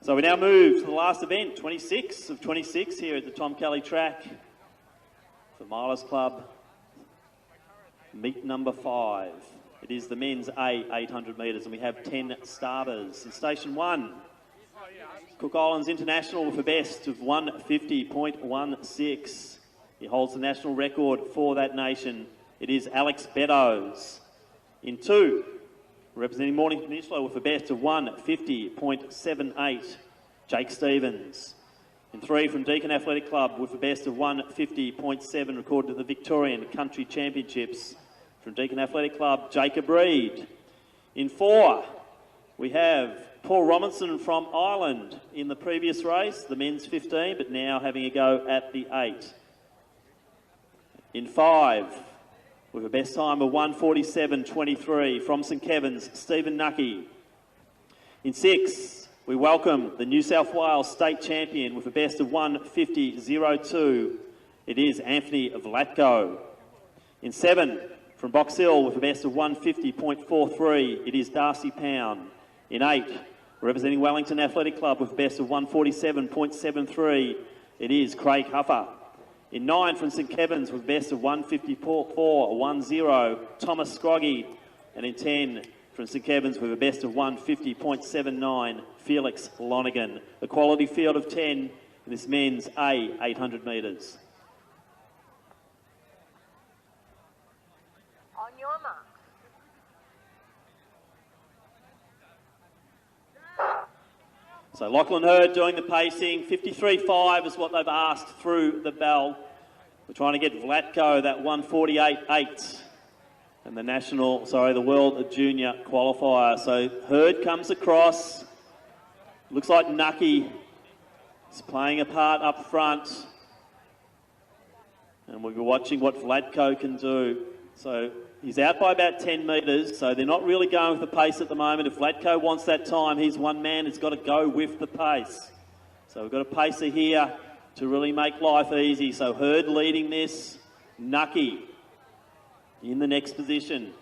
So we now move to the last event, 26 of 26 here at the Tom Kelly track for Milers Club. Meet number 5. It is the men's A 800 metres, and we have 10 starters. In station 1, Cook Islands International with a best of 150.16. He holds the national record for that nation. It is Alex Beddoes. In 2, representing Mornington Peninsula with a best of 150.78, Jake Stevens. In 3, from Deakin Athletic Club with a best of 150.7, recorded at the Victorian Country Championships. From Deakin Athletic Club, Jacob Reed. In 4, we have Paul Robinson from Ireland in the previous race, the men's 15, but now having a go at the 8. In 5, with a best time of 1:47.23 from St Kevin's, Stephen Nucky. In 6, we welcome the New South Wales State Champion with a best of 1:50.02. It is Anthony Vlatko. In 7, from Box Hill with a best of 1:50.43, it is Darcy Pound. In 8, representing Wellington Athletic Club with a best of 1:47.73, it is Craig Huffer. In 9, from St Kevin's with best of 1:54.10, Thomas Scroggy. And in 10, from St Kevin's with a best of 1:50.79, Felix Lonergan. The quality field of 10 in this men's A 800 metres. On your mark. So Lachlan Hurd doing the pacing. 53.5 is what they've asked through the bell. We're trying to get Vlatko that 1:48.8 and the World Junior qualifier. So Hurd comes across. Looks like Nucky is playing a part up front. And we'll be watching what Vlatko can do. So he's out by about 10 metres, so they're not really going with the pace at the moment. If Vlatko wants that time, he's one man who's got to go with the pace. So we've got a pacer here to really make life easy. So Hurd leading this, Nucky in the next position.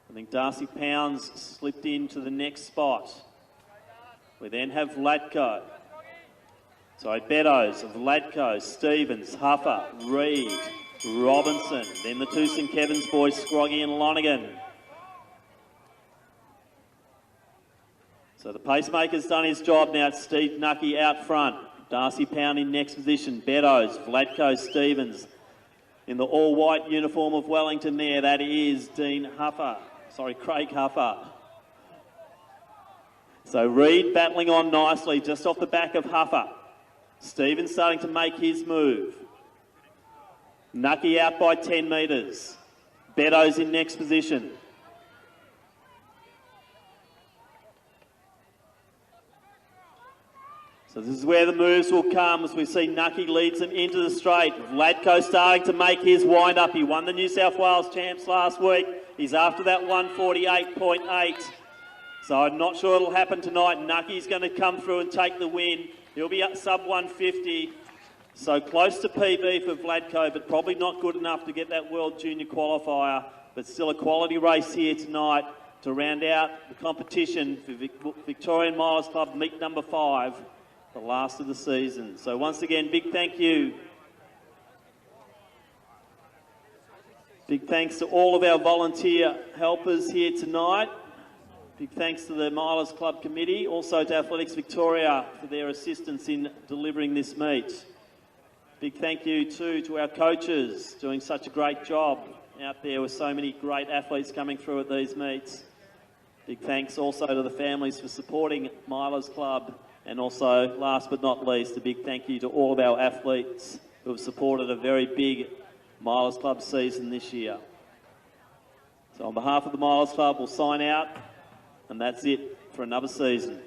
I think Darcy Pounds slipped into the next spot. We then have Vlatko. Sorry, Beddoes, Vlatko, Stevens, Huffer, Reed, Robinson. Then the two St Kevin's boys, Scroggy and Lonergan. So the pacemaker's done his job now. It's Steve Nucky out front. Darcy Pound in next position. Beddoes, Vlatko, Stevens. In the all-white uniform of Wellington there, that is Craig Huffer. So Reed battling on nicely just off the back of Huffer. Stevens starting to make his move. Nucky out by 10 metres. Beddoes in next position. So this is where the moves will come as we see Nucky leads them into the straight. Vladko starting to make his wind up. He won the New South Wales champs last week. He's after that 148.8. So I'm not sure it'll happen tonight. Nucky's going to come through and take the win. He'll be at sub 150. So close to PB for Vladko, but probably not good enough to get that World Junior qualifier. But still a quality race here tonight to round out the competition for Victorian Milers Club meet number 5. The last of the season. So once again, big thank you. Big thanks to all of our volunteer helpers here tonight. Big thanks to the Milers Club Committee, also to Athletics Victoria for their assistance in delivering this meet. Big thank you too to our coaches doing such a great job out there with so many great athletes coming through at these meets. Big thanks also to the families for supporting Milers Club. And also, last but not least, a big thank you to all of our athletes who have supported a very big Milers Club season this year. So on behalf of the Milers Club, we'll sign out, and that's it for another season.